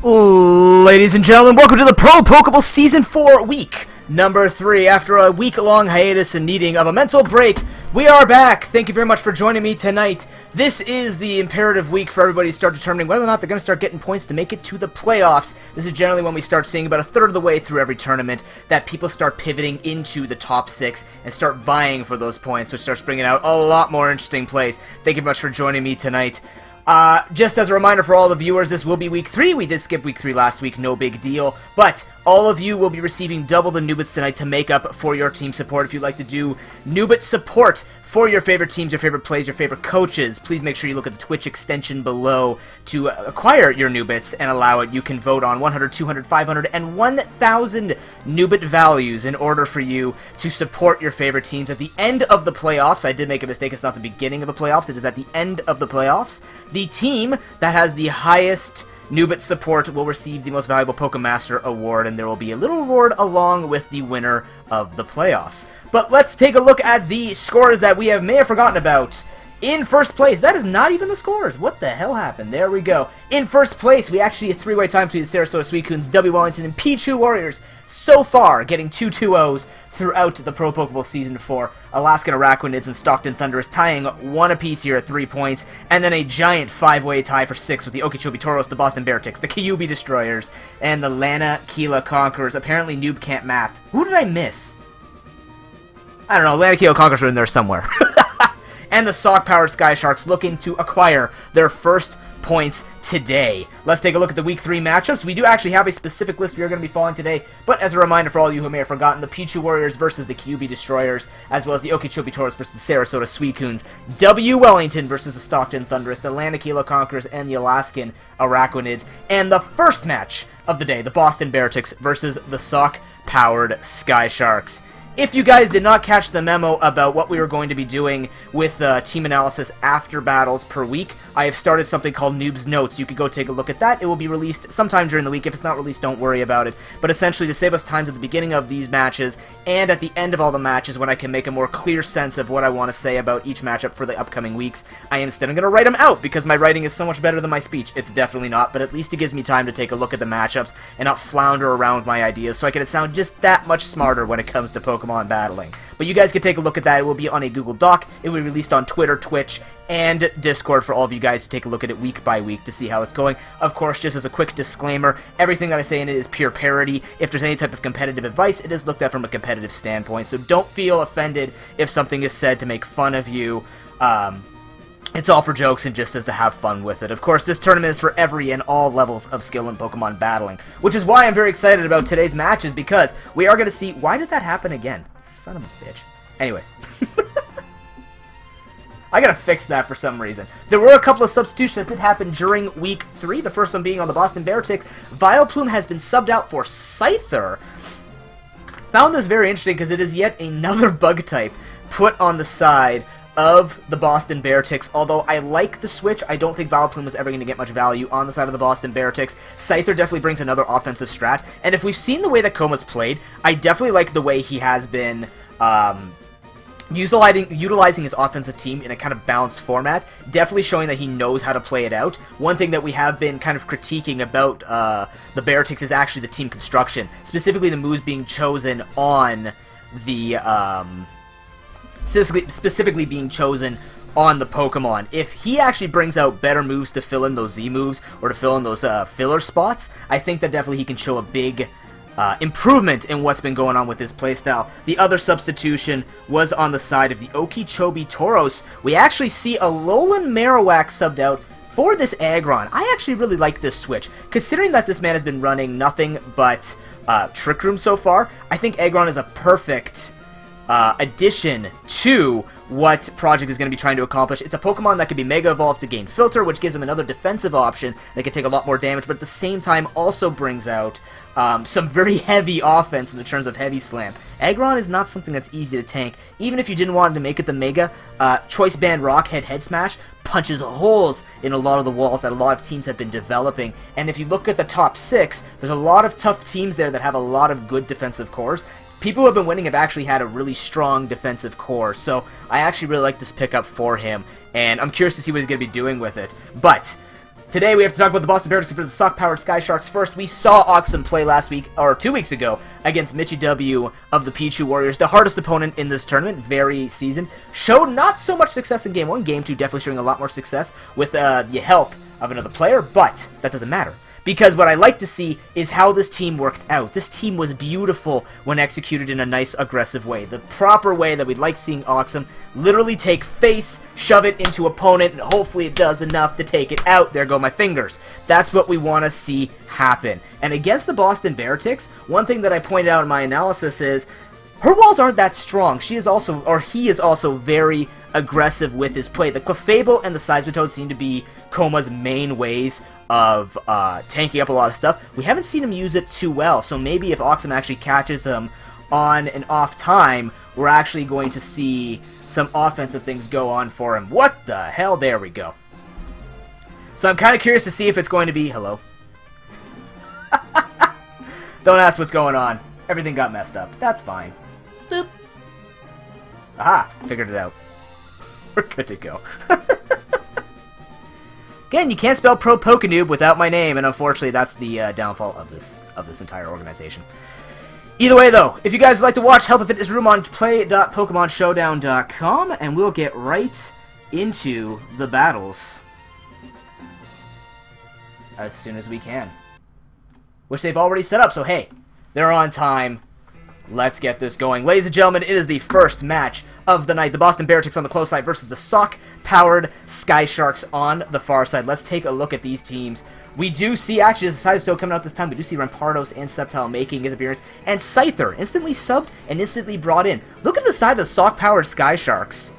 Ladies and gentlemen, welcome to the ProPokeBowl Season 4 week number 3. After a week-long hiatus and needing of a mental break, we are back. Thank you very much for joining me tonight. This is the imperative week for everybody to start determining whether or not they're going to start getting points to make it to the playoffs. This is generally when we start seeing about a third of the way through every tournament that people start pivoting into the top 6 and start vying for those points, which starts bringing out a lot more interesting plays. Thank you very much for joining me tonight. Just as a reminder for all the viewers, this will be week 3. We did skip week 3 last week, no big deal. But all of you will be receiving double the Newbits tonight to make up for your team support. If you'd like to do Newbit support for your favorite teams, your favorite plays, your favorite coaches, please make sure you look at the Twitch extension below to acquire your Newbits and allow it. You can vote on 100, 200, 500, and 1,000 Newbit values in order for you to support your favorite teams at the end of the playoffs. I did make a mistake. It's not the beginning of the playoffs. It is at the end of the playoffs. The team that has the highest Newbit support will receive the Most Valuable Pokemaster Award, and there will be a little reward along with the winner of the playoffs. But let's take a look at the scores that we may have forgotten about. In first place, that is not even the scores. What the hell happened? There we go. In first place, we actually a three-way tie between the Sarasota Suicunes, W. Wellington, and Pichu Warriors. So far, getting 2-2-0s throughout the Pro Pokeball Season 4. Alaskan Araquanids and Stockton Thunderous tying one apiece here at 3 points. And then a giant 5-way tie for 6 with the Okeechobee Toros, the Boston Bearticks, the Kyuubi Destroyers, and the Lanakila Conquerors. Apparently, Noob can't math. Who did I miss? I don't know. Lanakila Conquerors are in there somewhere. And the Sock-powered Sky Sharks looking to acquire their first points today. Let's take a look at the Week 3 matchups. We do actually have a specific list we are going to be following today, but as a reminder for all of you who may have forgotten, the Pichu Warriors versus the Kyuubi Destroyers, as well as the Okeechobee Toros versus the Sarasota Suicunes, W. Wellington versus the Stockton Thunderous, the Lanakila Conquerors, and the Alaskan Araquanids, and the first match of the day, the Boston Bearticks versus the Sock-powered Sky Sharks. If you guys did not catch the memo about what we were going to be doing with team analysis after battles per week, I have started something called Noob's Notes. You could go take a look at that. It will be released sometime during the week. If it's not released, don't worry about it. But essentially, to save us times at the beginning of these matches and at the end of all the matches when I can make a more clear sense of what I want to say about each matchup for the upcoming weeks, I am instead going to write them out because my writing is so much better than my speech. It's definitely not, but at least it gives me time to take a look at the matchups and not flounder around my ideas so I can sound just that much smarter when it comes to Pokemon battling. But you guys can take a look at that. It will be on a Google Doc. It will be released on Twitter, Twitch, and Discord for all of you guys to take a look at it week by week to see how it's going. Of course, just as a quick disclaimer, everything that I say in it is pure parody. If there's any type of competitive advice, it is looked at from a competitive standpoint, so don't feel offended if something is said to make fun of you. It's all for jokes and just as to have fun with it. Of course, this tournament is for every and all levels of skill in Pokemon battling, which is why I'm very excited about today's matches, because we are going to see... Why did that happen again? Son of a bitch. Anyways. I gotta fix that for some reason. There were a couple of substitutions that did happen during Week 3, the first one being on the Boston Bearticks. Vileplume has been subbed out for Scyther. Found this very interesting because it is yet another bug type put on the side of the Boston Bearticks. Although I like the switch, I don't think Vileplume was ever going to get much value on the side of the Boston Bearticks. Scyther definitely brings another offensive strat, and if we've seen the way that Koma's played, I definitely like the way he has been utilizing his offensive team in a kind of balanced format, definitely showing that he knows how to play it out. One thing that we have been kind of critiquing about the Bearticks is actually the team construction, specifically the moves being chosen on the... specifically being chosen on the Pokemon. If he actually brings out better moves to fill in those Z moves or to fill in those filler spots, I think that definitely he can show a big improvement in what's been going on with his playstyle. The other substitution was on the side of the Okeechobee Toros. We actually see a Alolan Marowak subbed out for this Aggron. I actually really like this switch. Considering that this man has been running nothing but Trick Room so far, I think Aggron is a perfect addition to what Project is going to be trying to accomplish. It's a Pokemon that can be Mega Evolved to gain Filter, which gives him another defensive option that can take a lot more damage, but at the same time also brings out some very heavy offense in terms of Heavy Slam. Aggron is not something that's easy to tank. Even if you didn't want to make it the Mega, Choice Band Rockhead Head Smash punches holes in a lot of the walls that a lot of teams have been developing. And if you look at the top 6, there's a lot of tough teams there that have a lot of good defensive cores. People who have been winning have actually had a really strong defensive core, so I actually really like this pickup for him, and I'm curious to see what he's going to be doing with it. But Today we have to talk about the Boston Beartics versus the Sock-powered Sky Sharks. First, we saw Oxum play last week, or 2 weeks ago, against Mitchie W of the Pichu Warriors, the hardest opponent in this tournament, very seasoned. Showed not so much success in Game 1, Game 2 definitely showing a lot more success with the help of another player, but that doesn't matter. Because what I like to see is how this team worked out. This team was beautiful when executed in a nice, aggressive way. The proper way that we'd like seeing Oxum literally take face, shove it into opponent, and hopefully it does enough to take it out. There go my fingers. That's what we want to see happen. And against the Boston Beartics, one thing that I pointed out in my analysis is her walls aren't that strong. He is also very aggressive with his play. The Clefable and the Seismitoad seem to be Koma's main ways of tanking up a lot of stuff. We haven't seen him use it too well, so maybe if Oxum actually catches him on an off time, we're actually going to see some offensive things go on for him. What the hell? There we go. So I'm kind of curious to see if it's going to be... Hello? Don't ask what's going on. Everything got messed up. That's fine. Boop. Aha! Figured it out. We're good to go. Again, you can't spell ProPokeNoob without my name, and unfortunately that's the downfall of this entire organization. Either way, though, if you guys would like to watch Health and Fitness Room on play.pokemonshowdown.com, and we'll get right into the battles as soon as we can. Which they've already set up, so hey, they're on time. Let's get this going. Ladies and gentlemen, it is the first match of the night. The Boston Beartics on the close side versus the Sock-powered Sky Sharks on the far side. Let's take a look at these teams. We do see, actually, as Seismitoad coming out this time, we do see Rampardos and Sceptile making his appearance. And Scyther, instantly subbed and instantly brought in. Look at the side of the Sock-powered Sky Sharks.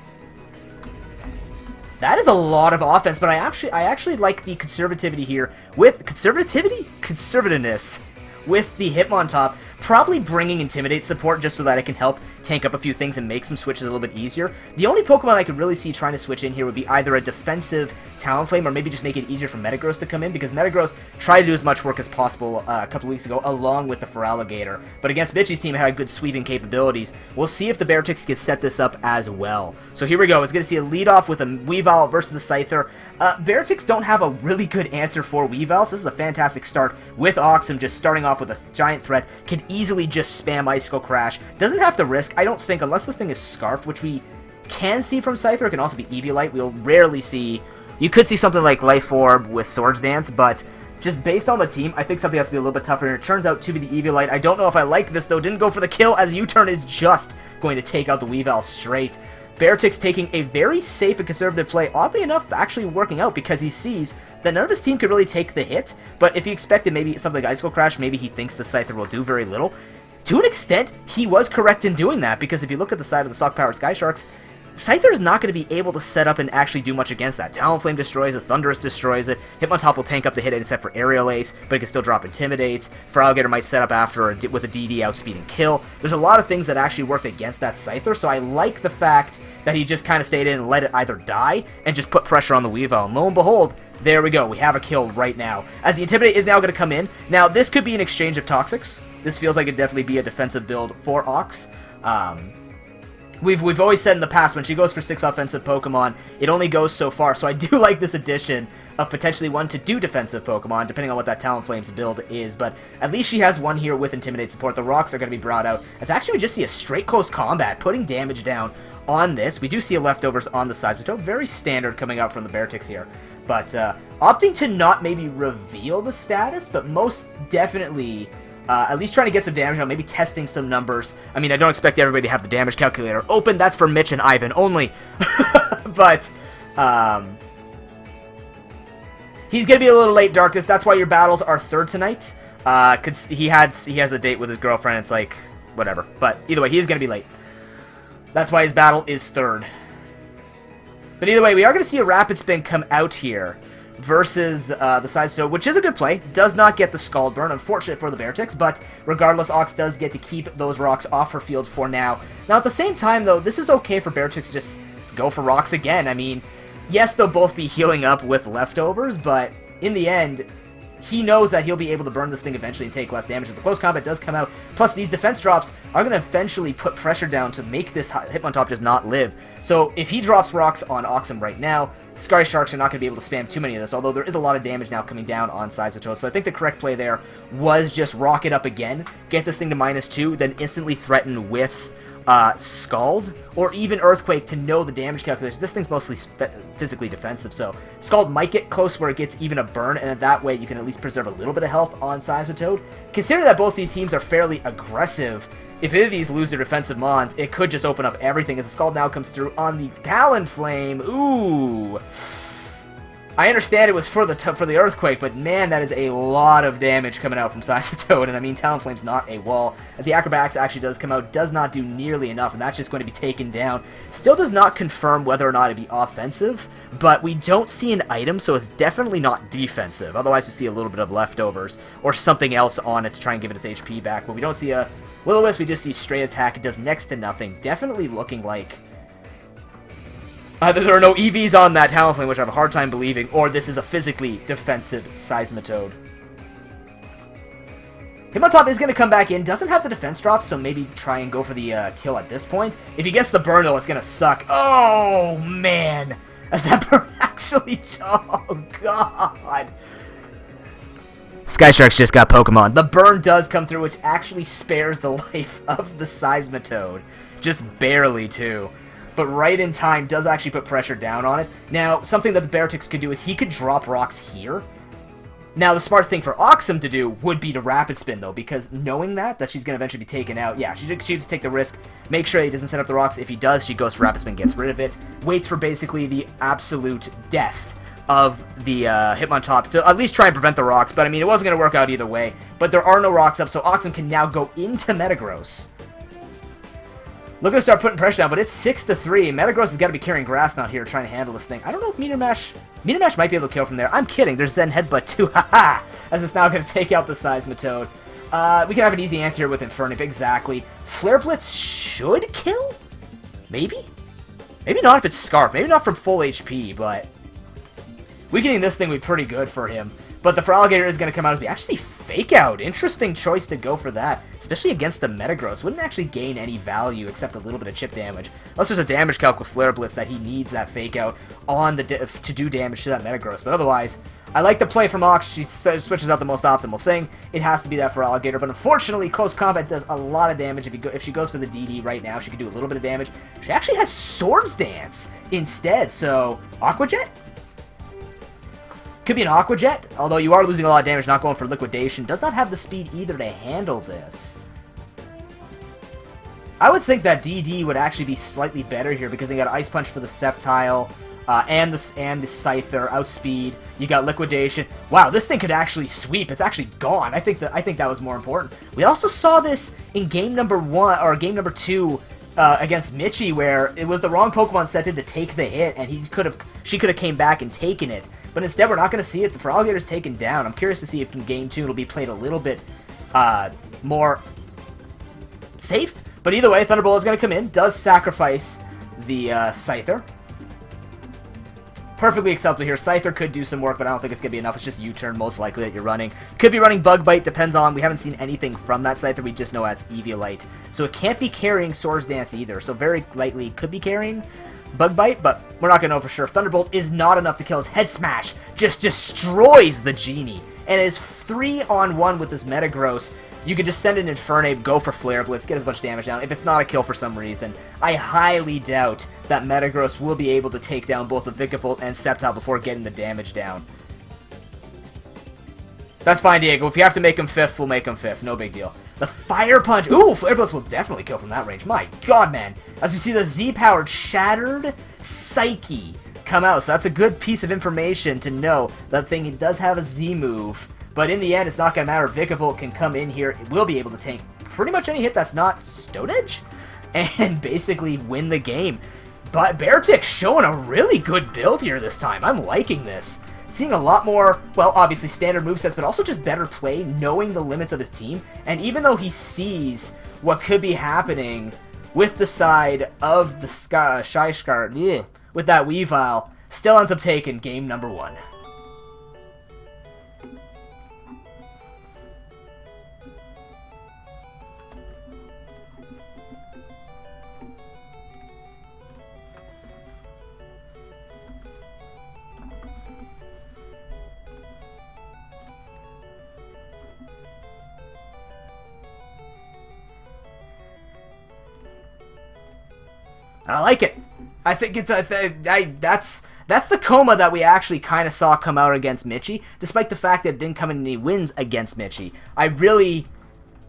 That is a lot of offense, but I actually like the conservativity here. With conservativeness with the Hitmontop. Probably bringing Intimidate support just so that it can help tank up a few things and make some switches a little bit easier. The only Pokemon I could really see trying to switch in here would be either a defensive Talonflame or maybe just make it easier for Metagross to come in, because Metagross tried to do as much work as possible a couple weeks ago along with the Feraligatr. But against Mitchie's team, it had good sweeping capabilities. We'll see if the Beartics can set this up as well. So here we go. It's going to see a lead off with a Weavile versus the Scyther. Beartics don't have a really good answer for Weavile, so this is a fantastic start with Oxum just starting off with a giant threat. Can easily just spam Icicle Crash. Doesn't have to risk, I don't think, unless this thing is Scarfed, which we can see from Scyther. It can also be Eviolite. We'll rarely see... You could see something like Life Orb with Swords Dance, but just based on the team, I think something has to be a little bit tougher, and it turns out to be the Eviolite. I don't know if I like this, though. Didn't go for the kill, as U-Turn is just going to take out the Weavile straight. Beartics taking a very safe and conservative play, oddly enough, actually working out, because he sees that none of his team could really take the hit, but if he expected maybe something like Icicle Crash, maybe he thinks the Scyther will do very little. To an extent, he was correct in doing that, because if you look at the side of the Sock-powered Sky Sharks, Scyther is not going to be able to set up and actually do much against that. Talonflame destroys it, Thundurus destroys it, Hitmontop will tank up the hit except for Aerial Ace, but it can still drop Intimidates. Feraligatr might set up after with a DD outspeed and kill. There's a lot of things that actually worked against that Scyther, so I like the fact that he just kind of stayed in and let it either die and just put pressure on the Weavile. And lo and behold, there we go. We have a kill right now. As the Intimidate is now going to come in. Now, this could be an exchange of Toxics. This feels like it'd definitely be a defensive build for Ox. We've always said in the past, when she goes for 6 offensive Pokemon, it only goes so far. So I do like this addition of potentially one to do defensive Pokemon, depending on what that Talonflame's build is. But at least she has one here with Intimidate support. The rocks are going to be brought out. As actually we just see a straight close combat, putting damage down on this. We do see a leftovers on the sides, which are very standard coming out from the Beartics here. But opting to not maybe reveal the status, but most definitely... at least trying to get some damage on, maybe testing some numbers. I mean, I don't expect everybody to have the damage calculator open. That's for Mitch and Ivan only. But, he's going to be a little late, Darkness. That's why your battles are third tonight. Cause he has a date with his girlfriend. It's like, whatever. But either way, he's going to be late. That's why his battle is third. But either way, we are going to see a Rapid Spin come out here versus the Side Snow, which is a good play. Does not get the Scald Burn, unfortunate for the Beartics, but regardless, Ox does get to keep those rocks off her field for now. Now, at the same time, though, this is okay for Beartics to just go for rocks again. I mean, yes, they'll both be healing up with leftovers, but in the end, he knows that he'll be able to burn this thing eventually and take less damage as the close combat does come out. Plus, these defense drops are going to eventually put pressure down to make this Hitmontop just not live. So, if he drops rocks on Oxum right now, Sky Sharks are not going to be able to spam too many of this, although there is a lot of damage now coming down on Seismitoad. So I think the correct play there was just rock it up again, get this thing to -2, then instantly threaten with Scald, or even Earthquake to know the damage calculation. This thing's mostly physically defensive, so Scald might get close where it gets even a burn, and that way you can at least preserve a little bit of health on Seismitoad. Consider that both these teams are fairly aggressive. If any of these lose their defensive mons, it could just open up everything as the Scald now comes through on the Talonflame. Ooh. I understand it was for the Earthquake, but man, that is a lot of damage coming out from Seismitoad, and I mean, Talonflame's not a wall. As the Acrobatics actually does come out, does not do nearly enough, and that's just going to be taken down. Still does not confirm whether or not it'd be offensive, but we don't see an item, so it's definitely not defensive. Otherwise, we see a little bit of leftovers, or something else on it to try and give it its HP back, but we don't see a Will-O-Wisp, we just see straight attack. It does next to nothing. Definitely looking like either there are no EVs on that Talonflame, which I have a hard time believing, or this is a physically defensive Seismitoad. Hitmontop is going to come back in. Doesn't have the defense drop, so maybe try and go for the kill at this point. If he gets the burn, though, it's going to suck. Oh, man. As that burn actually... Oh, God. Sky Sharks just got Pokemon. The burn does come through, which actually spares the life of the Seismitoad. Just barely, too. But right in time does actually put pressure down on it. Now, something that the Beartix could do is he could drop rocks here. Now, the smart thing for Oxum to do would be to Rapid Spin, though, because knowing that she's going to eventually be taken out, yeah, she just take the risk, make sure he doesn't set up the rocks. If he does, she goes for Rapid Spin, gets rid of it, waits for basically the absolute death of the Hitmontop to at least try and prevent the rocks. But, I mean, it wasn't going to work out either way. But there are no rocks up, so Oxum can now go into Metagross. Looking to start putting pressure down, but it's 6-3. Metagross has got to be carrying Grass Knot here trying to handle this thing. I don't know if Meteor Mash might be able to kill from there. I'm kidding. There's Zen Headbutt too. Haha! As it's now going to take out the Seismitoad. We can have an easy answer here with Infernape. Exactly. Flare Blitz should kill? Maybe? Maybe not if it's Scarf. Maybe not from full HP, but weakening this thing would be pretty good for him. But the Feraligatr is going to come out as actually Fake Out. Interesting choice to go for that, especially against the Metagross. Wouldn't actually gain any value except a little bit of chip damage. Unless there's a damage calc with Flare Blitz that he needs that Fake Out on the to do damage to that Metagross. But otherwise, I like the play from Ox. She switches out the most optimal thing. It has to be that Feraligatr. But unfortunately, Close Combat does a lot of damage. If she goes for the DD right now, she can do a little bit of damage. She actually has Swords Dance instead. So, Aqua Jet? Could be an Aqua Jet, although you are losing a lot of damage not going for Liquidation. Does not have the speed either to handle this. I would think that DD would actually be slightly better here because they got Ice Punch for the Sceptile and the Scyther, Outspeed. You got Liquidation. Wow, this thing could actually sweep. It's actually gone. I think that was more important. We also saw this in game number 1 or game number 2 against Mitchie, where it was the wrong Pokemon set in to take the hit, and she could have came back and taken it. But instead, we're not going to see it. The Feraligator's taken down. I'm curious to see if in Game 2 it'll be played a little bit more safe. But either way, Thunderbolt is going to come in. Does sacrifice the Scyther. Perfectly acceptable here. Scyther could do some work, but I don't think it's going to be enough. It's just U-turn, most likely, that you're running. Could be running Bug Bite. Depends on. We haven't seen anything from that Scyther. We just know as Eviolite. So it can't be carrying Swords Dance either. So very likely could be carrying Bug Bite, but we're not going to know for sure. Thunderbolt is not enough to kill his Head Smash. Just destroys the Genie. And is 3-on-1 with this Metagross. You could just send an Infernape, go for Flare Blitz, get as much damage down. If it's not a kill for some reason, I highly doubt that Metagross will be able to take down both the Vikavolt and Sceptile before getting the damage down. That's fine, Diego. If you have to make him 5th, we'll make him 5th. No big deal. The Fire Punch. Ooh, Flare Blitz will definitely kill from that range. My god, man. As you see the Z-powered Shattered Psyche come out. So that's a good piece of information to know. That thing does have a Z move. But in the end, it's not going to matter. Vikavolt can come in here. It will be able to tank pretty much any hit that's not Stone Edge. And basically win the game. But Beartix showing a really good build here this time. I'm liking this. Seeing a lot more, well, obviously standard movesets, but also just better play, knowing the limits of his team. And even though he sees what could be happening with the side of the Shyskar, with that Weavile, still ends up taking game number 1. And I like it. I think it's that's the Coma that we actually kind of saw come out against Mitchie, despite the fact that it didn't come in any wins against Mitchie. I really...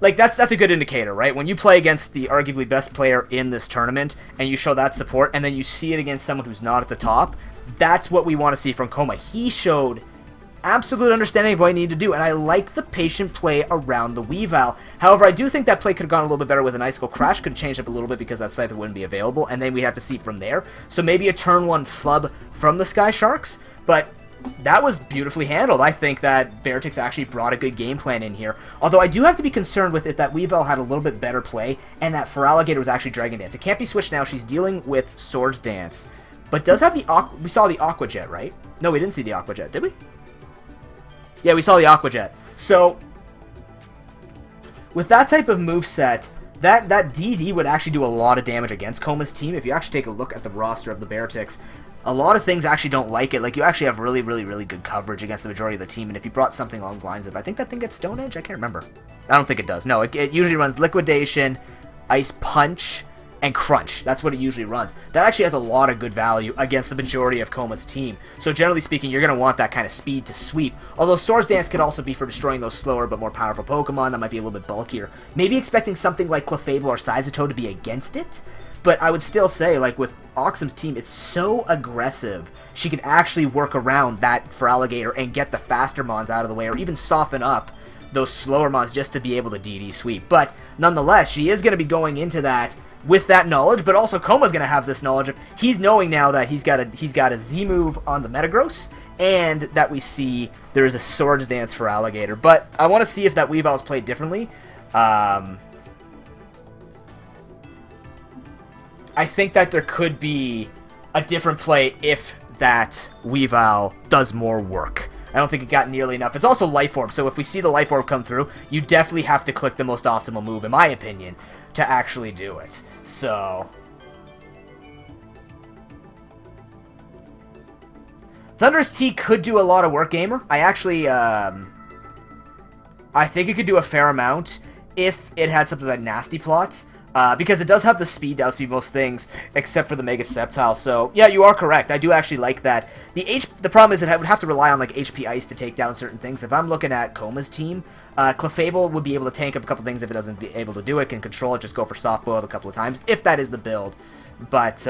Like, that's a good indicator, right? When you play against the arguably best player in this tournament, and you show that support, and then you see it against someone who's not at the top, that's what we want to see from Coma. He showed absolute understanding of what he needed to do, and I like the patient play around the Weavile. However, I do think that play could have gone a little bit better with an Icicle Crash, could have changed up a little bit because that Scyther wouldn't be available, and then we'd have to see from there. So maybe a turn 1 flub from the Sky Sharks, but... that was beautifully handled. I think that Beartix actually brought a good game plan in here. Although I do have to be concerned with it that Weavile had a little bit better play, and that Feraligatr was actually Dragon Dance. It can't be switched now. She's dealing with Swords Dance. But does have the... we saw the Aqua Jet, right? No, we didn't see the Aqua Jet, did we? Yeah, we saw the Aqua Jet. So, with that type of moveset, that DD would actually do a lot of damage against Coma's team. If you actually take a look at the roster of the Beartix, a lot of things actually don't like it. Like, you actually have really, really, really good coverage against the majority of the team, and if you brought something along the lines of... I think that thing gets Stone Edge? I can't remember. I don't think it does. No, it usually runs Liquidation, Ice Punch, and Crunch. That's what it usually runs. That actually has a lot of good value against the majority of Coma's team. So generally speaking, you're going to want that kind of speed to sweep. Although Swords Dance could also be for destroying those slower but more powerful Pokemon that might be a little bit bulkier. Maybe expecting something like Clefable or Scyther to be against it. But I would still say, like, with Oxum's team, it's so aggressive. She can actually work around that Feraligatr and get the faster Mons out of the way, or even soften up those slower Mons just to be able to DD sweep. But nonetheless, she is going to be going into that with that knowledge, but also Coma's going to have this knowledge of... he's knowing now that he's got a Z move on the Metagross, and that we see there is a Swords Dance Feraligatr. But I want to see if that Weavile's played differently. I think that there could be a different play if that Weavile does more work. I don't think it got nearly enough. It's also Life Orb, so if we see the Life Orb come through, you definitely have to click the most optimal move, in my opinion, to actually do it. So... Thundurus T could do a lot of work, Gamer. I actually, I think it could do a fair amount if it had something like Nasty Plot. Because it does have the speed to outspeed most things, except for the Mega Sceptile. So, yeah, you are correct. I do actually like that. The problem is that I would have to rely on, like, HP Ice to take down certain things. If I'm looking at Coma's team, Clefable would be able to tank up a couple things if it doesn't be able to do it, can control it, just go for Soft Boiled a couple of times, if that is the build. But,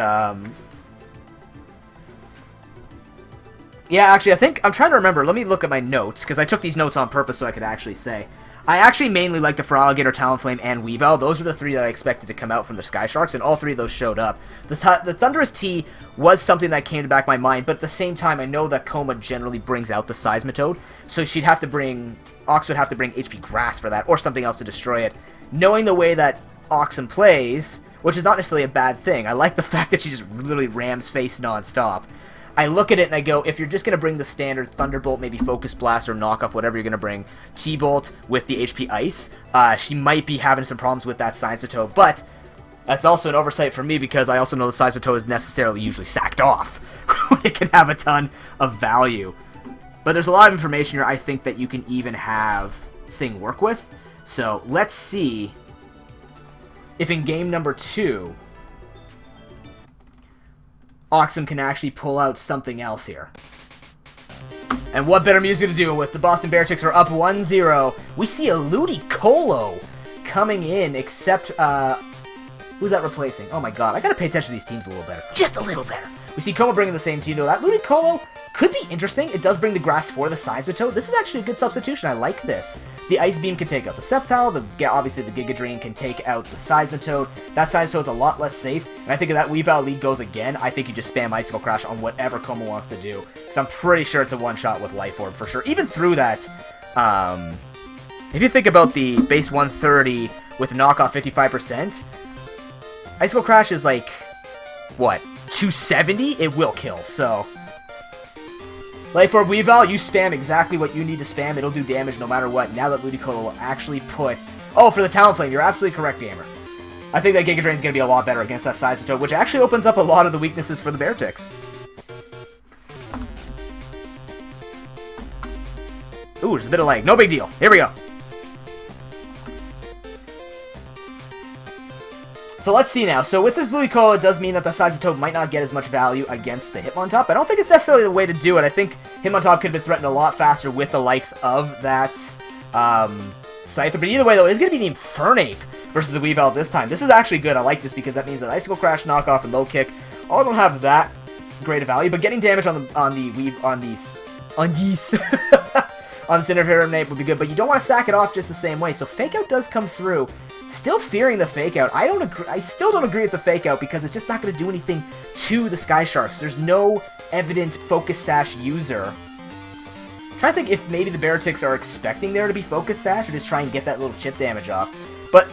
yeah, actually, I think... I'm trying to remember. Let me look at my notes, because I took these notes on purpose so I could actually say... I actually mainly like the Feraligatr, Talonflame, and Weavile. Those are the three that I expected to come out from the Sky Sharks, and all three of those showed up. The Thundurus T was something that came to back my mind, but at the same time, I know that Coma generally brings out the Seismitoad, so she'd have to bring... Ox would have to bring HP Grass for that, or something else to destroy it. Knowing the way that Oxum plays, which is not necessarily a bad thing, I like the fact that she just literally rams face non-stop. I look at it and I go, if you're just going to bring the standard Thunderbolt, maybe Focus Blast or Knock Off, whatever you're going to bring, T-Bolt with the HP Ice, she might be having some problems with that Seismitoad, but that's also an oversight for me because I also know the Seismitoad is necessarily usually sacked off when it can have a ton of value. But there's a lot of information here I think that you can even have Thing work with, so let's see if in game number 2... Oxum can actually pull out something else here. And what better music to do it with? The Boston Beartix are up 1-0. We see a Ludicolo coming in, except, who's that replacing? Oh my god, I gotta pay attention to these teams a little better. Just a little better. We see Coma bringing the same team, though. That Ludicolo could be interesting. It does bring the Grass for the Seismitoad. This is actually a good substitution. I like this. The Ice Beam can take out the Sceptile. Obviously, the Giga Drain can take out the Seismitoad. That Seismitoad's a lot less safe. And I think if that Weavile lead goes again, I think you just spam Icicle Crash on whatever Coma wants to do. Because I'm pretty sure it's a one-shot with Life Orb for sure. Even through that, if you think about the base 130 with knockoff 55%, Icicle Crash is like, what, 270? It will kill, so... Life Orb Weavile, you spam exactly what you need to spam. It'll do damage no matter what. Now that Ludicolo will actually put... Oh, for the Talonflame, you're absolutely correct, Gamer. I think that Giga Drain's going to be a lot better against that Seismitoad, which actually opens up a lot of the weaknesses for the Beartix. Ooh, just a bit of lag. No big deal. Here we go. So let's see now. So with this Ludicolo, it does mean that the Seismitoad might not get as much value against the Hitmontop. I don't think it's necessarily the way to do it. I think Hitmontop could have been threatened a lot faster with the likes of that Scyther. But either way, though, it is going to be the Infernape versus the Weavile this time. This is actually good. I like this because that means that Icicle Crash, Knockoff, and Low Kick all don't have that great a value. But getting damage on the on these on the Infernape would be good. But you don't want to sack it off just the same way. So Fake Out does come through. Still fearing the Fake Out. I still don't agree with the Fake Out because it's just not going to do anything to the Sky Sharks. There's no evident Focus Sash user. I'm trying to think if maybe the Bearticks are expecting there to be Focus Sash or just try and get that little chip damage off. But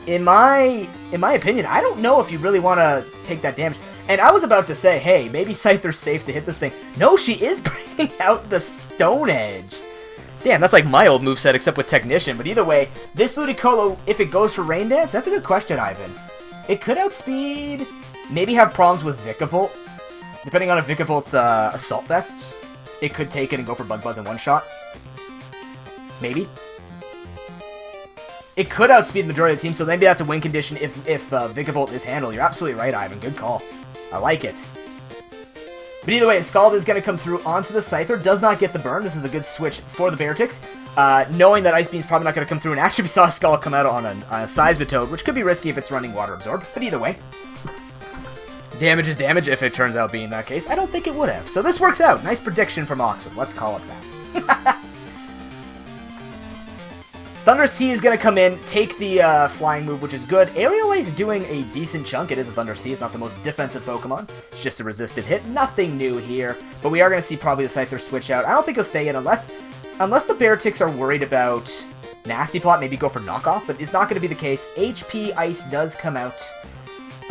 in my opinion, I don't know if you really want to take that damage. And I was about to say, hey, maybe Scyther's safe to hit this thing. No, she is bringing out the Stone Edge. Damn, that's like my old moveset except with Technician. But either way, this Ludicolo, if it goes for Rain Dance, that's a good question, Ivan. It could outspeed, maybe have problems with Vikavolt. Depending on if Vikavolt's Assault Vest, it could take it and go for Bug Buzz in one shot. Maybe. It could outspeed the majority of the team, so maybe that's a win condition if Vikavolt is handled. You're absolutely right, Ivan. Good call. I like it. But either way, Scald is going to come through onto the Scyther. Does not get the burn. This is a good switch for the Bearticks. Knowing that Ice Beam's probably not going to come through. And actually, we saw a Scald come out on a Seismitoad, which could be risky if it's running Water Absorb. But either way, damage is damage if it turns out being that case. I don't think it would have. So this works out. Nice prediction from Oxen. Let's call it that. Thunderous T is going to come in, take the flying move, which is good. Aerial Ace doing a decent chunk. It is a Thunderous T. It's not the most defensive Pokemon. It's just a resisted hit. Nothing new here. But we are going to see probably the Scyther switch out. I don't think he'll stay in unless the Bearticks are worried about Nasty Plot. Maybe go for Knockoff, but it's not going to be the case. HP Ice does come out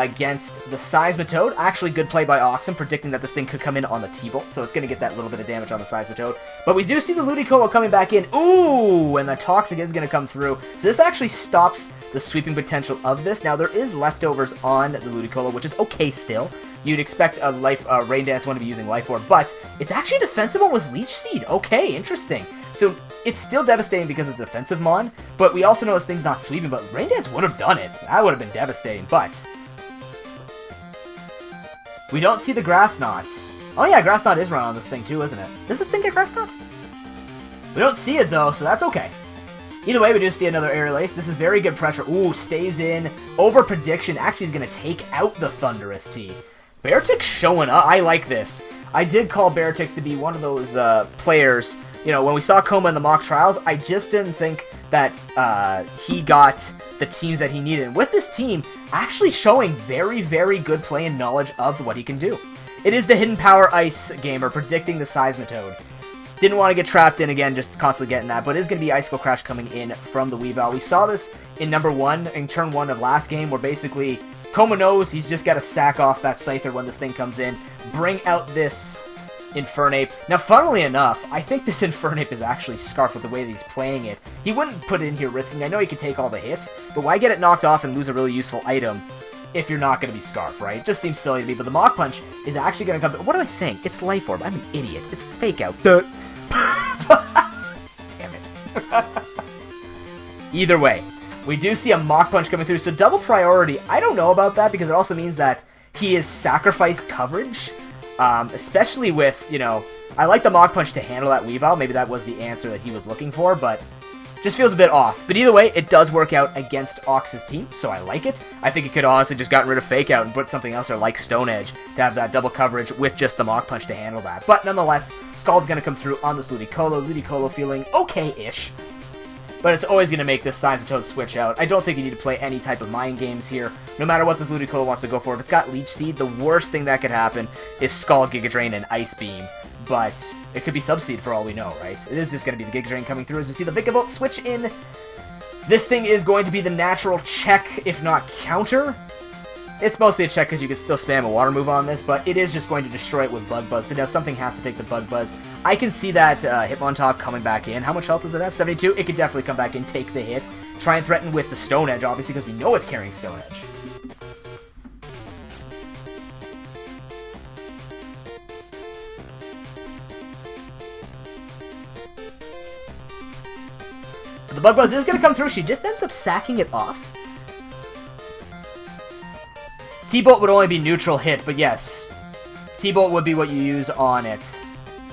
against the Seismitoad. Actually, good play by Oxen, predicting that this thing could come in on the T-Bolt, so it's going to get that little bit of damage on the Seismitoad. But we do see the Ludicolo coming back in. Ooh, and the Toxic is going to come through. So this actually stops the sweeping potential of this. Now, there is leftovers on the Ludicolo, which is okay still. You'd expect a Rain Dance one to be using Life Orb, but it's actually a defensive one with Leech Seed. Okay, interesting. So it's still devastating because it's a defensive mon, but we also know this thing's not sweeping, but Rain Dance would have done it. That would have been devastating, but we don't see the Grass Knot. Oh yeah, Grass Knot is running on this thing too, isn't it? Does this thing get Grass Knot? We don't see it though, so that's okay. Either way, we do see another Aerial Ace. This is very good pressure. Ooh, stays in. Over prediction. Actually is going to take out the Thunderous T. Beartick's showing up. I like this. I did call Bearticks to be one of those players. You know, when we saw Coma in the mock trials, I just didn't think that he got the teams that he needed. And with this team, actually showing very, very good play and knowledge of what he can do. It is the Hidden Power Ice gamer predicting the Seismitoad. Didn't want to get trapped in again, just constantly getting that, but it is going to be Icicle Crash coming in from the Weavile. We saw this in number 1, in turn 1 of last game, where basically Coma knows he's just got to sack off that Scyther when this thing comes in, bring out this Infernape. Now, funnily enough, I think this Infernape is actually Scarf with the way that he's playing it. He wouldn't put it in here risking. I know he could take all the hits, but why get it knocked off and lose a really useful item if you're not going to be Scarf, right? It just seems silly to me, but the Mach Punch is actually going to come... What am I saying? It's Life Orb. I'm an idiot. It's Fake Out. Damn it. Either way, we do see a Mach Punch coming through, so double priority. I don't know about that because it also means that he has sacrificed coverage, especially with, you know, I like the Mach Punch to handle that Weavile. Maybe that was the answer that he was looking for, but just feels a bit off. But either way, it does work out against Ox's team, so I like it. I think he could honestly just gotten rid of Fake Out and put something else there like Stone Edge to have that double coverage with just the Mach Punch to handle that. But nonetheless, Scald's going to come through on this Ludicolo. Ludicolo feeling okay-ish. But it's always going to make this Seismitoad switch out. I don't think you need to play any type of mind games here. No matter what this Ludicolo wants to go for. If it's got Leech Seed, the worst thing that could happen is Scald, Giga Drain, and Ice Beam. But it could be Subseed for all we know, right? It is just going to be the Giga Drain coming through as we see the Vikavolt switch in. This thing is going to be the natural check, if not counter. It's mostly a check because you can still spam a water move on this, but it is just going to destroy it with Bug Buzz. So now something has to take the Bug Buzz. I can see that Hitmontop coming back in. How much health does it have? 72? It could definitely come back in, take the hit. Try and threaten with the Stone Edge, obviously, because we know it's carrying Stone Edge. But the Bug Buzz is going to come through. She just ends up sacking it off. T-Bolt would only be neutral hit, but yes. T-Bolt would be what you use on it.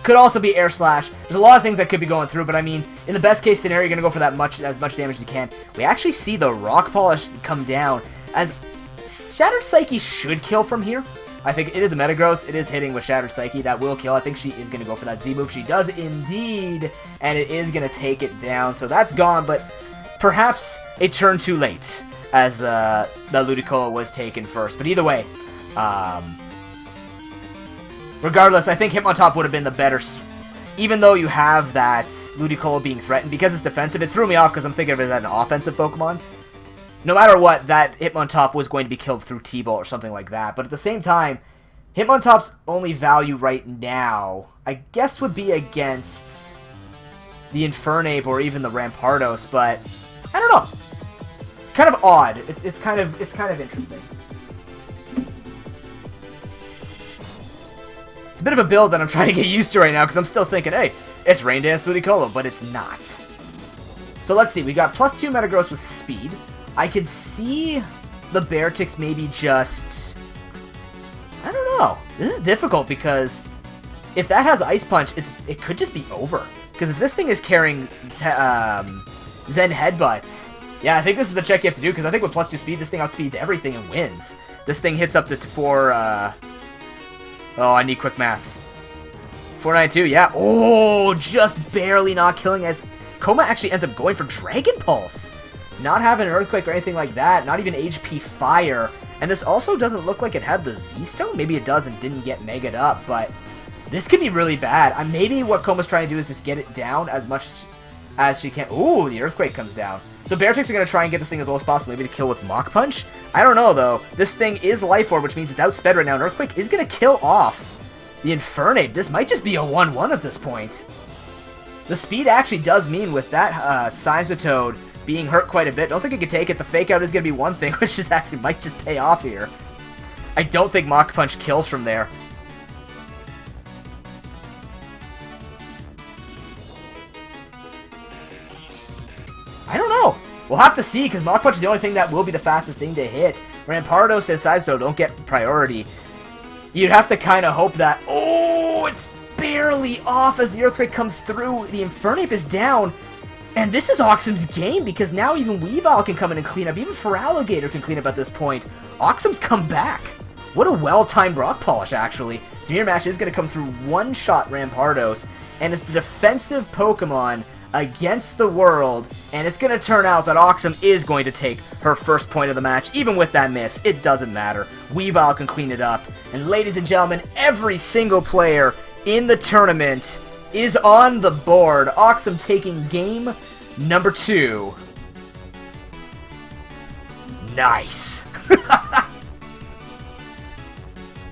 Could also be Air Slash. There's a lot of things that could be going through, but I mean, in the best case scenario, you're going to go for as much damage as you can. We actually see the Rock Polish come down, as Shattered Psyche should kill from here. I think it is a Metagross. It is hitting with Shattered Psyche. That will kill. I think she is going to go for that Z-move. She does indeed, and it is going to take it down. So that's gone, but perhaps a turn too late, as the Ludicolo was taken first. But either way, regardless, I think Hitmontop would have been the better. Even though you have that Ludicolo being threatened, because it's defensive, it threw me off because I'm thinking of it as an offensive Pokemon. No matter what, that Hitmontop was going to be killed through T-Bolt or something like that. But at the same time, Hitmontop's only value right now, I guess, would be against the Infernape or even the Rampardos. But I don't know. Kind of odd. It's kind of interesting. It's a bit of a build that I'm trying to get used to right now because I'm still thinking, hey, it's Rain Dance Ludicolo, but it's not. So let's see. We got +2 Metagross with speed. I could see the Beartix maybe just... I don't know. This is difficult because if that has Ice Punch, it could just be over. Because if this thing is carrying Zen Headbutt, yeah, I think this is the check you have to do, because I think with +2 speed, this thing outspeeds everything and wins. This thing hits up to 4... Oh, I need quick maths. 492, yeah. Oh, just barely not killing, as Coma actually ends up going for Dragon Pulse. Not having an Earthquake or anything like that. Not even HP Fire. And this also doesn't look like it had the Z-Stone. Maybe it does and didn't get Mega'd up, but this could be really bad. Maybe what Coma's trying to do is just get it down as much as she can. Ooh, the Earthquake comes down. So Beartix are going to try and get this thing as low as possible, maybe to kill with Mach Punch. I don't know, though. This thing is Life Orb, which means it's outsped right now, and Earthquake is going to kill off the Infernape. This might just be a 1-1 at this point. The speed actually does mean with that Seismitoad being hurt quite a bit. Don't think it could take it. The Fake Out is going to be one thing, which is actually might just pay off here. I don't think Mach Punch kills from there. I don't know. We'll have to see, because Mach Punch is the only thing that will be the fastest thing to hit. Rampardos and Seismitoad don't get priority. You'd have to kind of hope that... Oh, it's barely off as the Earthquake comes through. The Infernape is down. And this is Oxum's game, because now even Weavile can come in and clean up. Even Feraligatr can clean up at this point. Oxum's come back. What a well-timed Rock Polish, actually. So Mirror Match is going to come through one-shot Rampardos, and it's the defensive Pokemon against the world, and it's going to turn out that Oxum is going to take her first point of the match. Even with that miss, it doesn't matter. Weavile can clean it up. And ladies and gentlemen, every single player in the tournament is on the board. Oxum taking game number 2. Nice.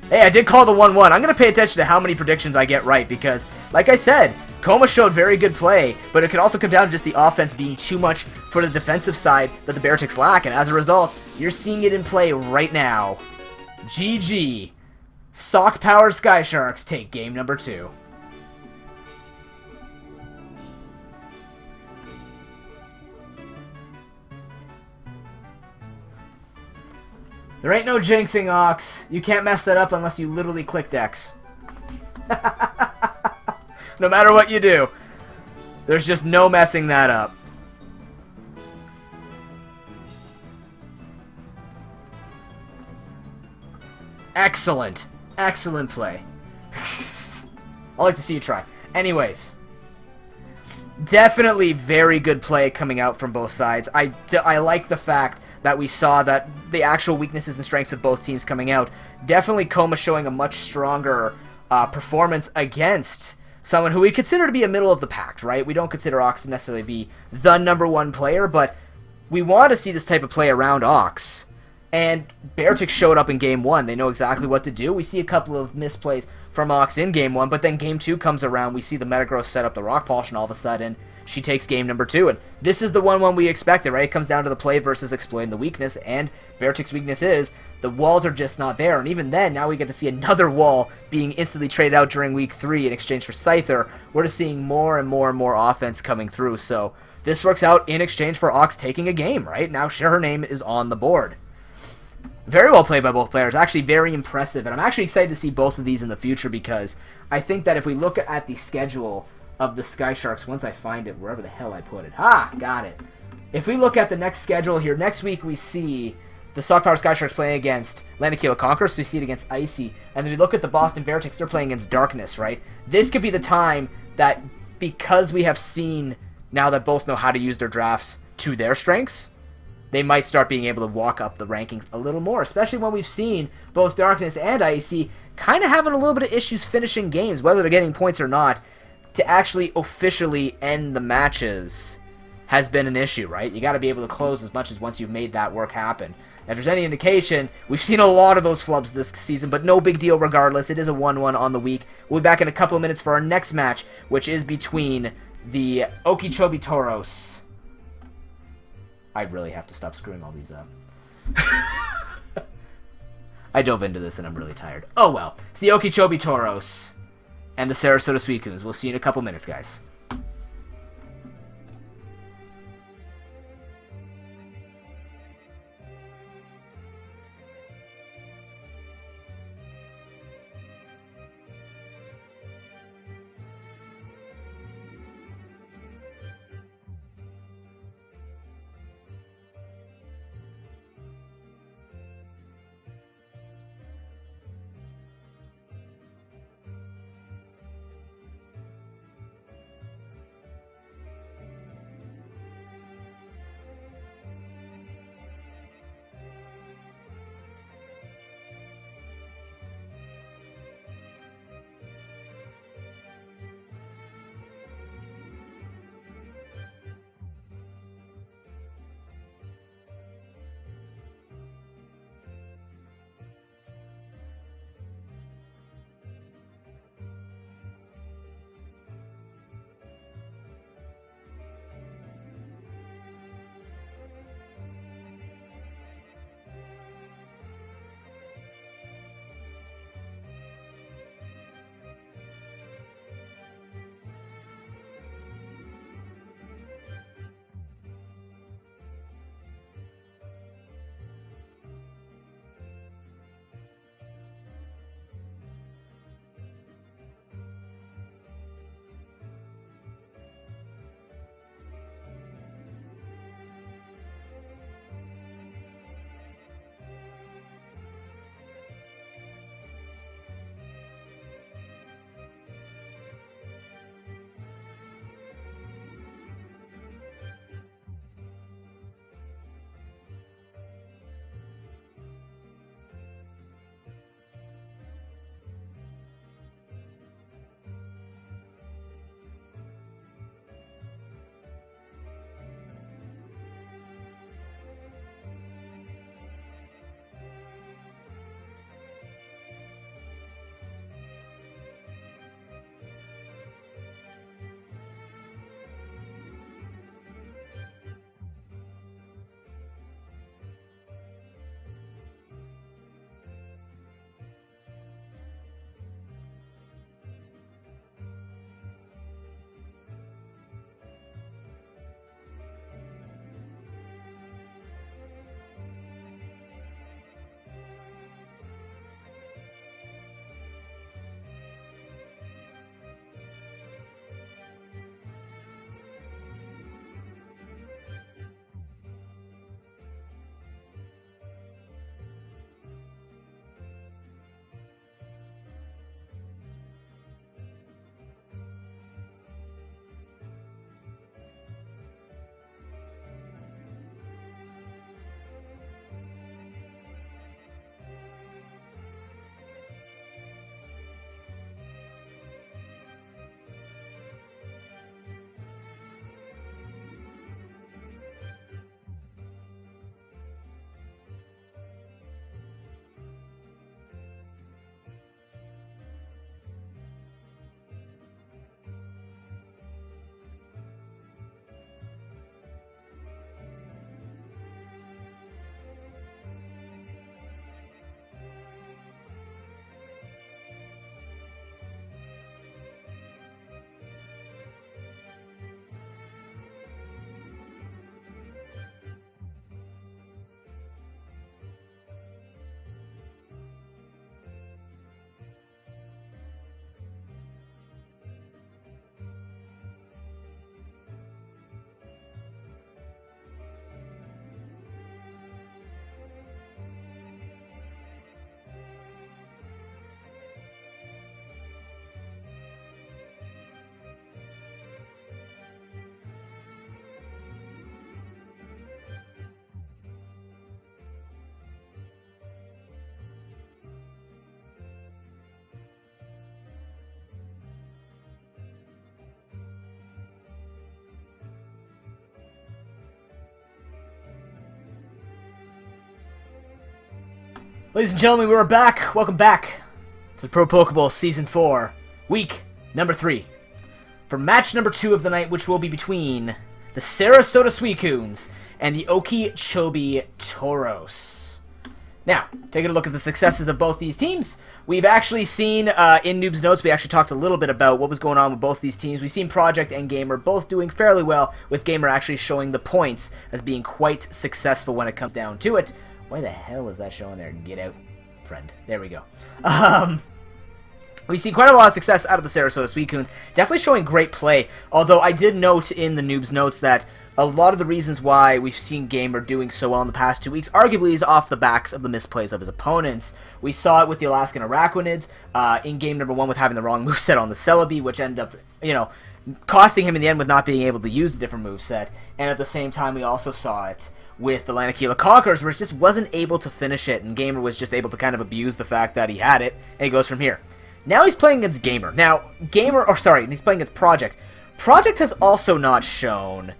Hey, I did call the 1-1. I'm going to pay attention to how many predictions I get right because, like I said, Coma showed very good play, but it could also come down to just the offense being too much for the defensive side that the Beartix lack, and as a result, you're seeing it in play right now. GG. Sock-powered Sky Sharks take game number 2. There ain't no jinxing, Ox. You can't mess that up unless you literally clicked X. No matter what you do, there's just no messing that up. Excellent. Excellent play. I'd like to see you try. Anyways. Definitely very good play coming out from both sides. I like the fact that we saw that the actual weaknesses and strengths of both teams coming out. Definitely Coma showing a much stronger performance against someone who we consider to be a middle of the pack, right? We don't consider Ox to necessarily be the #1 player, but we want to see this type of play around Ox. And Beartix showed up in Game 1. They know exactly what to do. We see a couple of misplays from Ox in Game 1, but then Game 2 comes around. We see the Metagross set up the Rock Polish, and all of a sudden, she takes game number 2. And this is the 1-1 we expected, right? It comes down to the play versus exploiting the weakness, and Beartix's weakness is the walls are just not there. And even then, now we get to see another wall being instantly traded out during Week 3 in exchange for Scyther. We're just seeing more and more and more offense coming through. So this works out in exchange for Ox taking a game, right? Now her name is on the board. Very well played by both players. Actually, very impressive. And I'm actually excited to see both of these in the future because I think that if we look at the schedule of the Sky Sharks, once I find it, wherever the hell I put it. Got it. If we look at the next schedule here, next week we see the Stock Power Sky Sharks playing against Lanakila Conquerors, so we see it against Icy. And then we look at the Boston Beartics, they're playing against Darkness, right? This could be the time that, because we have seen now that both know how to use their drafts to their strengths, they might start being able to walk up the rankings a little more, especially when we've seen both Darkness and Icy kind of having a little bit of issues finishing games, whether they're getting points or not, to actually officially end the matches has been an issue, right? You got to be able to close as much as once you've made that work happen. If there's any indication, we've seen a lot of those flubs this season, but no big deal regardless. It is a 1-1 on the week. We'll be back in a couple of minutes for our next match, which is between the Okeechobee Toros. I really have to stop screwing all these up. I dove into this and I'm really tired. Oh well. It's the Okeechobee Toros and the Sarasota Sweetcoons. We'll see you in a couple minutes, guys. Ladies and gentlemen, we are back. Welcome back to the ProPokeBowl Season 4, week number 3. For match number 2 of the night, which will be between the Sarasota Suicunes and the Okeechobee Toros. Now, taking a look at the successes of both these teams, we've actually seen, in Noob's Notes, we actually talked a little bit about what was going on with both these teams. We've seen Project and Gamer both doing fairly well, with Gamer actually showing the points as being quite successful when it comes down to it. Why the hell is that showing there? Get out, friend. There we go. We've seen quite a lot of success out of the Sarasota Suicunes. Definitely showing great play, although I did note in the Noob's Notes that a lot of the reasons why we've seen Gamer doing so well in the past 2 weeks arguably is off the backs of the misplays of his opponents. We saw it with the Alaskan Araquanids in game number 1 with having the wrong moveset on the Celebi, which ended up, costing him in the end with not being able to use the different moveset. And at the same time, we also saw it with the Lanakila Conquerors, where it just wasn't able to finish it, and Gamer was just able to kind of abuse the fact that he had it, and he goes from here. Now he's playing against Gamer. Now, he's playing against Project. Project has also not shown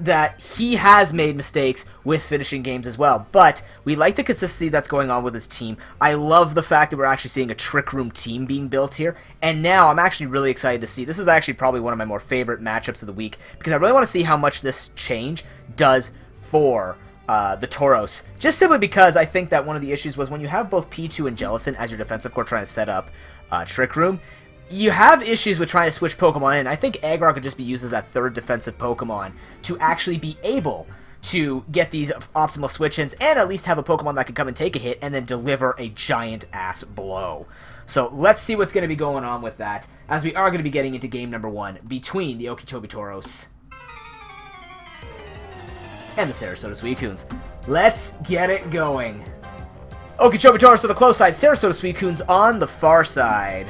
that he has made mistakes with finishing games as well, but we like the consistency that's going on with his team. I love the fact that we're actually seeing a Trick Room team being built here, and now I'm actually really excited to see. This is actually probably one of my more favorite matchups of the week, because I really want to see how much this change does for the Toros. Just simply because I think that one of the issues was when you have both P2 and Jellicent as your defensive core trying to set up Trick Room, you have issues with trying to switch Pokemon in. I think Aggron could just be used as that third defensive Pokemon to actually be able to get these optimal switch-ins and at least have a Pokemon that can come and take a hit and then deliver a giant-ass blow. So let's see what's going to be going on with that, as we are going to be getting into game number 1 between the Okeechobee Toros and the Sarasota Suicunes. Let's get it going. Okeechobee Toros to the close side, Sarasota Suicunes on the far side.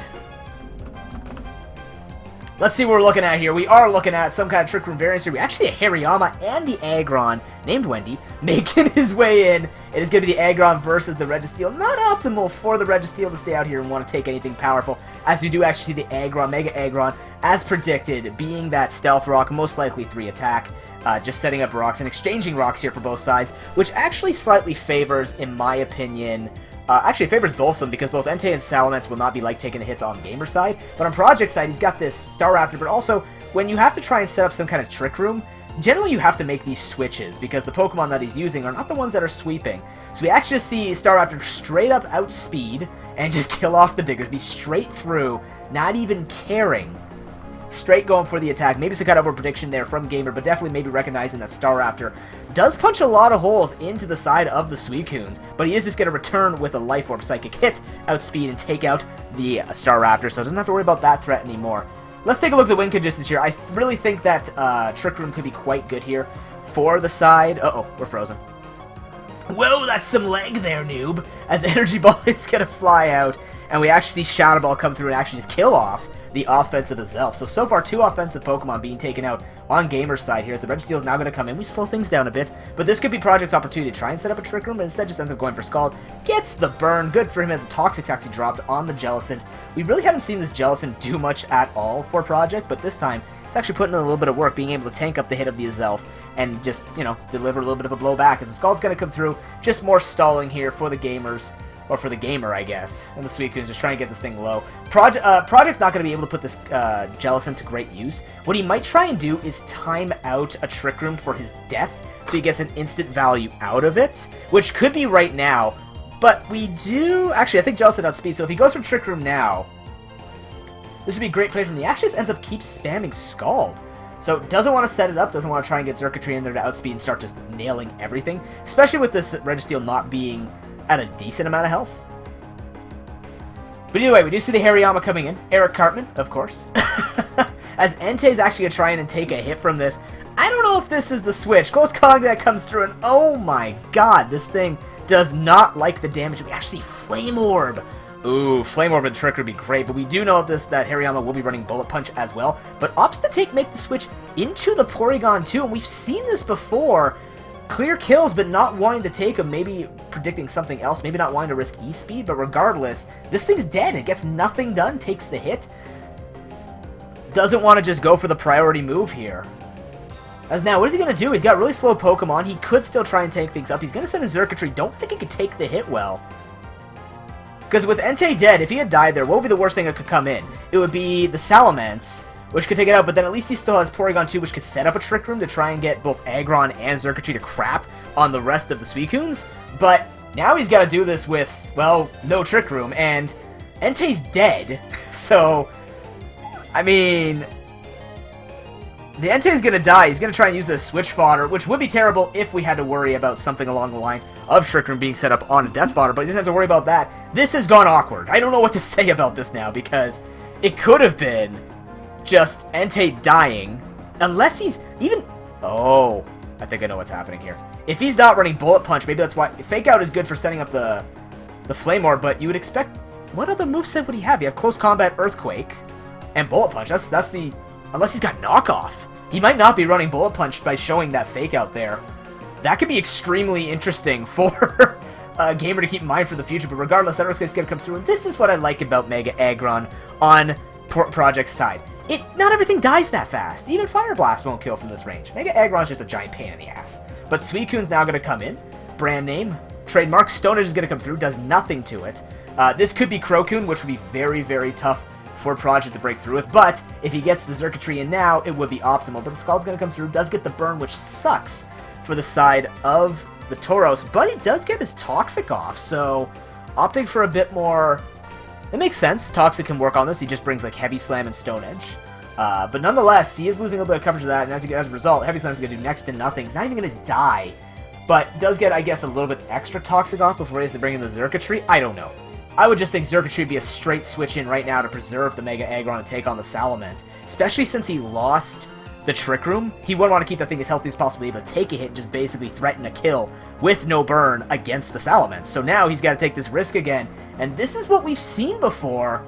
Let's see what we're looking at here. We are looking at some kind of Trick Room variance here. We actually have Hariyama and the Aggron, named Wendy, making his way in. It is going to be the Aggron versus the Registeel. Not optimal for the Registeel to stay out here and want to take anything powerful, as we do actually see the Aggron, Mega Aggron, as predicted, being that Stealth Rock, most likely 3 attack, just setting up rocks and exchanging rocks here for both sides, which actually slightly favors, in my opinion, actually, it favors both of them, because both Entei and Salamence will not be like taking the hits on Gamer's side. But on Project's side, he's got this Staraptor, but also, when you have to try and set up some kind of Trick Room, generally you have to make these switches, because the Pokemon that he's using are not the ones that are sweeping. So we actually just see Staraptor straight up outspeed, and just kill off the Diggers, be straight through, not even caring. Straight going for the attack. Maybe some kind of over-prediction there from Gamer, but definitely maybe recognizing that Staraptor does punch a lot of holes into the side of the Suicunes, but he is just going to return with a Life Orb Psychic hit, outspeed, and take out the Staraptor, so doesn't have to worry about that threat anymore. Let's take a look at the win conditions here. I really think that Trick Room could be quite good here for the side. Uh-oh, we're frozen. Whoa, that's some leg there, noob, as Energy Ball is going to fly out, and we actually see Shadow Ball come through and actually just kill off the offensive Azelf. So far, 2 offensive Pokemon being taken out on Gamer's side here. As the Registeel is now going to come in. We slow things down a bit, but this could be Project's opportunity to try and set up a Trick Room, but instead just ends up going for Scald. Gets the burn. Good for him as the Toxic's actually dropped on the Jellicent. We really haven't seen this Jellicent do much at all for Project, but this time, it's actually putting in a little bit of work, being able to tank up the hit of the Azelf and just, deliver a little bit of a blow back. As the Scald's going to come through, just more stalling here for the Gamers. Or for the Gamer, I guess. And the Suicunes just trying to get this thing low. Project's not going to be able to put this Jellicent to great use. What he might try and do is time out a Trick Room for his death, so he gets an instant value out of it, which could be right now. But we do... Actually, I think Jellicent outspeed, so if he goes for Trick Room now, this would be a great play from him. He actually just ends up keep spamming Scald. So doesn't want to set it up, doesn't want to try and get Xurkitree in there to outspeed and start just nailing everything, especially with this Registeel not being at a decent amount of health. But either way, we do see the Hariyama coming in. Eric Cartman, of course. As Entei's actually going to try and take a hit from this. I don't know if this is the switch. Close contact comes through, and oh my god, this thing does not like the damage. We actually Flame Orb. Ooh, Flame Orb and Trick would be great, but we do know that Hariyama will be running Bullet Punch as well. But opts to make the switch into the Porygon too, and we've seen this before. Clear kills, but not wanting to take them, maybe predicting something else, maybe not wanting to risk E-Speed, but regardless, this thing's dead. It gets nothing done, takes the hit. Doesn't want to just go for the priority move here. As now, what is he going to do? He's got really slow Pokemon. He could still try and tank things up. He's going to send a Xurkitree. Don't think he could take the hit well. Because with Entei dead, if he had died there, what would be the worst thing that could come in? It would be the Salamence, which could take it out, but then at least he still has Porygon 2, which could set up a Trick Room to try and get both Aggron and Xurkitree to crap on the rest of the Suicunes. But now he's got to do this with, well, no Trick Room, and Entei's dead. So, I mean, the Entei's going to die. He's going to try and use this Switch Fodder, which would be terrible if we had to worry about something along the lines of Trick Room being set up on a Death Fodder, but he doesn't have to worry about that. This has gone awkward. I don't know what to say about this now, because it could have been just Entei dying, unless he's even... Oh, I think I know what's happening here. If he's not running Bullet Punch, maybe that's why... Fake Out is good for setting up the Flame Orb, but you would expect... What other moveset would he have? You have Close Combat, Earthquake, and Bullet Punch. That's the... Unless he's got Knockoff. He might not be running Bullet Punch by showing that Fake Out there. That could be extremely interesting for a gamer to keep in mind for the future, but regardless, that Earthquake's going to come through, and this is what I like about Mega Aggron on Project's Tide. Not everything dies that fast. Even Fire Blast won't kill from this range. Mega Aggron's just a giant pain in the ass. But Suicune's now going to come in. Brand name, trademark, Stone Edge is going to come through, does nothing to it. This could be Crocune, which would be very, very tough for Project to break through with, but if he gets the Xurkitree in now, it would be optimal. But the Scald's going to come through, does get the burn, which sucks for the side of the Tauros, but he does get his Toxic off, so opting for a bit more... It makes sense. Toxic can work on this. He just brings like Heavy Slam and Stone Edge. But nonetheless, he is losing a little bit of coverage of that, and as a result, Heavy Slam is going to do next to nothing. He's not even going to die, but does get, I guess, a little bit extra Toxic off before he has to bring in the Xurkitree. I don't know. I would just think Xurkitree would be a straight switch in right now to preserve the Mega Aggron and take on the Salamence, especially since he lost the Trick Room. He would want to keep that thing as healthy as possible, able to take a hit and just basically threaten a kill with no burn against the Salamence. So now he's got to take this risk again, and this is what we've seen before.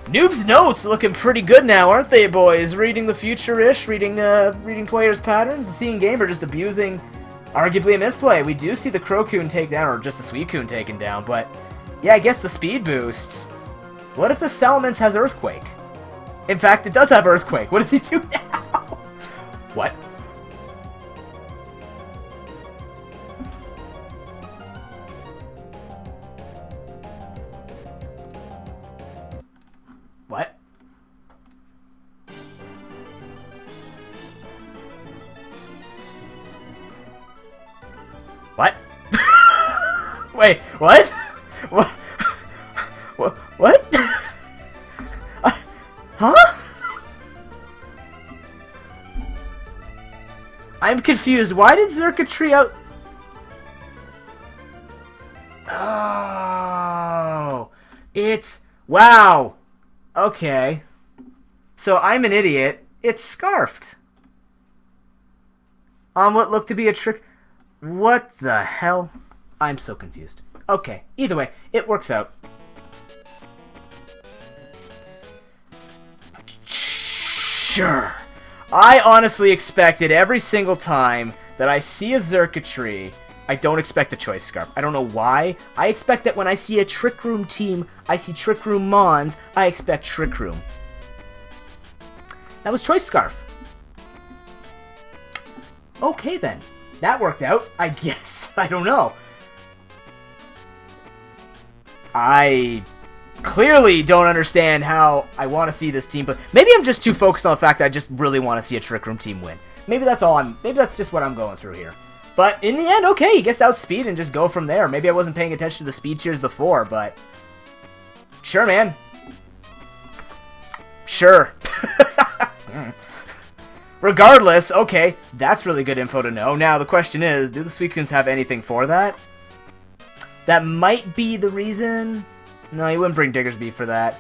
Noob's Notes looking pretty good now, aren't they, boys? Reading the future-ish, reading players' patterns, seeing Gamer just abusing arguably a misplay. We do see the Crocune take down, or just the Suicune taken down, but yeah, I guess the speed boost. What if the Salamence has Earthquake? In fact, it does have Earthquake. What does he do now? What? What? What? Wait, what? What? What? Huh? I'm confused. Why did Xurkitree out... Oh, it's... Wow. Okay. So I'm an idiot. It's Scarfed. On what looked to be a trick... What the hell? I'm so confused. Okay, either way, it works out. Sure. I honestly expected every single time that I see a Xurkitree, I don't expect a Choice Scarf. I don't know why. I expect that when I see a Trick Room team, I see Trick Room Mons, I expect Trick Room. That was Choice Scarf. Okay then. That worked out, I guess. I don't know. I clearly don't understand how I want to see this team, but maybe I'm just too focused on the fact that I just really want to see a Trick Room team win. Maybe that's just what I'm going through here. But in the end, okay, he gets outspeed and just go from there. Maybe I wasn't paying attention to the speed tiers before, but sure, man. Sure. Regardless, okay, that's really good info to know. Now, the question is, do the Suicunes have anything for that? That might be the reason. No, you wouldn't bring Diggersby for that.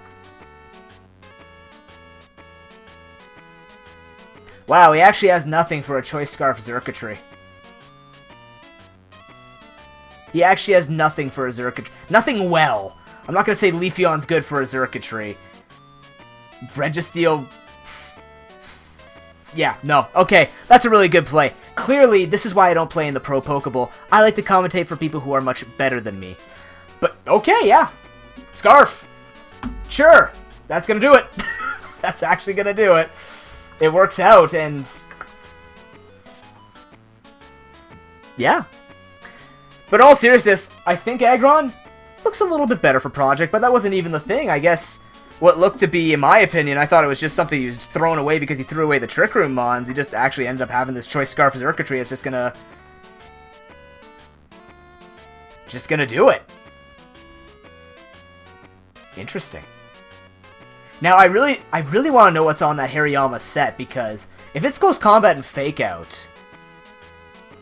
Wow, he actually has nothing for a Choice Scarf Xurkitree. He actually has nothing for a Xurkitree. Nothing well. I'm not going to say Leafeon's good for a Xurkitree. Registeel... Yeah, no. Okay, that's a really good play. Clearly, this is why I don't play in the Pro Pokeball. I like to commentate for people who are much better than me. But, okay, yeah. Scarf. Sure. That's gonna do it. That's actually gonna do it. it works out, and yeah. But in all seriousness, I think Aggron looks a little bit better for Project, but that wasn't even the thing. I guess what looked to be, in my opinion, I thought it was just something he was thrown away because he threw away the Trick Room Mons. He just actually ended up having this Choice Scarf Circuitry. It's just gonna do it. Interesting. Now, I really want to know what's on that Hariyama set, because if it's Close Combat and Fake Out,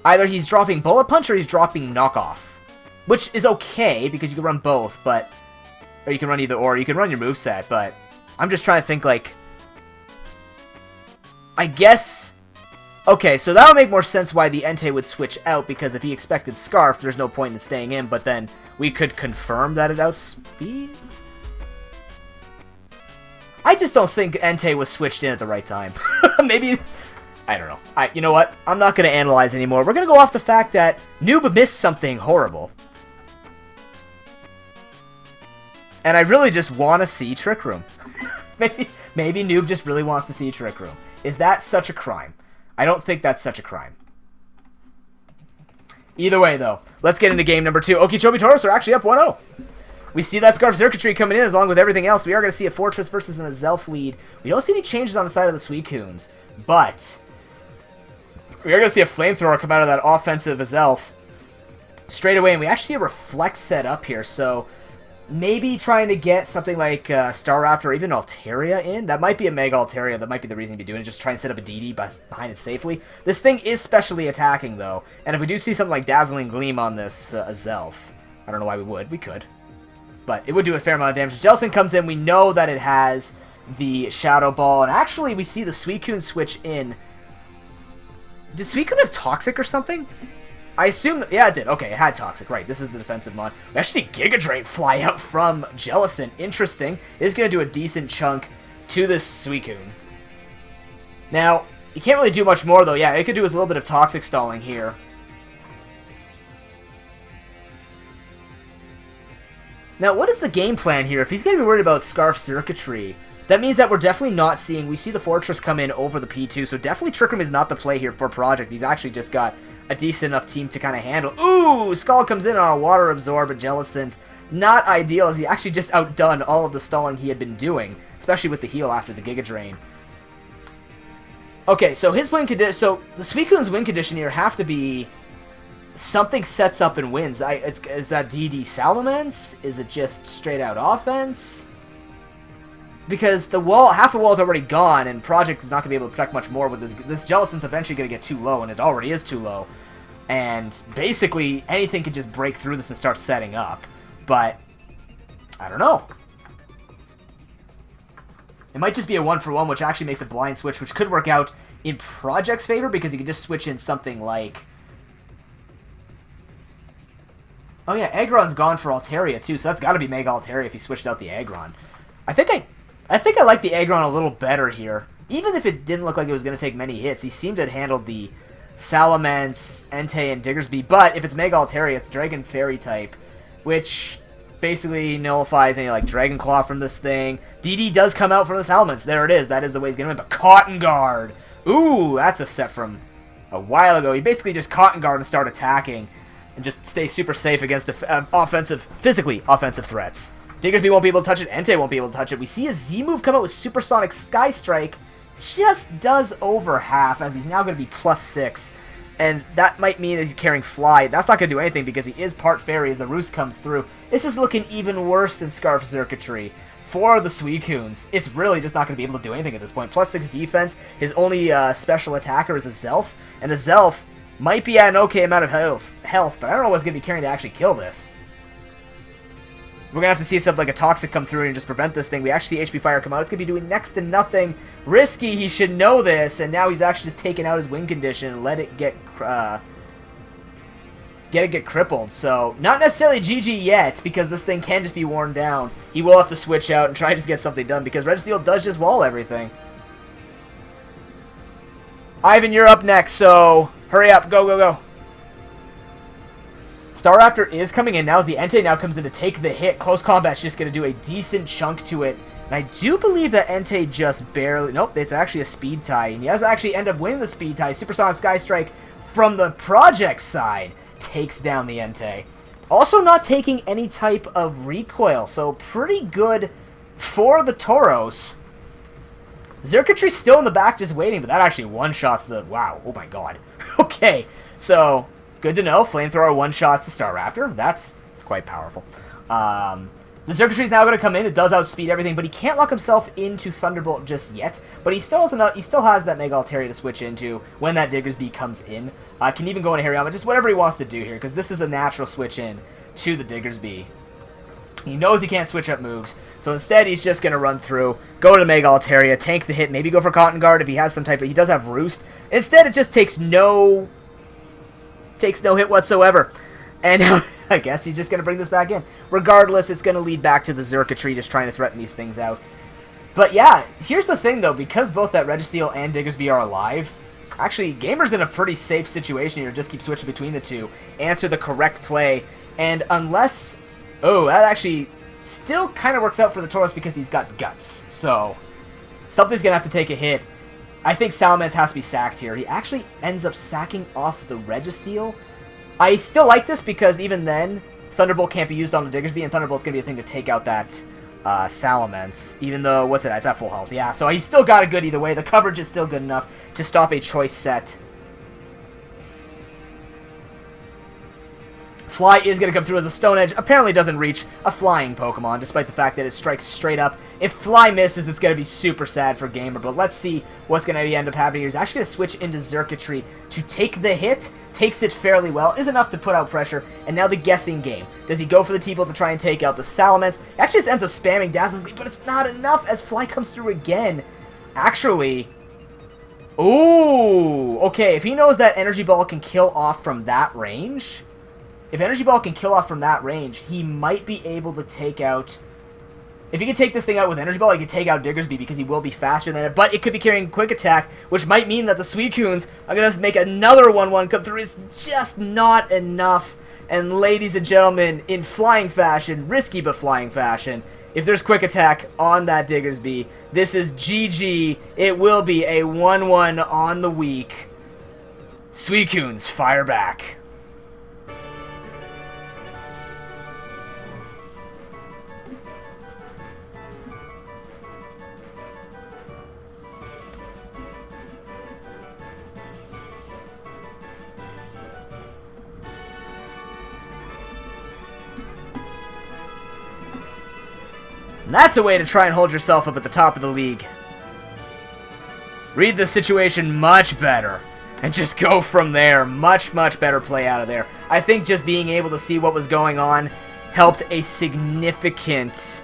either he's dropping Bullet Punch or he's dropping Knockoff, which is okay, because you can run both, but... Or you can run either or. You can run your moveset, but... I'm just trying to think, like... I guess... Okay, so that would make more sense why the Entei would switch out, because if he expected Scarf, there's no point in staying in, but then we could confirm that it outspeeds? I just don't think Entei was switched in at the right time. Maybe... I don't know. You know what? I'm not going to analyze anymore. We're going to go off the fact that Noob missed something horrible. And I really just want to see Trick Room. Maybe Noob just really wants to see Trick Room. Is that such a crime? I don't think that's such a crime. Either way, though, let's get into game number 2. Okeechobee Tauros are actually up 1-0. We see that Scarf Circuitry coming in, as along with everything else. We are going to see a Fortress versus an Azelf lead. We don't see any changes on the side of the Suicunes, but we are going to see a Flamethrower come out of that offensive Azelf straight away, and we actually see a Reflect set up here, so maybe trying to get something like Staraptor or even Altaria in. That might be a Mega Altaria. That might be the reason to be doing it. Just try and set up a DD behind it safely. This thing is specially attacking, though. And if we do see something like Dazzling Gleam on this Azelf, I don't know why we would. We could. But it would do a fair amount of damage. Jellicent comes in. We know that it has the Shadow Ball. And actually, we see the Suicune switch in. Did Suicune have Toxic or something? I assume that, yeah, it did. Okay, it had Toxic. Right, this is the defensive mod. We actually see Giga Drain fly out from Jellicent. Interesting. It's going to do a decent chunk to this Suicune. Now, you can't really do much more, though. Yeah, it could do is a little bit of Toxic stalling here. Now, what is the game plan here? If he's going to be worried about Scarf Circuitry, that means that we're definitely not seeing... We see the Fortress come in over the P2, so definitely Trick Room is not the play here for Project. He's actually just got a decent enough team to kind of handle. Ooh! Skull comes in on a Water Absorb, but Jellicent, not ideal, as he actually just outdone all of the stalling he had been doing, especially with the heal after the Giga Drain. Okay, so his win condition... So, the Suicune's win condition here have to be... Something sets up and wins. Is that DD Salamence? Is it just straight out offense? Because the wall, half the wall is already gone, and Project is not going to be able to protect much more with this. This Jellicent's eventually going to get too low, and it already is too low. And basically, anything could just break through this and start setting up. But, I don't know. It might just be a 1-for-1, which actually makes a blind switch, which could work out in Project's favor, because he can just switch in something like... Oh yeah, Aggron's gone for Altaria too, so that's got to be Mega Altaria if he switched out the Aggron. I think I like the Aggron a little better here. Even if it didn't look like it was going to take many hits, he seemed to have handled the Salamence, Entei, and Diggersby. But if it's Mega Altaria, it's Dragon Fairy type, which basically nullifies any like Dragon Claw from this thing. DD does come out from the Salamence. There it is. That is the way he's going to win. But Cotton Guard. Ooh, that's a set from a while ago. He basically just Cotton Guard and start attacking. And just stay super safe against physically offensive threats. Diggersby won't be able to touch it. Entei won't be able to touch it. We see a Z-move come out with Supersonic Sky Strike. Just does over half, as he's now going to be +6. And that might mean that he's carrying Fly. That's not going to do anything because he is part Fairy as the Roost comes through. This is looking even worse than Scarf Circuitry for the Suicunes. It's really just not going to be able to do anything at this point. +6 defense. His only special attacker is Azelf. And Azelf might be at an okay amount of health, but I don't know what's going to be carrying to actually kill this. We're going to have to see something like a Toxic come through and just prevent this thing. We actually see HP Fire come out. It's going to be doing next to nothing. Risky, he should know this, and now he's actually just taken out his win condition and let it get crippled. So, not necessarily GG yet, because this thing can just be worn down. He will have to switch out and try to just get something done, because Registeel does just wall everything. Ivan, you're up next, so hurry up. Go, go, go. Staraptor is coming in now as the Entei now comes in to take the hit. Close Combat's just going to do a decent chunk to it And I do believe that Entei just barely... Nope, it's actually a speed tie. And he does actually end up winning the speed tie. Supersonic Sky Strike from the Project side takes down the Entei. Also not taking any type of recoil, so pretty good for the Tauros. Xurkitry's still in the back just waiting, but that actually one-shots the... Wow, oh my god. Okay, so good to know. Flamethrower one-shots the Staraptor. That's quite powerful. The Xurkitry's now going to come in. It does outspeed everything, but he can't lock himself into Thunderbolt just yet. But he still has that Mega Altaria to switch into when that Diggersby comes in. Can even go into Hariyama, just whatever he wants to do here, because this is a natural switch in to the Diggersby. He knows he can't switch up moves, so instead he's just going to run through, go to the Mega Altaria, tank the hit, maybe go for Cotton Guard if he has some type of... He does have Roost. Instead, it just takes no hit whatsoever. And I guess he's just going to bring this back in. Regardless, it's going to lead back to the Xurkitree just trying to threaten these things out. But yeah, here's the thing though, because both that Registeel and Diggersby are alive, actually, Gamer's in a pretty safe situation here, just keep switching between the two, answer the correct play, and unless... Oh, that actually still kind of works out for the Tauros because he's got Guts, so something's going to have to take a hit. I think Salamence has to be sacked here. He actually ends up sacking off the Registeel. I still like this because even then, Thunderbolt can't be used on the Diggersby, and Thunderbolt's going to be a thing to take out that Salamence, even though, what's it, it's at full health. Yeah, so he's still got it good either way. The coverage is still good enough to stop a choice set. Fly is going to come through as a Stone Edge. Apparently doesn't reach a flying Pokemon, despite the fact that it strikes straight up. If Fly misses, it's going to be super sad for Gamer, but let's see what's going to end up happening here. He's actually going to switch into Xurkitree to take the hit, takes it fairly well, is enough to put out pressure, and now the guessing game. Does he go for the T-Bolt to try and take out the Salamence? He actually just ends up spamming Dazzling Gleam, but it's not enough as Fly comes through again. Actually... Ooh! Okay, if he knows that Energy Ball can kill off from that range... If Energy Ball can kill off from that range, he might be able to take out... If he can take this thing out with Energy Ball, he can take out Diggersby because he will be faster than it. But it could be carrying Quick Attack, which might mean that the Suicunes are going to make another 1-1 come through. It's just not enough. And ladies and gentlemen, in flying fashion, risky but flying fashion, if there's Quick Attack on that Diggersby, this is GG. It will be a 1-1 on the week. Suicunes fire back. And that's a way to try and hold yourself up at the top of the league. Read the situation much better. And just go from there. Much, much better play out of there. I think just being able to see what was going on helped a significant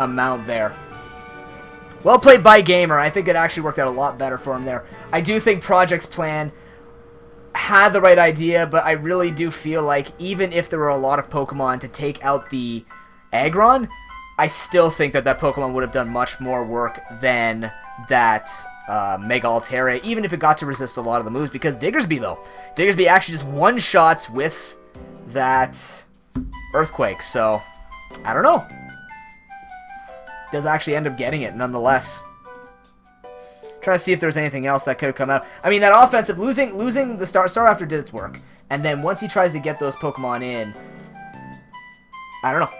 amount there. Well played by Gamer. I think it actually worked out a lot better for him there. I do think Project's plan had the right idea, but I really do feel like even if there were a lot of Pokemon to take out the Aggron, I still think that that Pokemon would have done much more work than that Mega Altaria, even if it got to resist a lot of the moves, because Diggersby, though. Diggersby actually just one-shots with that Earthquake, so I don't know. Does actually end up getting it, nonetheless. Trying to see if there's anything else that could have come out. I mean, that offensive, losing the Staraptor did its work, and then once he tries to get those Pokemon in, I don't know.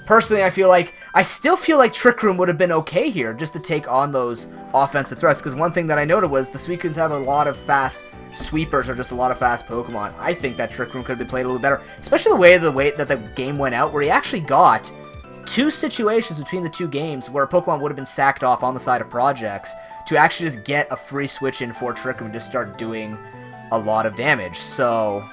Personally, I still feel like Trick Room would have been okay here, just to take on those offensive threats, because one thing that I noted was the Suicunes have a lot of fast sweepers, or just a lot of fast Pokemon. I think that Trick Room could have been played a little better, especially the way that the game went out, where he actually got two situations between the two games where a Pokemon would have been sacked off on the side of Projects to actually just get a free switch in for Trick Room and just start doing a lot of damage. So,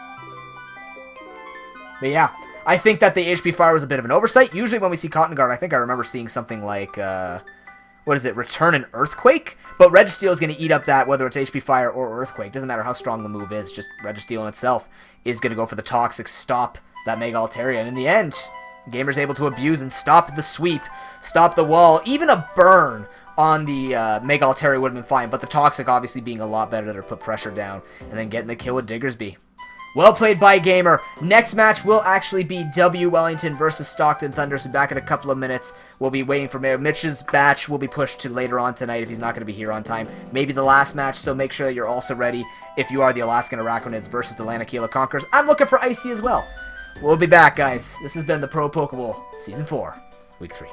but yeah. I think that the HP Fire was a bit of an oversight. Usually when we see Cotton Guard, I think I remember seeing something like, what is it, Return an Earthquake? But Registeel is going to eat up that, whether it's HP Fire or Earthquake. Doesn't matter how strong the move is, just Registeel in itself is going to go for the Toxic, stop that Mega Altaria. And in the end, Gamer's able to abuse and stop the sweep, stop the wall. Even a burn on the Mega Altaria would have been fine, but the Toxic obviously being a lot better to put pressure down, and then getting the kill with Diggersby. Well played by Gamer. Next match will actually be W Wellington versus Stockton Thunder. So back in a couple of minutes. We'll be waiting for Mitch's batch will be pushed to later on tonight if he's not going to be here on time. Maybe the last match, so make sure that you're also ready if you are the Alaskan Arachnids versus the Lanakila Conquerors. I'm looking for Icy as well. We'll be back, guys. This has been the Pro Pokeball Season 4, Week 3.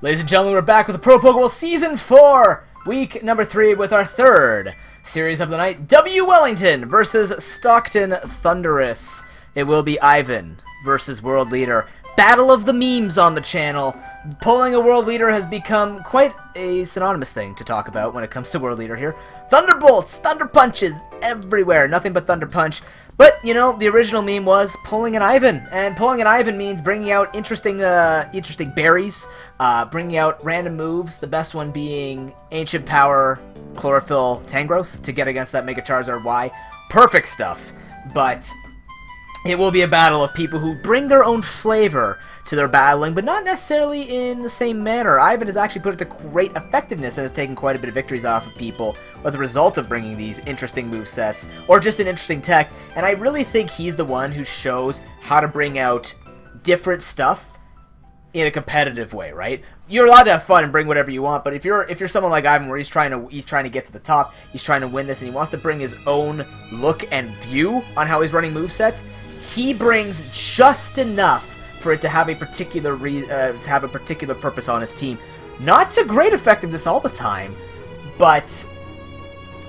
Ladies and gentlemen, we're back with the Pro Pokeball Season 4, Week number 3, with our third series of the night, W Wellington versus Stockton Thunderous. It will be Ivan versus World Leader. Battle of the memes on the channel. Pulling a world leader has become quite a synonymous thing to talk about when it comes to world leader here. Thunderbolts, thunder punches everywhere, nothing but thunder punch. But, you know, the original meme was pulling an Ivan, and pulling an Ivan means bringing out interesting berries, bringing out random moves, the best one being Ancient Power, Chlorophyll, Tangrowth, to get against that Mega Charizard Y. Perfect stuff, but it will be a battle of people who bring their own flavor to their battling, but not necessarily in the same manner. Ivan has actually put it to great effectiveness and has taken quite a bit of victories off of people as a result of bringing these interesting movesets, or just an interesting tech, and I really think he's the one who shows how to bring out different stuff in a competitive way, right? You're allowed to have fun and bring whatever you want, but if you're someone like Ivan where he's trying to get to the top, he's trying to win this, and he wants to bring his own look and view on how he's running movesets, he brings just enough for it to have a particular purpose on his team. Not to great effectiveness all the time, but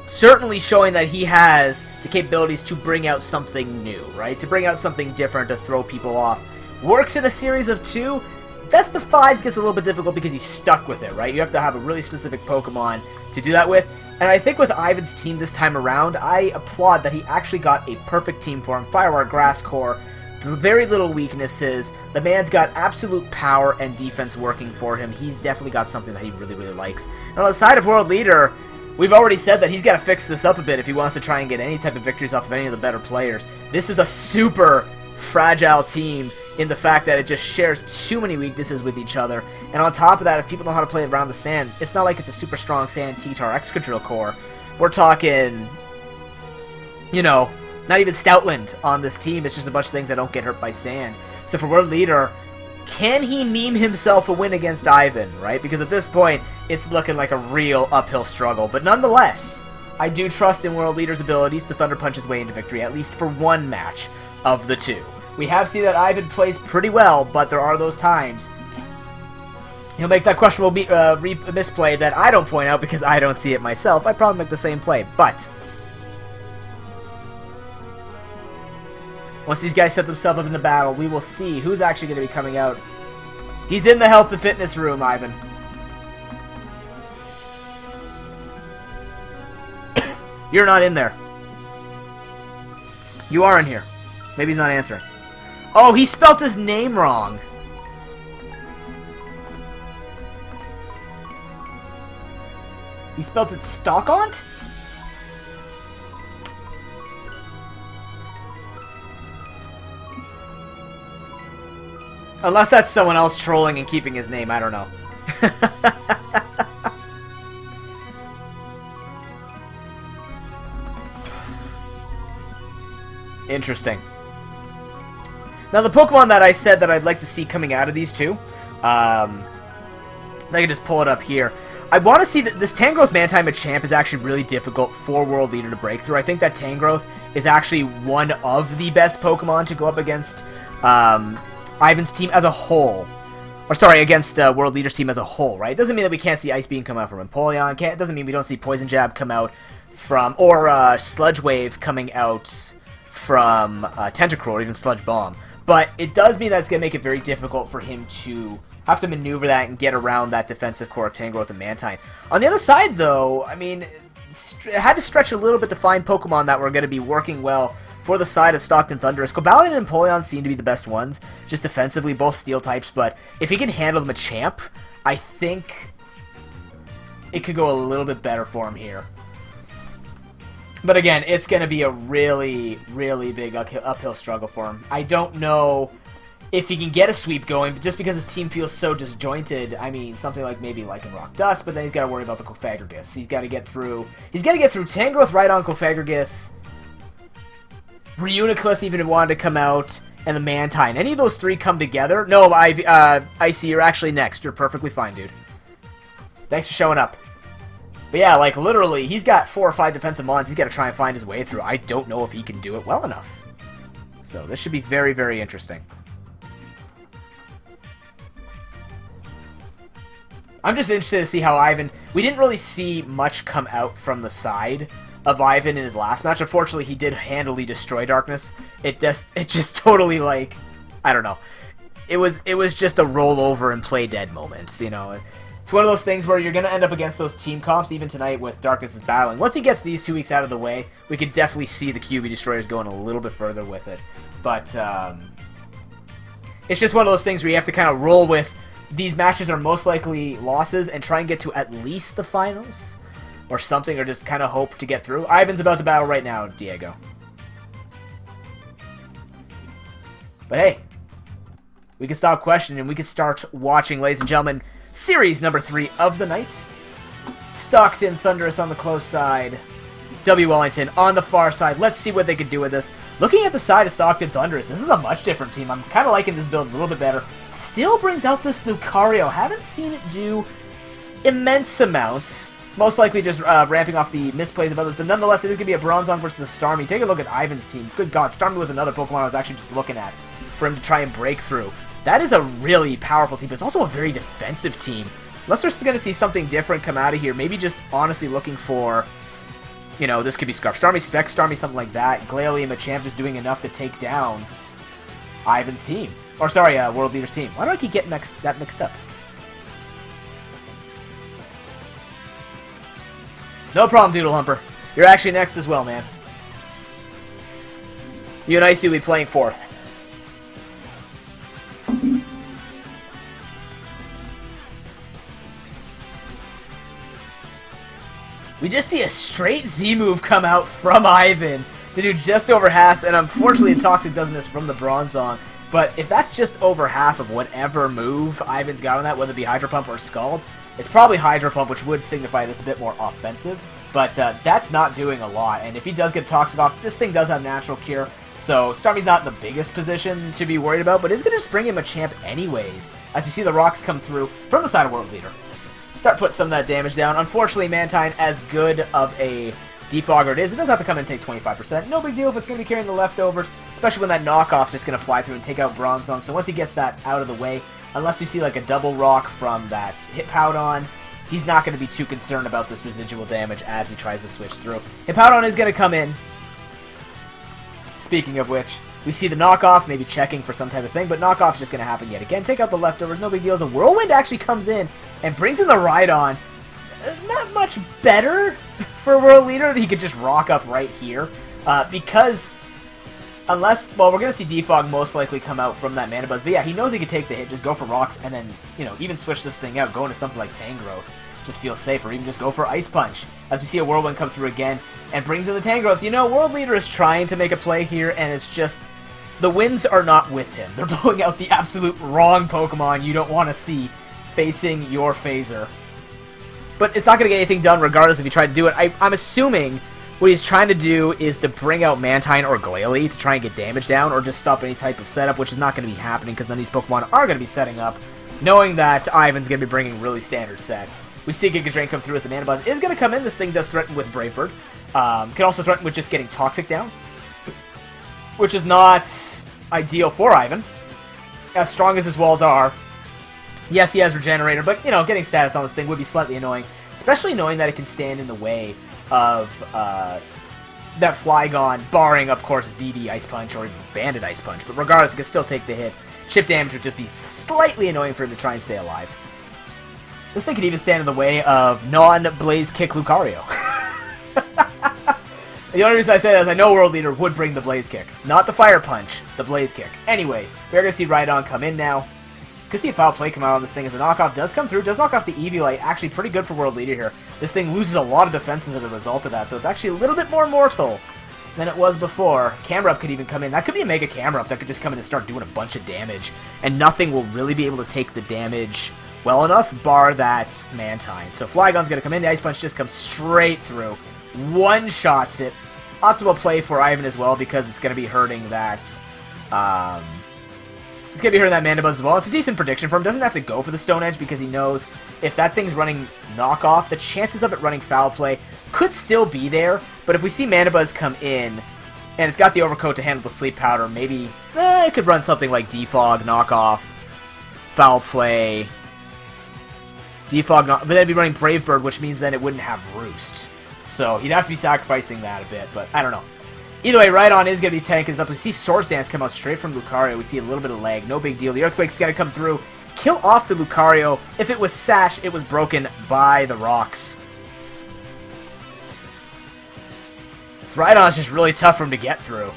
certainly showing that he has the capabilities to bring out something new, right? To bring out something different, to throw people off. Works in a series of 2. Best of 5s gets a little bit difficult because he's stuck with it, right? You have to have a really specific Pokemon to do that with. And I think with Ivan's team this time around, I applaud that he actually got a perfect team for him. Firewire, Grass Core, very little weaknesses. The man's got absolute power and defense working for him. He's definitely got something that he really, really likes. And on the side of World Leader, we've already said that he's got to fix this up a bit if he wants to try and get any type of victories off of any of the better players. This is a super fragile team in the fact that it just shares too many weaknesses with each other. And on top of that, if people know how to play around the sand, it's not like it's a super strong sand T-Tar Excadrill core. We're talking, you know, not even Stoutland on this team. It's just a bunch of things that don't get hurt by sand. So for World Leader, can he meme himself a win against Ivan, right? Because at this point, it's looking like a real uphill struggle. But nonetheless, I do trust in World Leader's abilities to Thunder Punch his way into victory, at least for one match of the 2. We have seen that Ivan plays pretty well, but there are those times he'll make that questionable misplay that I don't point out because I don't see it myself. I probably make the same play, but once these guys set themselves up in the battle, we will see who's actually going to be coming out. He's in the health and fitness room, Ivan. You're not in there. You are in here. Maybe he's not answering. Oh, he spelt his name wrong. He spelt it Stockont? Unless that's someone else trolling and keeping his name, I don't know. Interesting. Now, the Pokemon that I said that I'd like to see coming out of these 2, I can just pull it up here. I want to see that this Tangrowth Mantine Machamp is actually really difficult for World Leader to break through. I think that Tangrowth is actually one of the best Pokemon to go up against Ivan's team as a whole. Or, sorry, against World Leader's team as a whole, right? It doesn't mean that we can't see Ice Beam come out from Empoleon. It doesn't mean we don't see Poison Jab come out from, or Sludge Wave coming out from Tentacruel, or even Sludge Bomb. But it does mean that it's going to make it very difficult for him to have to maneuver that and get around that defensive core of Tangrowth and Mantine. On the other side, though, I mean, it had to stretch a little bit to find Pokemon that were going to be working well for the side of Stockton Thundurus. Cobalion and Empoleon seem to be the best ones, just defensively, both steel types, but if he can handle the Machamp, I think it could go a little bit better for him here. But again, it's going to be a really, really big uphill struggle for him. I don't know if he can get a sweep going, but just because his team feels so disjointed, I mean, something like maybe Lycanroc Dust, but then he's got to worry about the Cofagrigus. He's got to get through Tangrowth right on Cofagrigus, Reuniclus even wanted to come out, and the Mantine. Any of those 3 come together? No, I see you're actually next. You're perfectly fine, dude. Thanks for showing up. But yeah, like, literally, he's got 4 or 5 defensive mons. He's got to try and find his way through. I don't know if he can do it well enough. So this should be very, very interesting. I'm just interested to see how Ivan... We didn't really see much come out from the side of Ivan in his last match. Unfortunately, he did handily destroy Darkness. It just totally, like... I don't know. it was just a rollover and play dead moments, you know. It's one of those things where you're going to end up against those team comps, even tonight with Darkness is Battling. Once he gets these 2 weeks out of the way, we could definitely see the QB Destroyers going a little bit further with it. But it's just one of those things where you have to kind of roll with these matches are most likely losses and try and get to at least the finals or something, or just kind of hope to get through. Ivan's about to battle right now, Diego. But hey, we can stop questioning and we can start watching, ladies and gentlemen. Series number 3 of the night. Stockton Thunderous on the close side. W. Wellington on the far side. Let's see what they can do with this. Looking at the side of Stockton Thunderous, this is a much different team. I'm kind of liking this build a little bit better. Still brings out this Lucario. Haven't seen it do immense amounts. Most likely just ramping off the misplays of others. But nonetheless, it is going to be a Bronzong versus a Starmie. Take a look at Ivan's team. Good God, Starmie was another Pokemon I was actually just looking at for him to try and break through. That is a really powerful team, but it's also a very defensive team. Unless we're going to see something different come out of here, maybe just honestly looking for, you know, this could be Scarf Starmie, Spec Starmie, something like that. Glalie and Machamp just doing enough to take down Ivan's team. Or sorry, World Leader's team. Why do I keep getting that mixed up? No problem, Doodle Humper. You're actually next as well, man. You and Icy will be playing 4th. We just see a straight Z move come out from Ivan to do just over half, and unfortunately a Toxic does miss from the Bronzong. But if that's just over half of whatever move Ivan's got on that, whether it be Hydro Pump or Scald, it's probably Hydro Pump, which would signify that it's a bit more offensive. But that's not doing a lot, and if he does get Toxic off, this thing does have Natural Cure, so Starmie's not in the biggest position to be worried about, but it's going to just bring him a champ anyways, as you see the rocks come through from the side of World Leader. Start putting some of that damage down. Unfortunately, Mantine, as good of a defogger it is, it does have to come in and take 25%. No big deal if it's going to be carrying the leftovers, especially when that knockoff's just going to fly through and take out Bronzong. So once he gets that out of the way, unless we see like a double rock from that Hippowdon, he's not going to be too concerned about this residual damage as he tries to switch through. Hippowdon is going to come in. Speaking of which, we see the knockoff, maybe checking for some type of thing, but knockoff's just going to happen yet again. Take out the leftovers, no big deal. The Whirlwind actually comes in and brings in the Rhydon. Not much better for World Leader. He could just rock up right here. Because, unless, well, we're going to see Defog most likely come out from that Mana Buzz. But yeah, he knows he could take the hit, just go for rocks, and then, you know, even switch this thing out, go into something like Tangrowth. Just feels safer, even just go for Ice Punch. As we see a Whirlwind come through again, and brings in the Tangrowth. You know, World Leader is trying to make a play here, and it's just, the winds are not with him. They're blowing out the absolute wrong Pokemon you don't want to see facing your phaser. But it's not going to get anything done regardless if he tried to do it. I'm assuming what he's trying to do is to bring out Mantine or Glalie to try and get damage down, or just stop any type of setup, which is not going to be happening because none of these Pokemon are going to be setting up, knowing that Ivan's going to be bringing really standard sets. We see Giga Drain come through as the Mana Buzz is going to come in. This thing does threaten with Brave Bird. Can also threaten with just getting Toxic down, which is not ideal for Ivan. As strong as his walls are, yes, he has Regenerator, but, you know, getting status on this thing would be slightly annoying, especially knowing that it can stand in the way of that Flygon, barring, of course, DD Ice Punch or Bandit Ice Punch. But regardless, it can still take the hit. Chip damage would just be slightly annoying for him to try and stay alive. This thing could even stand in the way of non-Blaze Kick Lucario. The only reason I say that is I know World Leader would bring the Blaze Kick. Not the Fire Punch, the Blaze Kick. Anyways, we're going to see Rhydon come in now. Could see a Foul Play come out on this thing as the knockoff does come through. Does knock off the Eviolite. Actually pretty good for World Leader here. This thing loses a lot of defenses as a result of that, so it's actually a little bit more mortal than it was before. Camerupt could even come in. That could be a Mega Camerupt that could just come in and start doing a bunch of damage, and nothing will really be able to take the damage well enough, bar that Mantine. So Flygon's going to come in. The Ice Punch just comes straight through. One-shots it. Optimal play for Ivan as well, because it's going to be hurting that... It's going to be hurting that Mana Buzz as well. It's a decent prediction for him. Doesn't have to go for the Stone Edge because he knows if that thing's running knockoff, the chances of it running Foul Play could still be there. But if we see Mana Buzz come in, and it's got the Overcoat to handle the Sleep Powder, maybe it could run something like Defog, knockoff, Foul Play, Defog, but then it'd be running Brave Bird, which means then it wouldn't have Roost. So he'd have to be sacrificing that a bit, but I don't know. Either way, Rhydon is going to be tanking this up. We see Swords Dance come out straight from Lucario. We see a little bit of lag. No big deal. The Earthquake's going to come through, kill off the Lucario. If it was Sash, it was broken by the rocks. This Rhydon is just really tough for him to get through.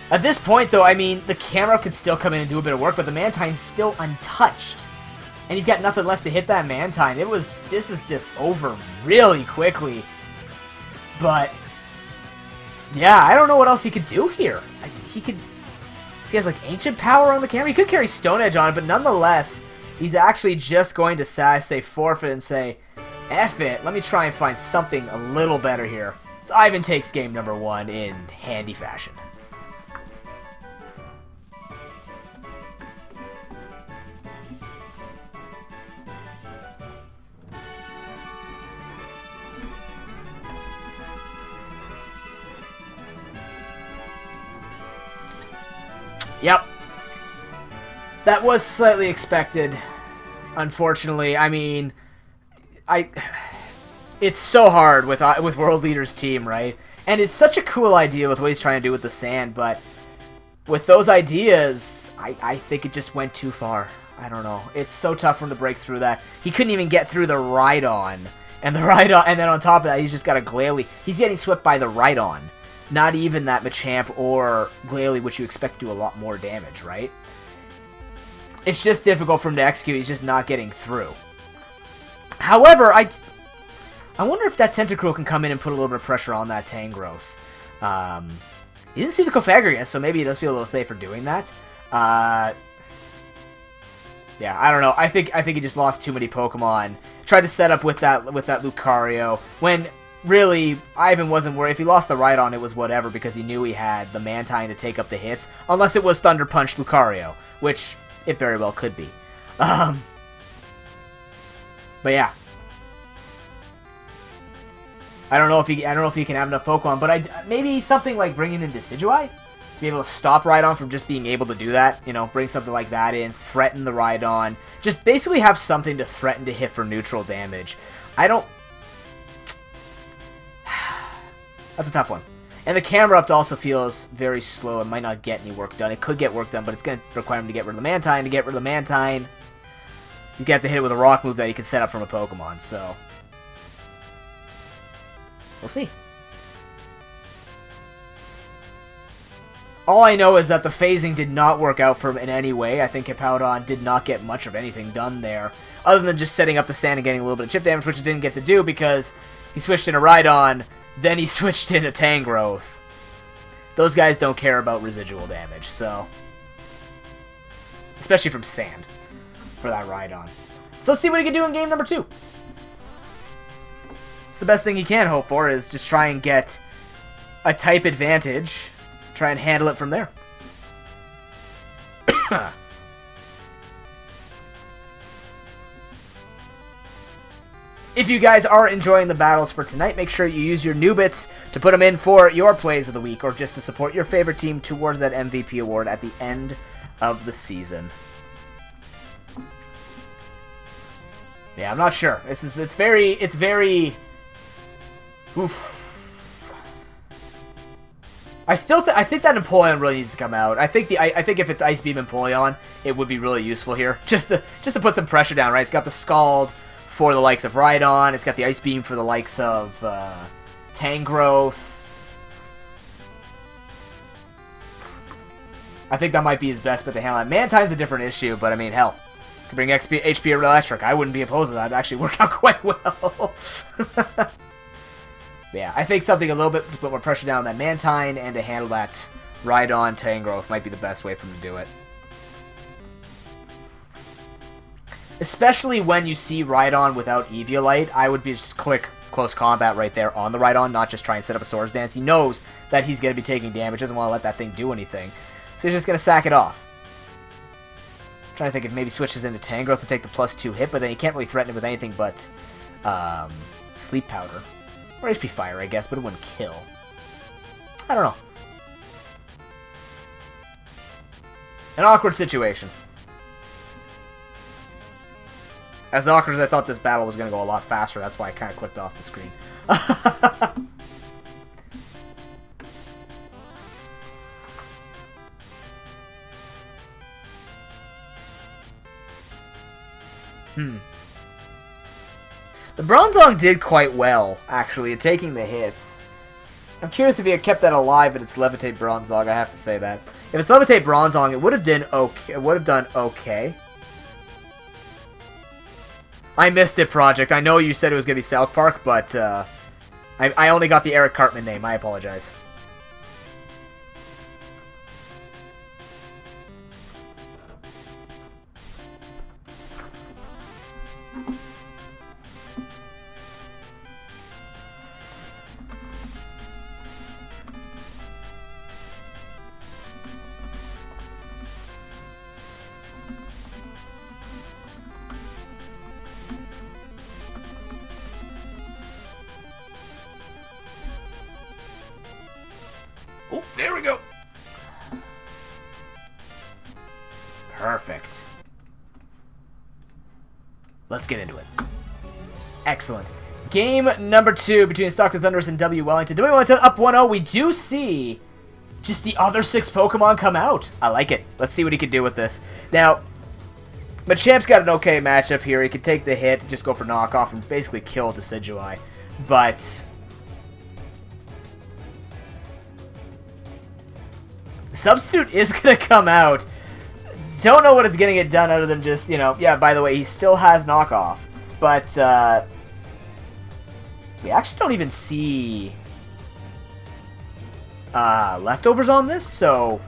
At this point, though, I mean, the camera could still come in and do a bit of work, but the Mantine's still untouched. And he's got nothing left to hit that Mantine. This is just over really quickly. But, yeah, I don't know what else he could do here. He could, if he has, like, Ancient Power on the camera, he could carry Stone Edge on it, but nonetheless, he's actually just going to say forfeit and say, F it, let me try and find something a little better here. So Ivan takes game number 1 in handy fashion. Yep. That was slightly expected, unfortunately. I mean, it's so hard with World Leader's team, right? And it's such a cool idea with what he's trying to do with the sand, but with those ideas, I think it just went too far. I don't know. It's so tough for him to break through that. He couldn't even get through the Rhydon. And then on top of that, he's just got a Glalie. He's getting swept by the Rhydon. Not even that Machamp or Glalie, which you expect to do a lot more damage, right? It's just difficult for him to execute. He's just not getting through. However, I wonder if that Tentacruel can come in and put a little bit of pressure on that Tangrowth. He didn't see the Cofagrigus, yet, so maybe he does feel a little safer doing that. Yeah, I don't know. I think he just lost too many Pokemon. Tried to set up with that Lucario when really Ivan wasn't worried. If he lost the Rhydon, it was whatever because he knew he had the Mantine to take up the hits, unless it was Thunder Punch Lucario, which it very well could be. But yeah, I don't know if he can have enough Pokemon, but maybe something like bringing in Decidueye to be able to stop Rhydon from just being able to do that. You know, bring something like that in, threaten the Rhydon, just basically have something to threaten to hit for neutral damage. That's a tough one. And the camera up also feels very slow and might not get any work done. It could get work done, but it's going to require him to get rid of the Mantine. To get rid of the Mantine, he's going to have to hit it with a rock move that he can set up from a Pokemon, so we'll see. All I know is that the phasing did not work out for him in any way. I think Hippowdon did not get much of anything done there, other than just setting up the sand and getting a little bit of chip damage, which it didn't get to do because he switched in a Rhydon, then he switched in a Tangrowth. Those guys don't care about residual damage, so especially from sand for that Rhydon. So let's see what he can do in game number 2. It's the best thing he can hope for is just try and get a type advantage, try and handle it from there. If you guys are enjoying the battles for tonight, make sure you use your new bits to put them in for your plays of the week or just to support your favorite team towards that MVP award at the end of the season. Yeah, I'm not sure. It's very oof. I think that Empoleon really needs to come out. I think if it's Ice Beam Empoleon, it would be really useful here. Just to put some pressure down, right? It's got the Scald for the likes of Rhydon. It's got the Ice Beam for the likes of Tangrowth. I think that might be his best bet to handle that. Mantine's a different issue, but I mean, hell, could bring HP or Electric. I wouldn't be opposed to that. It'd actually work out quite well. Yeah, I think something a little bit to put more pressure down on that Mantine and to handle that Rhydon Tangrowth might be the best way for him to do it. Especially when you see Rhydon without Eviolite, I would be just click Close Combat right there on the Rhydon, not just try and set up a Swords Dance. He knows that he's going to be taking damage, doesn't want to let that thing do anything. So he's just going to sack it off. I'm trying to think if maybe switches into Tangrowth to take the +2 hit, but then he can't really threaten it with anything but Sleep Powder. Or HP Fire, I guess, but it wouldn't kill. I don't know. An awkward situation. As awkward as I thought this battle was going to go a lot faster, that's why I kind of clicked off the screen. The Bronzong did quite well, actually, at taking the hits. I'm curious if he had kept that alive, but it's Levitate Bronzong, I have to say that. If it's Levitate Bronzong, it would have done okay. It would have done okay. I missed it, Project. I know you said it was going to be South Park, but I only got the Eric Cartman name. I apologize. Oh, there we go. Perfect. Let's get into it. Excellent. Game number 2 between Stockton Thunderous and W Wellington. W Wellington up 1-0. We do see just the other 6 Pokemon come out. I like it. Let's see what he can do with this. Now, Machamp's got an okay matchup here. He can take the hit, just go for knockoff, and basically kill Decidueye. But Substitute is going to come out. Don't know what it's going to get done other than just, you know, yeah, by the way, he still has knockoff. But we actually don't even see leftovers on this, so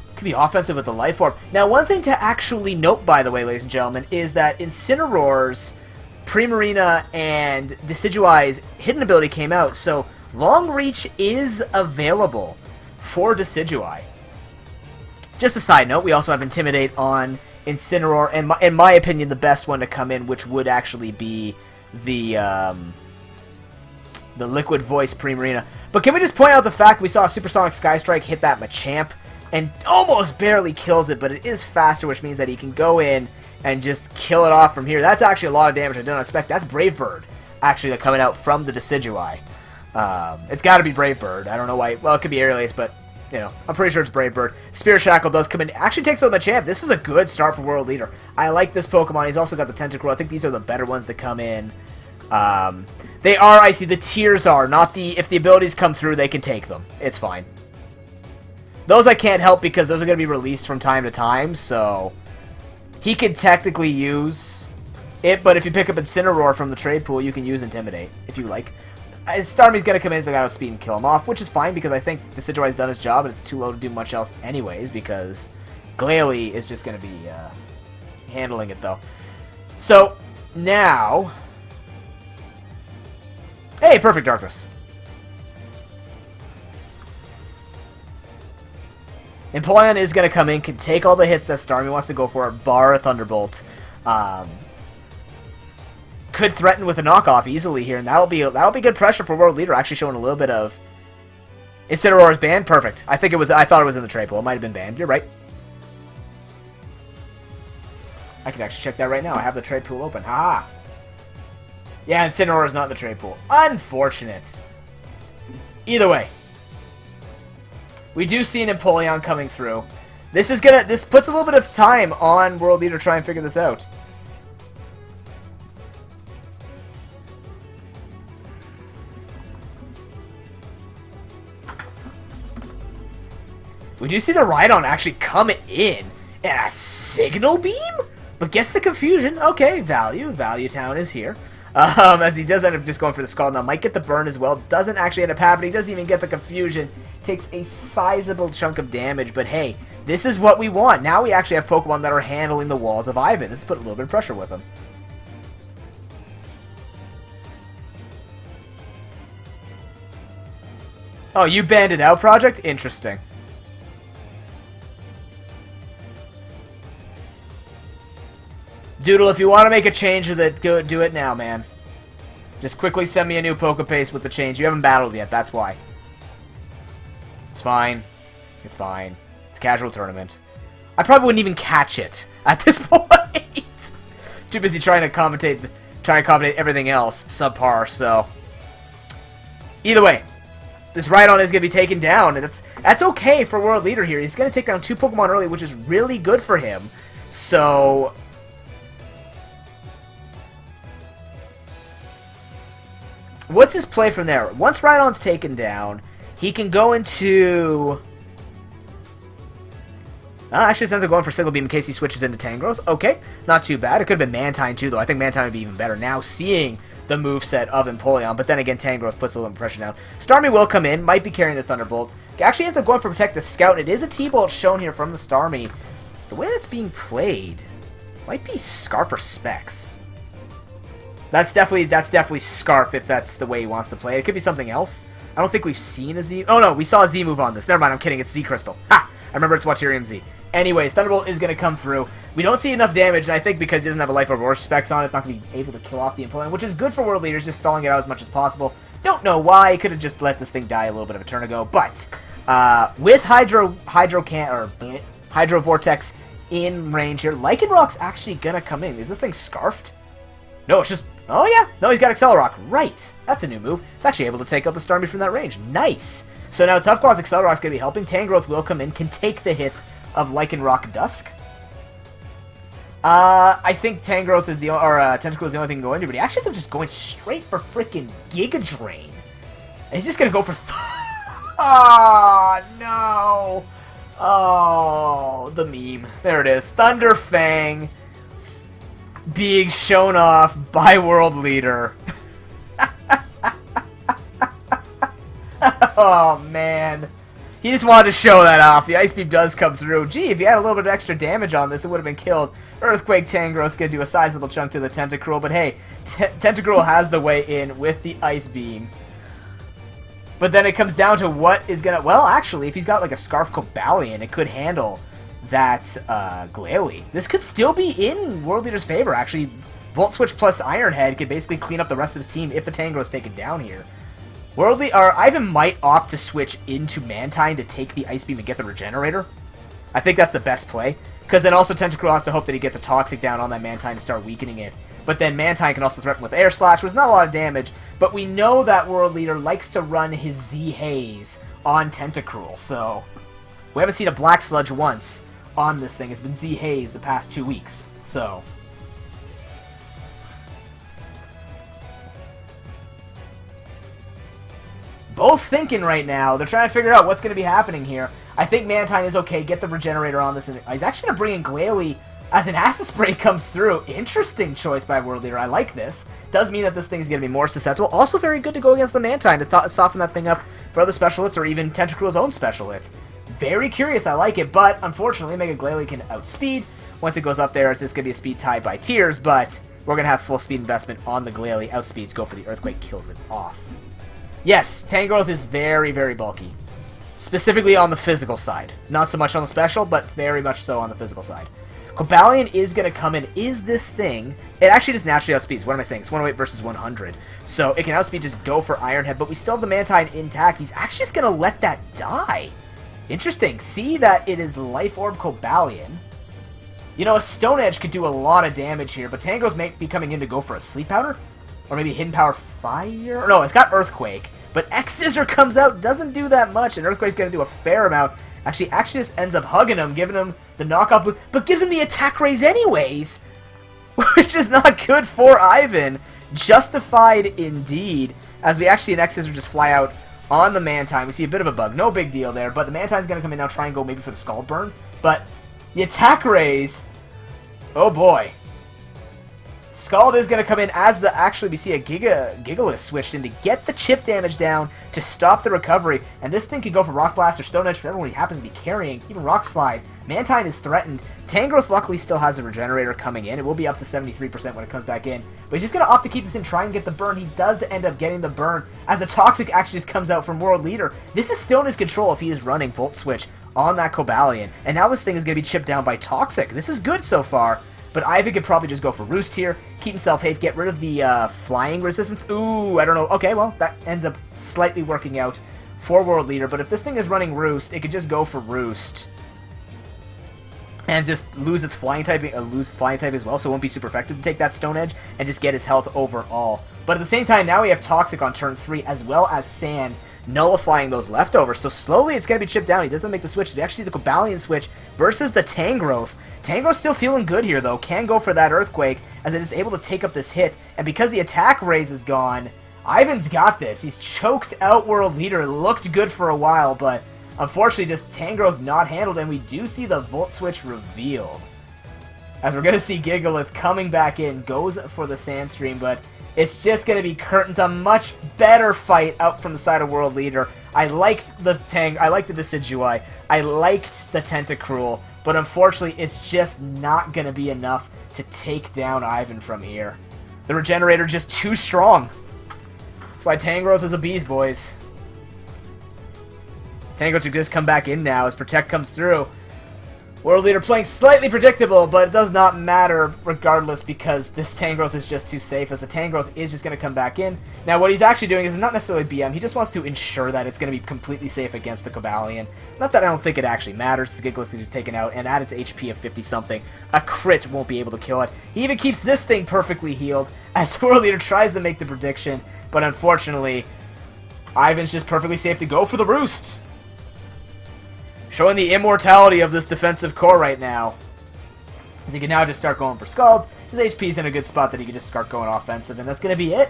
it could be offensive with the Life Orb. Now, one thing to actually note, by the way, ladies and gentlemen, is that Incineroar's Primarina and Decidueye's hidden ability came out, so Long Reach is available for Decidueye. Just a side note, we also have Intimidate on Incineroar, and in my opinion, the best one to come in, which would actually be the Liquid Voice Primarina. But can we just point out the fact we saw a Supersonic Sky Strike hit that Machamp, and almost barely kills it, but it is faster, which means that he can go in and just kill it off from here. That's actually a lot of damage I didn't expect. That's Brave Bird, actually, coming out from the Decidueye. It's got to be Brave Bird. I don't know why. Well, it could be Aerial Ace, but you know, I'm pretty sure it's Brave Bird. Spirit Shackle does come in. Actually takes out Machamp. This is a good start for World Leader. I like this Pokemon. He's also got the Tentacruel. I think these are the better ones that come in. They are, I see, the tiers are, not the, if the abilities come through, they can take them. It's fine. Those I can't help because those are going to be released from time to time, so he could technically use it, but if you pick up Incineroar from the trade pool, you can use Intimidate, if you like. Starmie's going to come in, so I got to outspeed and kill him off, which is fine because I think Decidueye's done his job, and it's too low to do much else anyways, because Glalie is just going to be handling it, though. So, now... Hey, Perfect Darkness. Empoleon is going to come in, can take all the hits that Starmie wants to go for, bar a Thunderbolt. Could threaten with a knockoff easily here, and that'll be good pressure for World Leader. Actually showing a little bit of Incineroar is banned. Perfect. I thought it was in the trade pool. It might have been banned. You're right. I can actually check that right now. I have the trade pool open. Haha. Yeah, Incineroar is not in the trade pool. Unfortunate. Either way, we do see an Empoleon coming through. This puts a little bit of time on World Leader to try and figure this out. We do see the Rhydon actually come in and a Signal Beam, but gets the confusion. Okay, Value Town is here. As he does end up just going for the Scald. Now might get the burn as well. Doesn't actually end up happening. Doesn't even get the confusion. Takes a sizable chunk of damage, but hey, this is what we want. Now we actually have Pokemon that are handling the walls of Ivan. This has put a little bit of pressure with them. Oh, you banned it out, Project? Interesting. Doodle, if you want to make a change with it, go do it now, man. Just quickly send me a new Pokepaste with the change. You haven't battled yet, that's why. It's fine. It's fine. It's a casual tournament. I probably wouldn't even catch it at this point. Too busy trying to accommodate everything else subpar, so. Either way, this Rhydon is going to be taken down, and that's okay for World Leader here. He's going to take down 2 Pokemon early, which is really good for him. So what's his play from there? Once Rhydon's taken down, he can go into... actually, it ends up going for Sickle Beam in case he switches into Tangrowth. Okay, not too bad. It could have been Mantine too, though. I think Mantine would be even better now, seeing the moveset of Empoleon. But then again, Tangrowth puts a little impression down. Starmie will come in, might be carrying the Thunderbolt. Actually ends up going for Protect the Scout. It is a T-Bolt shown here from the Starmie. The way that's being played might be Scarf or Specs. That's definitely Scarf if that's the way he wants to play it. It could be something else. I don't think we've seen a Z... Oh no, we saw a Z move on this. Never mind, I'm kidding. It's Z Crystal. Ha! I remember it's Waterium Z. Anyways, Thunderbolt is going to come through. We don't see enough damage, and I think because he doesn't have a Life Orb or Specs on, it's not going to be able to kill off the Empoleon, which is good for World Leaders, just stalling it out as much as possible. Don't know why. Could have just let this thing die a little bit of a turn ago, but with Hydro Vortex in range here, Lycanrock's actually going to come in. Is this thing Scarfed? No, it's just... Oh, yeah. No, he's got Accelerock. Right. That's a new move. It's actually able to take out the Starmie from that range. Nice. So now Tough Claw's Accelerock's going to be helping. Tangrowth will come in, can take the hits of Lycanroc Dusk. I think Tangrowth is Tentacruel is the only thing to go into, but he actually ends up just going straight for freaking Giga Drain. And he's just going to go for... Oh, no. Oh, the meme. There it is. Thunder Fang being shown off by World Leader. Oh, man. He just wanted to show that off. The Ice Beam does come through. Gee, if he had a little bit of extra damage on this, it would have been killed. Earthquake Tangrowth's going to do a sizable chunk to the Tentacruel, but hey, Tentacruel has the way in with the Ice Beam. But then it comes down to what is going to... Well, actually, if he's got like a Scarf Cobalion, it could handle that Glalie. This could still be in World Leader's favor, actually. Volt Switch plus Iron Head could basically clean up the rest of his team if the Tangrowth's taken down here. Ivan might opt to switch into Mantine to take the Ice Beam and get the Regenerator. I think that's the best play. Because then also Tentacruel has to hope that he gets a Toxic down on that Mantine to start weakening it. But then Mantine can also threaten with Air Slash, which is not a lot of damage. But we know that World Leader likes to run his Z Haze on Tentacruel. So we haven't seen a Black Sludge once on this thing. It's been Z Haze the past 2 weeks. So... both thinking right now. They're trying to figure out what's going to be happening here. I think Mantine is okay. Get the Regenerator on this. And he's actually going to bring in Glalie as an Acid Spray comes through. Interesting choice by World Leader. I like this. Does mean that this thing is going to be more susceptible. Also very good to go against the Mantine to soften that thing up for other special hits or even Tentacruel's own special hits. Very curious. I like it. But unfortunately, Mega Glalie can outspeed. Once it goes up there, it's just going to be a speed tie by Tears. But we're going to have full speed investment on the Glalie. Outspeeds, go for the Earthquake, kills it off. Yes, Tangrowth is very, very bulky. Specifically on the physical side. Not so much on the special, but very much so on the physical side. Cobalion is going to come in. Is this thing... It actually just naturally outspeeds. What am I saying? It's 108 versus 100. So it can outspeed, just go for Iron Head, but we still have the Mantine intact. He's actually just going to let that die. Interesting. See that it is Life Orb Cobalion. You know, a Stone Edge could do a lot of damage here, but Tangrowth may be coming in to go for a Sleep Powder. Or maybe Hidden Power Fire? No, it's got Earthquake. But X-Scissor comes out, doesn't do that much, and Earthquake's going to do a fair amount. Actually, just ends up hugging him, giving him the knockoff boost, but gives him the attack raise anyways! Which is not good for Ivan. Justified indeed, as we actually an X-Scissor just fly out on the Mantine. We see a bit of a bug, no big deal there, but the Mantine's going to come in now, try and go maybe for the Scald Burn. But the attack raise, oh boy. Scald is going to come in as we see a Gigalith switched in to get the chip damage down to stop the recovery. And this thing can go for Rock Blast or Stone Edge for everyone he happens to be carrying. Even Rock Slide. Mantine is threatened. Tangrowth luckily still has a Regenerator coming in. It will be up to 73% when it comes back in. But he's just going to opt to keep this in, try and get the burn. He does end up getting the burn as the Toxic actually just comes out from World Leader. This is still in his control if he is running Volt Switch on that Cobalion. And now this thing is going to be chipped down by Toxic. This is good so far. But Ivy could probably just go for Roost here, keep himself safe, get rid of the flying resistance. Ooh, I don't know. Okay, well, that ends up slightly working out for World Leader. But if this thing is running Roost, it could just go for Roost. And just lose its flying type, as well, so it won't be super effective to take that Stone Edge and just get his health overall. But at the same time, now we have Toxic on turn 3, as well as Sand, nullifying those leftovers. So slowly it's going to be chipped down. He doesn't make the switch. We actually see the Cobalion switch versus the Tangrowth. Tangrowth's still feeling good here, though. Can go for that Earthquake, as it is able to take up this hit. And because the attack raise is gone, Ivan's got this. He's choked out World Leader. Looked good for a while, but unfortunately just Tangrowth not handled, and we do see the Volt Switch revealed. As we're going to see Gigalith coming back in, goes for the Sandstream, but it's just going to be curtains. A much better fight out from the side of World Leader. I liked the Decidueye. I liked the Tentacruel, but unfortunately it's just not going to be enough to take down Ivan from here. The Regenerator just too strong. That's why Tangrowth is a beast, boys. Tangrowth should just come back in now as Protect comes through. World Leader playing slightly predictable, but it does not matter regardless because this Tangrowth is just too safe, as the Tangrowth is just going to come back in. Now what he's actually doing is not necessarily BM, he just wants to ensure that it's going to be completely safe against the Cobalion. Not that I don't think it actually matters, the Gigalith is taken out, and at its HP of 50-something, a crit won't be able to kill it. He even keeps this thing perfectly healed, as World Leader tries to make the prediction, but unfortunately, Ivan's just perfectly safe to go for the roost. Showing the immortality of this defensive core right now. As he can now just start going for Scalds. His HP's in a good spot that he can just start going offensive, and that's going to be it.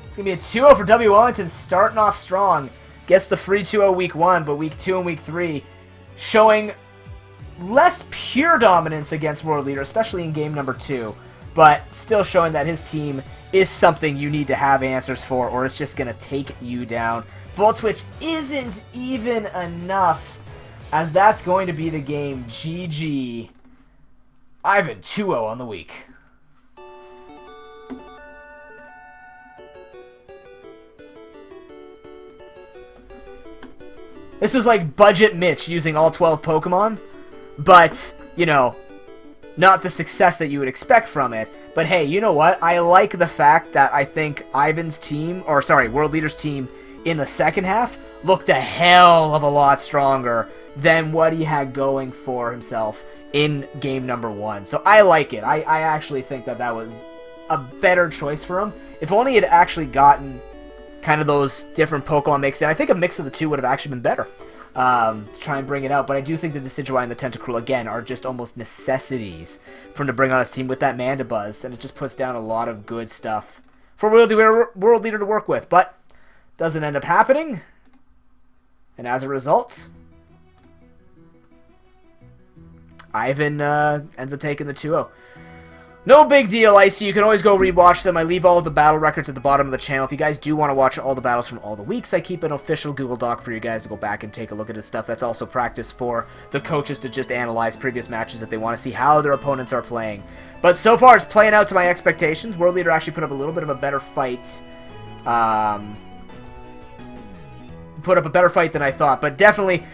It's going to be a 2-0 for W. Wellington, starting off strong. Gets the free 2-0 week 1, but week 2 and week 3 showing less pure dominance against World Leader, especially in game number 2. But still showing that his team is something you need to have answers for, or it's just going to take you down. Volt Switch isn't even enough, as that's going to be the game. GG. Ivan 2-0 on the week. This was like Budget Mitch using all 12 Pokemon, but, you know, not the success that you would expect from it. But hey, you know what? I like the fact that I think Ivan's team, or sorry, World Leader's team in the second half looked a hell of a lot stronger than what he had going for himself in game number 1. So I like it. I actually think that that was a better choice for him. If only he had actually gotten kind of those different Pokemon mixed in. I think a mix of the two would have actually been better. To try and bring it out, but I do think the Decidueye and the Tentacruel, again, are just almost necessities for him to bring on his team with that Mandibuzz, and it just puts down a lot of good stuff for World Leader to work with, but doesn't end up happening, and as a result, Ivan ends up taking the 2-0. No big deal, Icy. You can always go rewatch them. I leave all of the battle records at the bottom of the channel. If you guys do want to watch all the battles from all the weeks, I keep an official Google Doc for you guys to go back and take a look at his stuff. That's also practice for the coaches to just analyze previous matches if they want to see how their opponents are playing. But so far, it's playing out to my expectations. World Leader actually put up a little bit of a better fight. Put up a better fight than I thought. But definitely,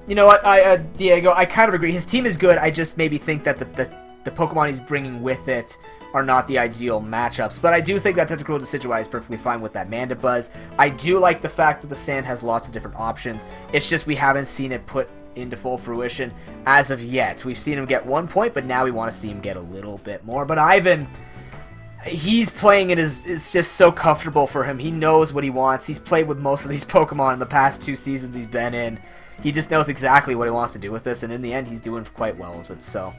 you know what, Diego, I kind of agree. His team is good. I just maybe think that the Pokemon he's bringing with it are not the ideal matchups. But I do think that Tentacruel Decidueye is perfectly fine with that Mandibuzz. I do like the fact that the Sand has lots of different options. It's just we haven't seen it put into full fruition as of yet. We've seen him get 1 point, but now we want to see him get a little bit more. But Ivan, he's playing it as it's just so comfortable for him. He knows what he wants. He's played with most of these Pokemon in the past 2 seasons he's been in. He just knows exactly what he wants to do with this, and in the end, he's doing quite well with it, so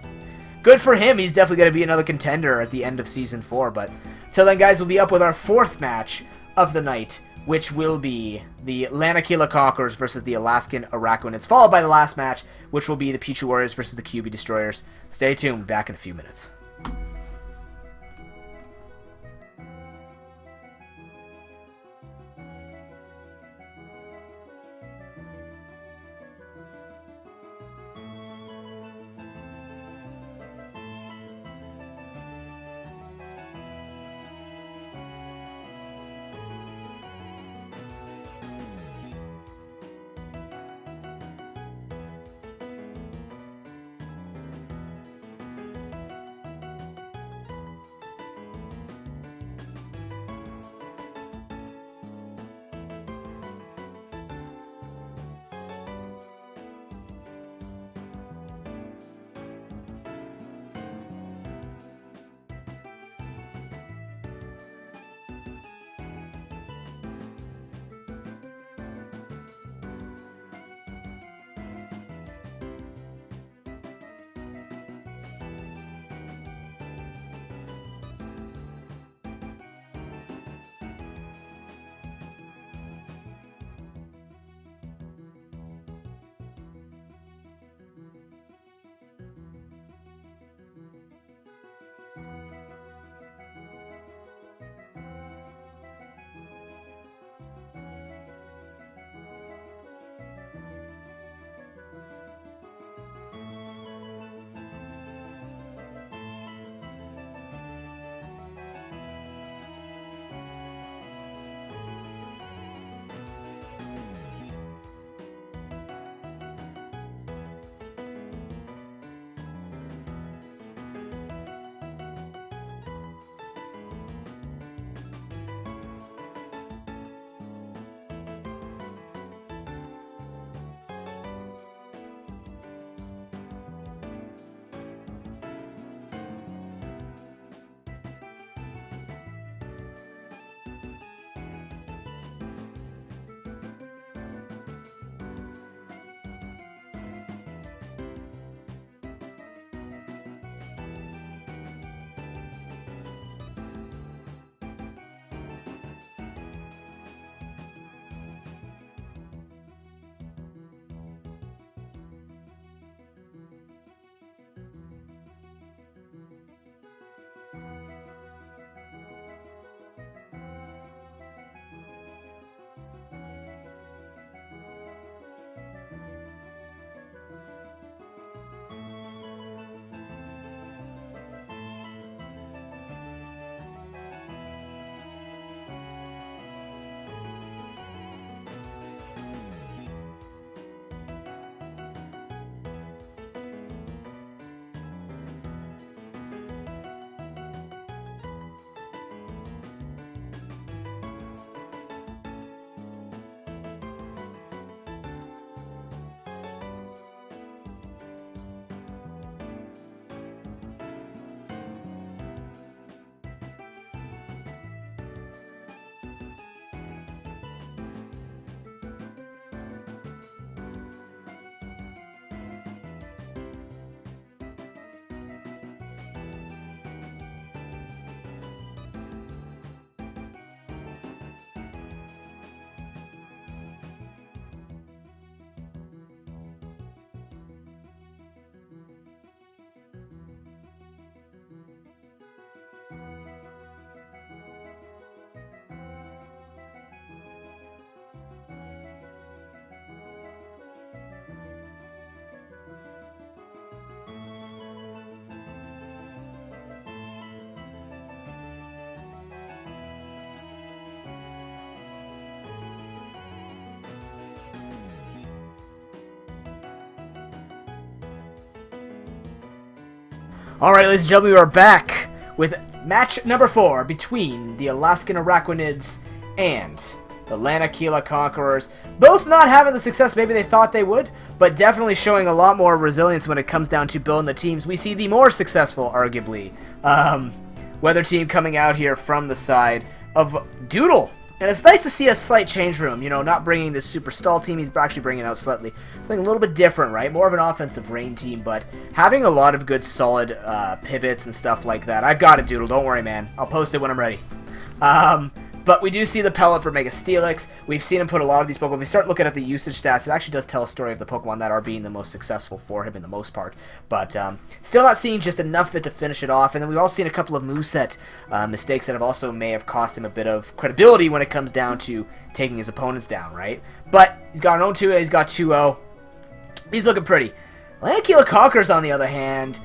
good for him. He's definitely going to be another contender at the end of Season 4. But till then, guys, we'll be up with our 4th match of the night, which will be the Lanakila Conquerors versus the Alaskan Araquanids, followed by the last match, which will be the Pichu Warriors versus the QB Destroyers. Stay tuned. We'll be back in a few minutes. Alright, ladies and gentlemen, we are back with match number 4 between the Alaskan Araquanids and the Lanakila Conquerors. Both not having the success maybe they thought they would, but definitely showing a lot more resilience when it comes down to building the teams. We see the more successful, arguably, weather team coming out here from the side of Doodle. And it's nice to see a slight change from him, you know, not bringing this super stall team, he's actually bringing out slightly something a little bit different, right? More of an offensive rain team, but having a lot of good solid pivots and stuff like that. I've got it, Doodle, don't worry, man. I'll post it when I'm ready. But we do see the pellet for Mega Steelix. We've seen him put a lot of these Pokemon. If we start looking at the usage stats, it actually does tell a story of the Pokemon that are being the most successful for him in the most part. But still not seeing just enough of it to finish it off. And then we've also seen a couple of moveset mistakes that have also may have cost him a bit of credibility when it comes down to taking his opponents down, right? But he's got an 0-2, he's got 2-0. He's looking pretty. Lanakila Conquerors, on the other hand,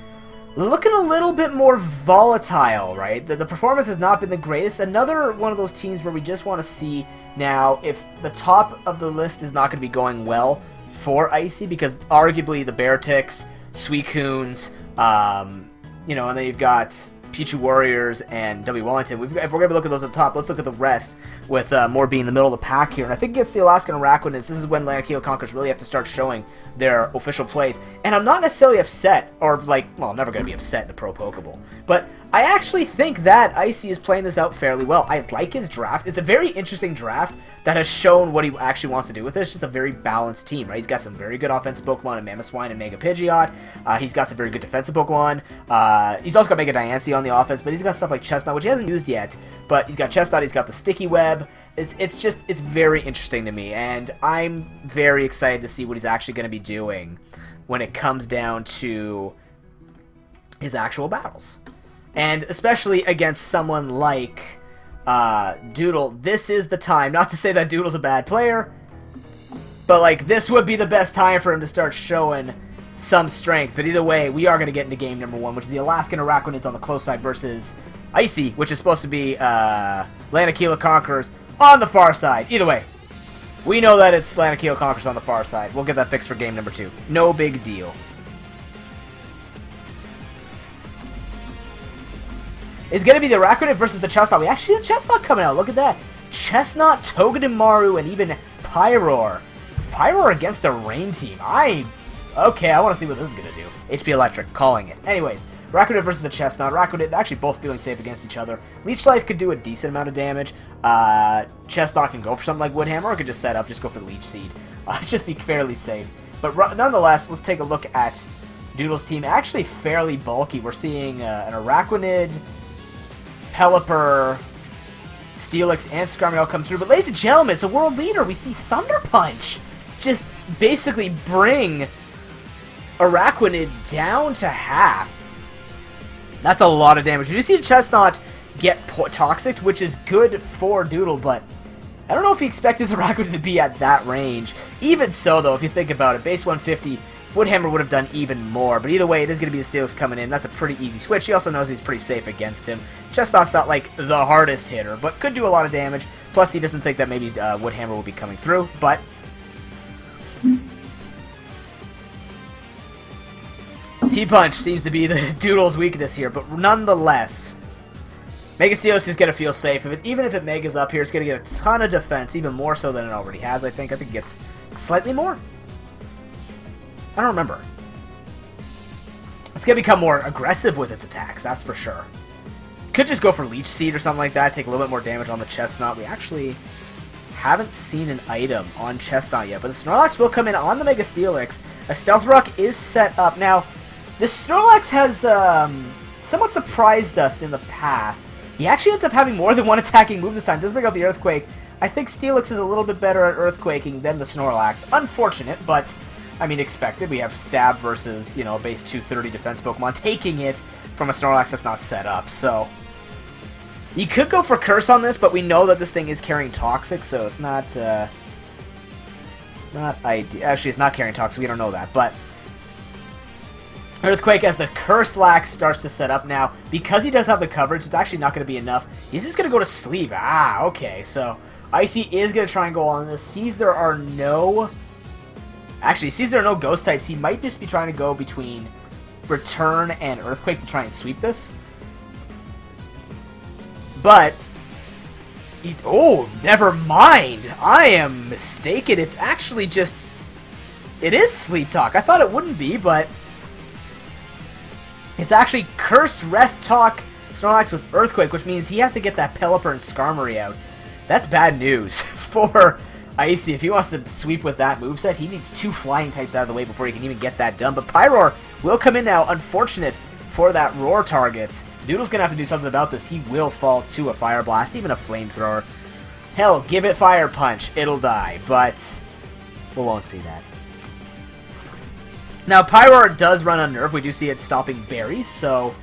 looking a little bit more volatile, right? The performance has not been the greatest. Another one of those teams where we just want to see now if the top of the list is not going to be going well for Icy, because arguably the Bearticks, Suicunes, you know, and then you've got Pichu Warriors and W. Wellington. If we're going to look at those at the top, let's look at the rest, with more being in the middle of the pack here. And I think against the Alaskan Araquanids, this is when Lanakila Conquerors really have to start showing their official plays. And I'm not necessarily upset, or like, well, I'm never going to be upset in a Pro Pokeball, but I actually think that Icy is playing this out fairly well. I like his draft. It's a very interesting draft that has shown what he actually wants to do with it. It's just a very balanced team, right? He's got some very good offensive Pokemon in Mamoswine and Mega Pidgeot. He's got some very good defensive Pokemon. He's also got Mega Diancie on the offense, but he's got stuff like Chestnut, which he hasn't used yet. But he's got Chestnut, he's got the Sticky Web. It's very interesting to me, and I'm very excited to see what he's actually going to be doing when it comes down to his actual battles. And especially against someone like Doodle, this is the time. Not to say that Doodle's a bad player, but like this would be the best time for him to start showing some strength. But either way, we are going to get into game number 1, which is the Alaskan Araquanids on the close side versus Icy, which is supposed to be Lanakila Conquerors on the far side. Either way, we know that it's Lanakila Conquerors on the far side. We'll get that fixed for game number 2. No big deal. It's going to be the Araquanid versus the Chestnut. We actually see the Chestnut coming out. Look at that. Chestnut, Togedemaru, and even Pyroar. Pyroar against a rain team. Okay, I want to see what this is going to do. HP Electric, calling it. Anyways, Araquanid versus the Chestnut. Araquanid actually both feeling safe against each other. Leech Life could do a decent amount of damage. Chestnut can go for something like Woodhammer, or could just set up, just go for the Leech Seed. Just be fairly safe. But nonetheless, let's take a look at Doodle's team. Actually fairly bulky. We're seeing an Araquanid, Pelipper, Steelix, and Skarmory all come through. But ladies and gentlemen, it's a world leader. We see Thunder Punch just basically bring Araquanid down to half. That's a lot of damage. You do see the Chestnut get Toxic, which is good for Doodle, but I don't know if he expected his Araquanid to be at that range. Even so, though, if you think about it, base 150, Woodhammer would have done even more, but either way, it is going to be the Steelix coming in. That's a pretty easy switch. He also knows he's pretty safe against him. Chestnut's not, like, the hardest hitter, but could do a lot of damage. Plus, he doesn't think that maybe Woodhammer will be coming through, but T-Punch seems to be the Doodle's weakness here, but nonetheless, Mega Steelix is going to feel safe. Even if it Megas up here, it's going to get a ton of defense, even more so than it already has, I think. I think it gets slightly more. I don't remember. It's going to become more aggressive with its attacks, that's for sure. Could just go for Leech Seed or something like that, take a little bit more damage on the Chestnut. We actually haven't seen an item on Chestnut yet, but the Snorlax will come in on the Mega Steelix. A Stealth Rock is set up. Now, this Snorlax has somewhat surprised us in the past. He actually ends up having more than one attacking move this time. Does bring out the Earthquake. I think Steelix is a little bit better at Earthquaking than the Snorlax. Unfortunate, but I mean, expected. We have Stab versus, you know, a base 230 defense Pokemon taking it from a Snorlax that's not set up, so you could go for Curse on this, but we know that this thing is carrying Toxic, so it's not ideal. Actually, it's not carrying Toxic, we don't know that, but Earthquake as the Curse Lax starts to set up now. Because he does have the coverage, it's actually not going to be enough. He's just going to go to sleep. Okay, so Icy is going to try and go on this. Sees there are no... Actually, sees there are no Ghost types. He might just be trying to go between Return and Earthquake to try and sweep this. But... oh, never mind. I am mistaken. It's actually just... it is Sleep Talk. I thought it wouldn't be, but... it's actually Curse, Rest Talk, Snorlax with Earthquake, which means he has to get that Pelipper and Skarmory out. That's bad news for Icy. If he wants to sweep with that moveset, he needs 2 flying types out of the way before he can even get that done. But Pyroar will come in now. Unfortunate for that Roar target. Doodle's going to have to do something about this. He will fall to a Fire Blast, even a Flamethrower. Hell, give it Fire Punch. It'll die, but we won't see that. Now, Pyroar does run Unnerve. We do see it stopping berries, so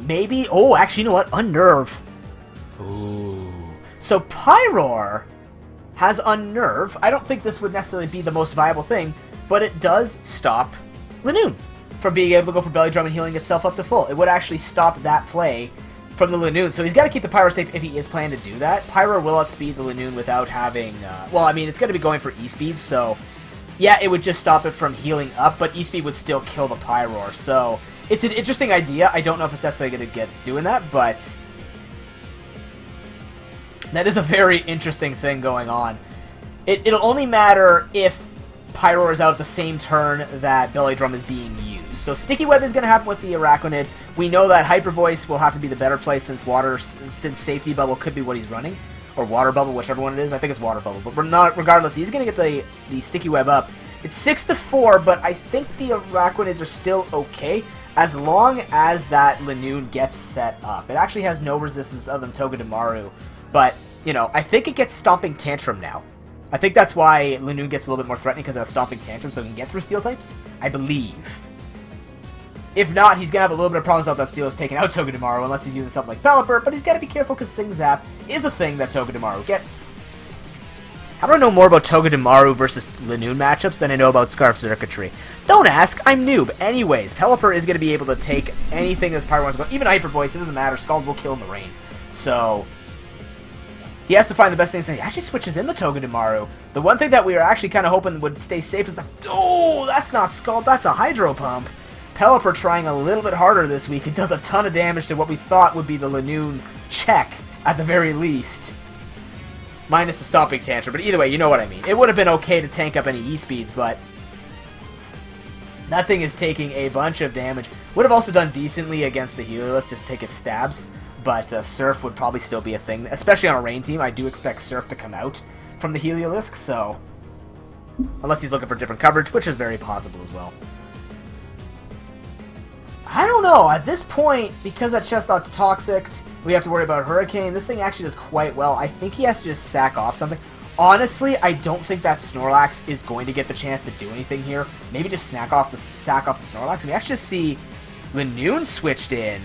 maybe... oh, actually, you know what? Unnerve. Ooh. So Pyroar has Unnerve. I don't think this would necessarily be the most viable thing, but it does stop Linoone from being able to go for Belly Drum and healing itself up to full. It would actually stop that play from the Linoone, so he's got to keep the Pyroar safe if he is planning to do that. Pyroar will outspeed the Linoone without having... well, I mean, it's going to be going for E-Speed, so... yeah, it would just stop it from healing up, but E-Speed would still kill the Pyroar, so... it's an interesting idea. I don't know if it's necessarily going to get doing that, but... that is a very interesting thing going on. It'll only matter if Pyroar is out at the same turn that Belly Drum is being used. So Sticky Web is going to happen with the Araquanid. We know that Hyper Voice will have to be the better play since Safety Bubble could be what he's running. Or Water Bubble, whichever one it is. I think it's Water Bubble. But regardless, he's going to get the Sticky Web up. It's 6-4, but I think the Araquanids are still okay as long as that Linoone gets set up. It actually has no resistance other than Togedemaru. But, you know, I think it gets Stomping Tantrum now. I think that's why Linoone gets a little bit more threatening, because of Stomping Tantrum, so he can get through Steel types. I believe. If not, he's going to have a little bit of problems out that Steel is taking out Togedemaru, unless he's using something like Pelipper, but he's got to be careful because Sing Zap is a thing that Togedemaru gets. How do I know more about Togedemaru versus Linoone matchups than I know about Scarf Circuitry? Don't ask, I'm noob. Anyways, Pelipper is going to be able to take anything this Pyro wants to go. Even Hyper Voice, it doesn't matter. Scald will kill in the rain. So... he has to find the best thing. He actually switches in the Togedemaru. The one thing that we were actually kind of hoping would stay safe is the... oh, that's not Scald, that's a Hydro Pump. Pelipper trying a little bit harder this week. It does a ton of damage to what we thought would be the Linoone check, at the very least. Minus the Stomping Tantrum, but either way, you know what I mean. It would have been okay to tank up any E-Speeds, but... that thing is taking a bunch of damage. Would have also done decently against the Heliolisk, just to take its stabs. But Surf would probably still be a thing, especially on a rain team. I do expect Surf to come out from the Heliolisk, so... unless he's looking for different coverage, which is very possible as well. I don't know. At this point, because that Chestnut's toxic, we have to worry about Hurricane. This thing actually does quite well. I think he has to just sack off something. Honestly, I don't think that Snorlax is going to get the chance to do anything here. Maybe just sack off the Snorlax. We actually just see Linoone switched in.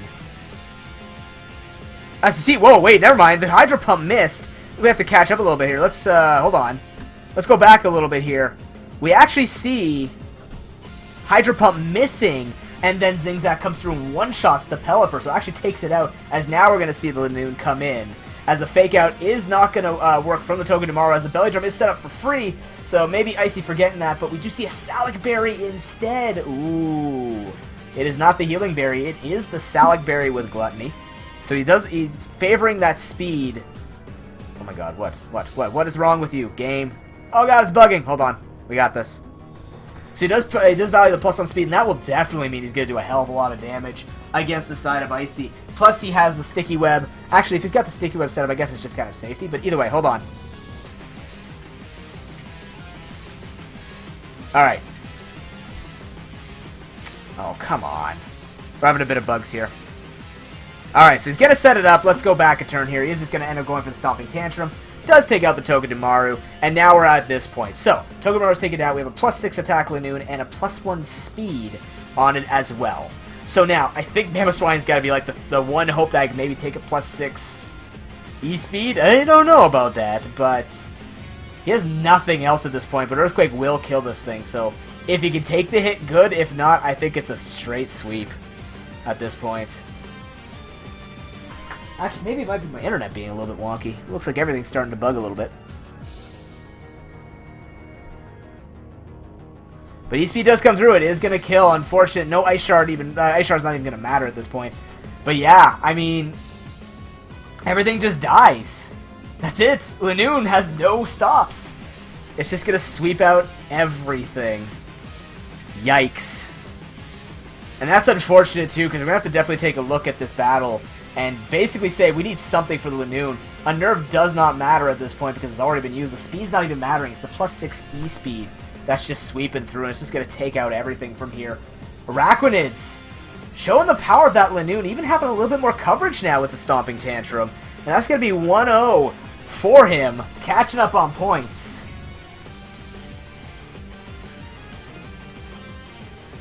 As you see, whoa, wait, never mind. The Hydro Pump missed. We have to catch up a little bit here. Let's, hold on. Let's go back a little bit here. We actually see Hydro Pump missing, and then Zingzak comes through and one-shots the Pelipper, so it actually takes it out, as now we're going to see the Linoone come in. As the Fake Out is not going to work from the Togedemaru, as the Belly Drum is set up for free, so maybe Icy forgetting that, but we do see a Salic Berry instead. Ooh. It is not the Healing Berry, it is the Salic Berry with Gluttony. So he's favoring that speed. Oh my god, what is wrong with you, game? Oh god, it's bugging. Hold on. We got this. So he does value the +1 speed, and that will definitely mean he's going to do a hell of a lot of damage against the side of Icy. Plus he has the Sticky Web. Actually, if he's got the Sticky Web set up, I guess it's just kind of safety. But either way, hold on. Alright. Oh, come on. We're having a bit of bugs here. Alright, so he's going to set it up. Let's go back a turn here. He's just going to end up going for the Stomping Tantrum. Does take out the Togedemaru, and now we're at this point. So, Togedemaru's taken out. We have a +6 attack Linoone and a +1 speed on it as well. So now, I think Mamoswine's got to be like the one hope that I can maybe take a +6 E-speed. I don't know about that, but he has nothing else at this point. But Earthquake will kill this thing, so if he can take the hit, good. If not, I think it's a straight sweep at this point. Actually, maybe it might be my internet being a little bit wonky. It looks like everything's starting to bug a little bit. But E-Speed does come through. It is going to kill. Unfortunate. No Ice Shard even. Ice Shard's not even going to matter at this point. But yeah, I mean, everything just dies. That's it. Lanoon has no stops. It's just going to sweep out everything. Yikes. And that's unfortunate too, because we're going to have to definitely take a look at this battle and basically say we need something for the Lanoon. Unnerve does not matter at this point because it's already been used. The speed's not even mattering. It's the +6 E-Speed that's just sweeping through, and it's just going to take out everything from here. Araquanids showing the power of that Lanoon, even having a little bit more coverage now with the Stomping Tantrum. And that's going to be 1-0 for him, catching up on points.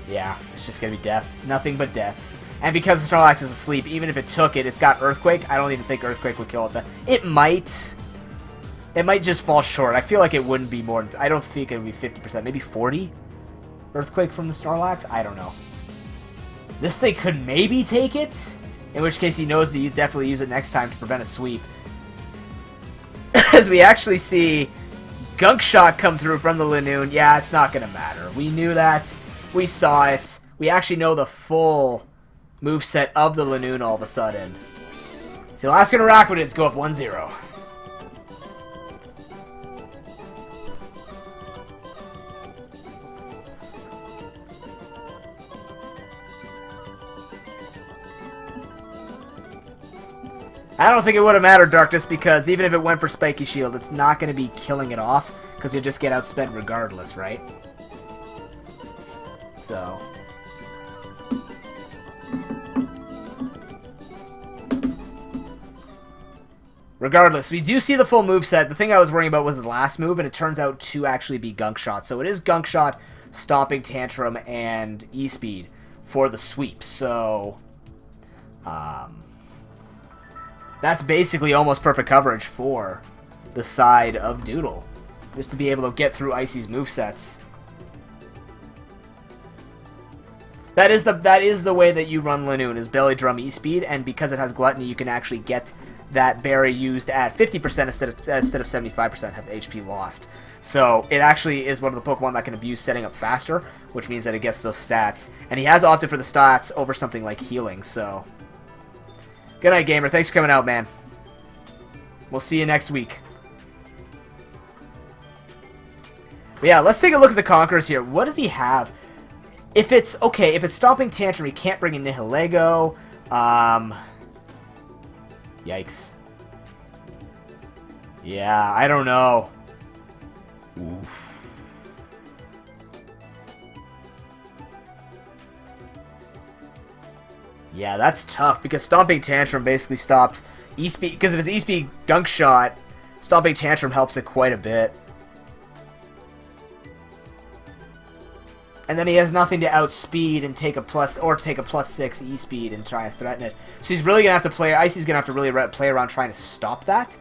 Yeah, it's just going to be death. Nothing but death. And because the Snorlax is asleep, even if it took it, it's got Earthquake. I don't even think Earthquake would kill it. It might. It might just fall short. I feel like it wouldn't be more than... I don't think it would be 50%. Maybe 40? Earthquake from the Snorlax? I don't know. This thing could maybe take it. In which case he knows that you definitely use it next time to prevent a sweep. As we actually see Gunk Shot come through from the Lanoon. Yeah, it's not going to matter. We knew that. We saw it. We actually know the full moveset of the Lanoon all of a sudden. So Alaskan Araquanids go up 1-0. I don't think it would have mattered, Darkness, because even if it went for Spiky Shield, it's not going to be killing it off, because you'll just get outspent regardless, right? So... regardless, we do see the full moveset. The thing I was worrying about was his last move, and it turns out to actually be Gunk Shot. So it is Gunk Shot, Stomping Tantrum, and E-Speed for the sweep. So, that's basically almost perfect coverage for the side of Doodle. Just to be able to get through Icy's movesets. That is the way that you run Lanoon, is Belly Drum E-Speed, and because it has Gluttony, you can actually get that berry used at 50% instead of 75% have HP lost. So it actually is one of the Pokemon that can abuse setting up faster, which means that it gets those stats. And he has opted for the stats over something like healing, so... Good night, gamer. Thanks for coming out, man. We'll see you next week. But yeah, let's take a look at the Conquerors here. What does he have? If it's... okay, if it's Stomping Tantrum, he can't bring in Nihilego. Yikes. Yeah, I don't know. Oof. Yeah, that's tough, because Stomping Tantrum basically stops E-Speed, because if it's E-Speed Gunk Shot, Stomping Tantrum helps it quite a bit. And then he has nothing to outspeed and take a +6 E-Speed and try to threaten it. So he's really going to have to play... Icy's going to have to really play around trying to stop that.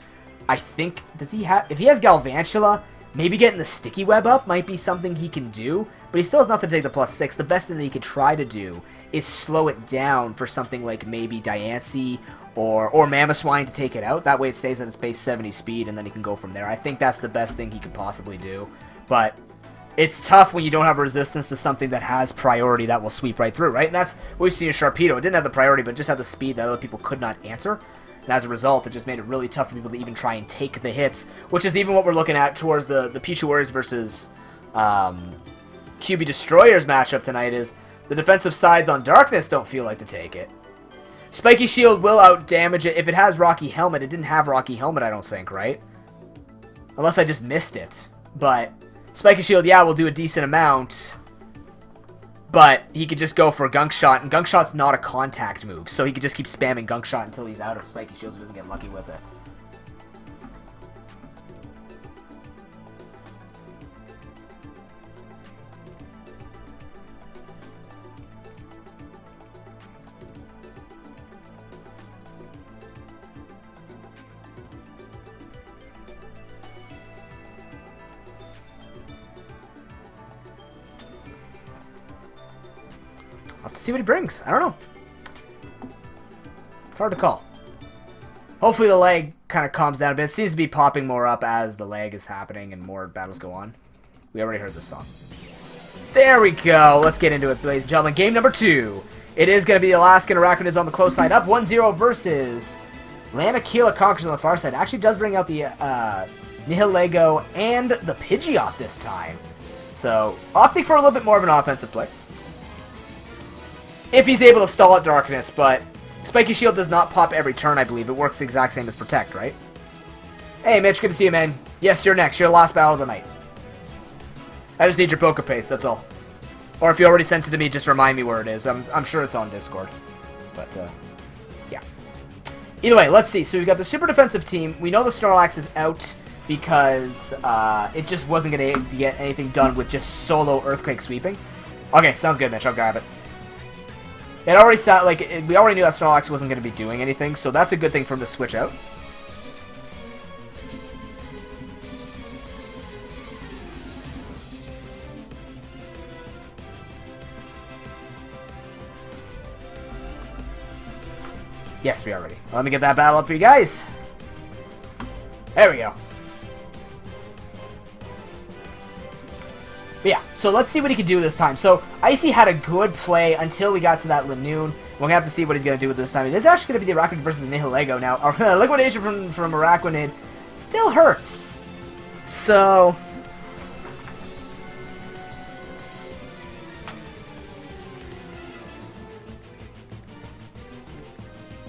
I think... does he have... if he has Galvantula, maybe getting the Sticky Web up might be something he can do. But he still has nothing to take the +6. The best thing that he could try to do is slow it down for something like maybe Diancie or Mamoswine to take it out. That way it stays at its base 70 speed and then he can go from there. I think that's the best thing he could possibly do. But... it's tough when you don't have resistance to something that has priority that will sweep right through, right? And that's what we've seen in Sharpedo. It didn't have the priority, but it just had the speed that other people could not answer. And as a result, it just made it really tough for people to even try and take the hits, which is even what we're looking at towards the Pichu Warriors versus QB Destroyers matchup tonight, is the defensive sides on Darkness don't feel like to take it. Spiky Shield will out-damage it. If it has Rocky Helmet, it didn't have Rocky Helmet, I don't think, right? Unless I just missed it. But... Spiky Shield, yeah, will do a decent amount, but he could just go for a Gunk Shot, and Gunk Shot's not a contact move, so he could just keep spamming Gunk Shot until he's out of Spiky Shield, so he doesn't get lucky with it. I'll have to see what he brings. I don't know. It's hard to call. Hopefully the lag kind of calms down a bit. It seems to be popping more up as the lag is happening and more battles go on. We already heard this song. There we go. Let's get into it, ladies and gentlemen. Game number 2. It is going to be the Alaskan Arachnids on the close side, up 1-0 versus Lanakila Conquers on the far side. Actually does bring out the Nihilego and the Pidgeot this time. So, opting for a little bit more of an offensive play. If he's able to stall at Darkness, but Spiky Shield does not pop every turn, I believe. It works the exact same as Protect, right? Hey, Mitch, good to see you, man. Yes, you're next. You're the last battle of the night. I just need your poker paste, that's all. Or if you already sent it to me, just remind me where it is. I'm sure it's on Discord. But, yeah. Either way, let's see. So we've got the super defensive team. We know the Snorlax is out because it just wasn't going to get anything done with just solo Earthquake sweeping. Okay, sounds good, Mitch. I'll grab it. It already sounded like we already knew that Snorlax wasn't going to be doing anything, so that's a good thing for him to switch out. Yes, we are ready. Let me get that battle up for you guys. There we go. But yeah, so let's see what he can do this time. So, Icy had a good play until we got to that Lanoon. We're going to have to see what he's going to do with this time. It is actually going to be the Arachnid versus the Nihilego. Now, our liquidation from Arachnid still hurts. So...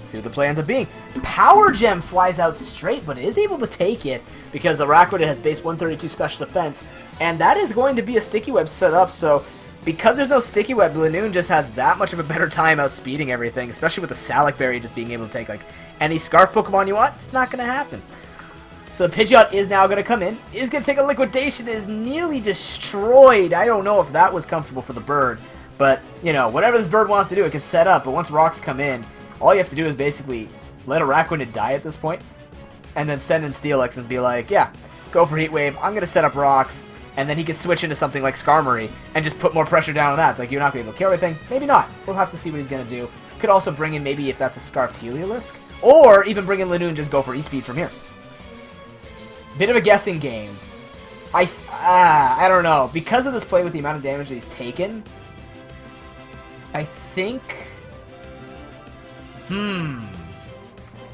see what the play ends up being. Power Gem flies out straight, but is able to take it because Arachnid has base 132 special defense, and that is going to be a Sticky Web set up, so because there's no Sticky Web, Lanoon just has that much of a better time outspeeding everything, especially with the Salac Berry just being able to take like any Scarf Pokemon you want. It's not going to happen. So the Pidgeot is now going to come in, is going to take a Liquidation, is nearly destroyed. I don't know if that was comfortable for the bird, but, you know, whatever this bird wants to do, it can set up, but once rocks come in, all you have to do is basically let Arachnid die at this point, and then send in Steelix and be like, yeah, go for Heat Wave, I'm going to set up rocks, and then he can switch into something like Skarmory and just put more pressure down on that. It's like, you're not going to be able to kill everything. Maybe not. We'll have to see what he's going to do. Could also bring in maybe if that's a Scarfed Heliolisk, or even bring in Lanoon and just go for E-Speed from here. Bit of a guessing game. I don't know. Because of this play with the amount of damage that he's taken, I think...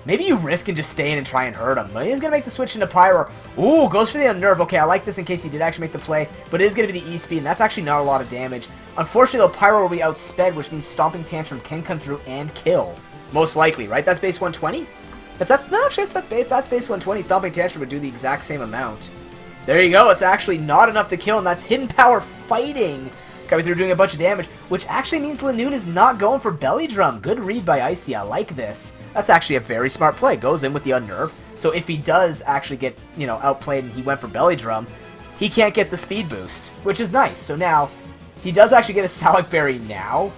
maybe you risk and just stay in and try and hurt him. But he's going to make the switch into Pyro. Ooh, goes for the Unnerve. Okay, I like this in case he did actually make the play. But it is going to be the E-Speed, and that's actually not a lot of damage. Unfortunately, though, Pyro will be outsped, which means Stomping Tantrum can come through and kill. Most likely, right? That's base 120? If that's base 120, Stomping Tantrum would do the exact same amount. There you go. It's actually not enough to kill, and that's Hidden Power Fighting coming through doing a bunch of damage, which actually means Lanoon is not going for Belly Drum. Good read by Icy. I like this. That's actually a very smart play. Goes in with the Unnerve. So if he does actually get, you know, outplayed and he went for Belly Drum, he can't get the speed boost, which is nice. So now, he does actually get a Salac Berry now,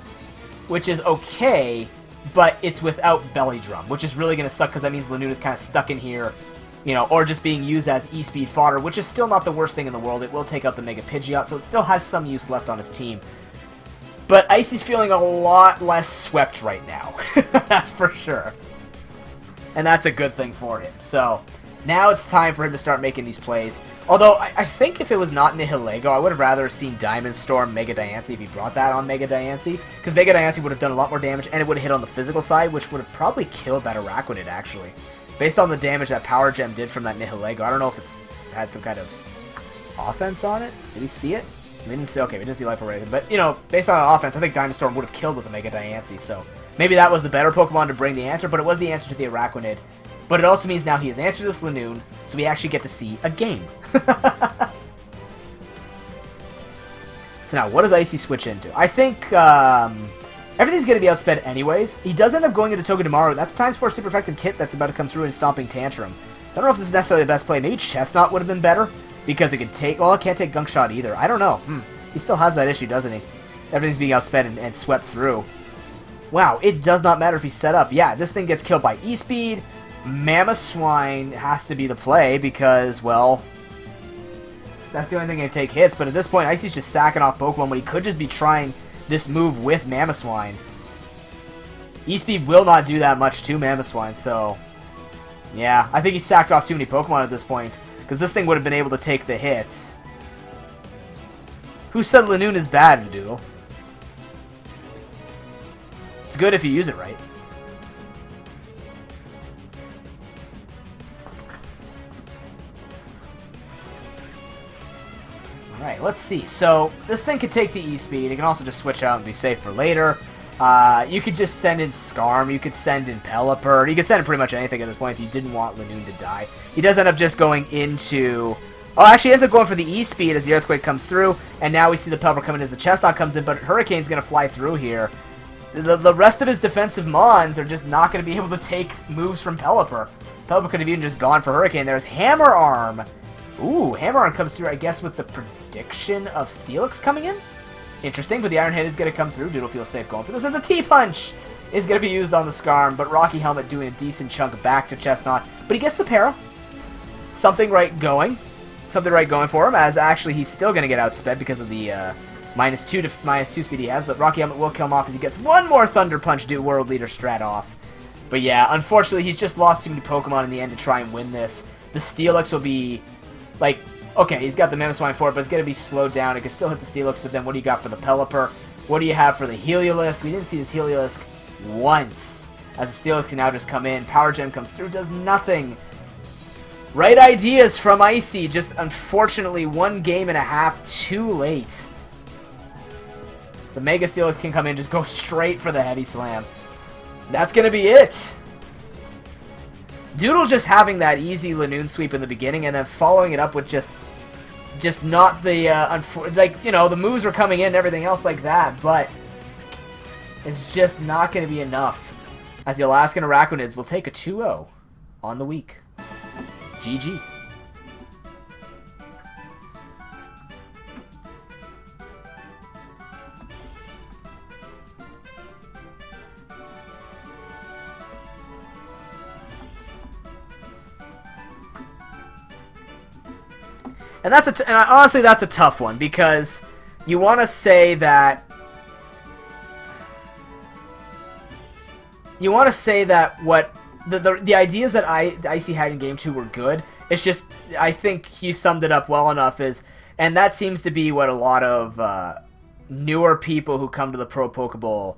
which is okay, but it's without Belly Drum, which is really going to suck because that means Lanoon is kind of stuck in here, you know, or just being used as E-Speed fodder, which is still not the worst thing in the world. It will take out the Mega Pidgeot, so it still has some use left on his team. But Icy's feeling a lot less swept right now. That's for sure. And that's a good thing for him. So, now it's time for him to start making these plays. Although, I think if it was not Nihilego, I would have rather seen Diamond Storm Mega Diancie if he brought that on Mega Diancie. Because Mega Diancie would have done a lot more damage, and it would have hit on the physical side, which would have probably killed that Arachnid, actually. Based on the damage that Power Gem did from that Nihilego, I don't know if it's had some kind of offense on it. Did he see it? We didn't see, okay, we didn't see Life Rating. But, you know, based on offense, I think Diamond Storm would have killed with a Mega Diancie, so maybe that was the better Pokemon to bring the answer, but it was the answer to the Arachnid. But it also means now he has answered this Lanoon, so we actually get to see a game. So now, what does Icy switch into? I think, everything's going to be outsped anyways. He does end up going into Togedemaru. That's times 4 super effective kit that's about to come through in Stomping Tantrum. So I don't know if this is necessarily the best play. Maybe Chestnut would have been better, because it could take... well, it can't take Gunk Shot either. I don't know. He still has that issue, doesn't he? Everything's being outsped and swept through. Wow, it does not matter if he's set up. Yeah, this thing gets killed by E-Speed. Mamoswine has to be the play because, well, that's the only thing that can take hits. But at this point, Icy's just sacking off Pokemon when he could just be trying this move with Mamoswine. E-Speed will not do that much to Mamoswine, so yeah, I think he sacked off too many Pokemon at this point because this thing would have been able to take the hits. Who said Lanoon is bad, Doodle? It's good if you use it right. Alright, let's see. So, this thing could take the E-Speed. It can also just switch out and be safe for later. You could just send in Skarm. You could send in Pelipper. You could send in pretty much anything at this point if you didn't want Lanoon to die. He does end up just going into... Oh, actually, he ends up going for the E-Speed as the Earthquake comes through. And now we see the Pelipper coming as the Chestnut comes in. But Hurricane's going to fly through here. The rest of his defensive Mons are just not going to be able to take moves from Pelipper. Pelipper could have even just gone for Hurricane. There's Hammer Arm. Ooh, Hammer Arm comes through, I guess, with the prediction of Steelix coming in? Interesting, but the Iron Head is going to come through. Doodle feels safe going for this. As a T-Punch is going to be used on the Skarm, but Rocky Helmet doing a decent chunk back to Chestnut. But he gets the Para. Something right going for him, as actually he's still going to get outsped because of the -2 to -2 speed he has, but Rocky Helmet will kill him off as he gets one more Thunder Punch do World Leader strat off. But yeah, unfortunately, he's just lost too many Pokemon in the end to try and win this. The Steelix will be, like, okay, he's got the Mamoswine for it, but it's going to be slowed down. It can still hit the Steelix, but then what do you got for the Pelipper? What do you have for the Heliolisk? We didn't see this Heliolisk once, as the Steelix can now just come in. Power Gem comes through, does nothing. Right ideas from Icy, just unfortunately 1.5 games too late. So Mega Steelix can come in, just go straight for the Heavy Slam. That's going to be it. Doodle just having that easy Lanoon sweep in the beginning and then following it up with just not the, like, you know, the moves were coming in and everything else like that, but it's just not going to be enough. As the Alaskan Arachnids will take a 2-0 on the week. GG. And honestly, that's a tough one, because you want to say that what the ideas that Icy had in Game 2 were good. It's just, I think he summed it up well enough, and that seems to be what a lot of newer people who come to the Pro Pokeball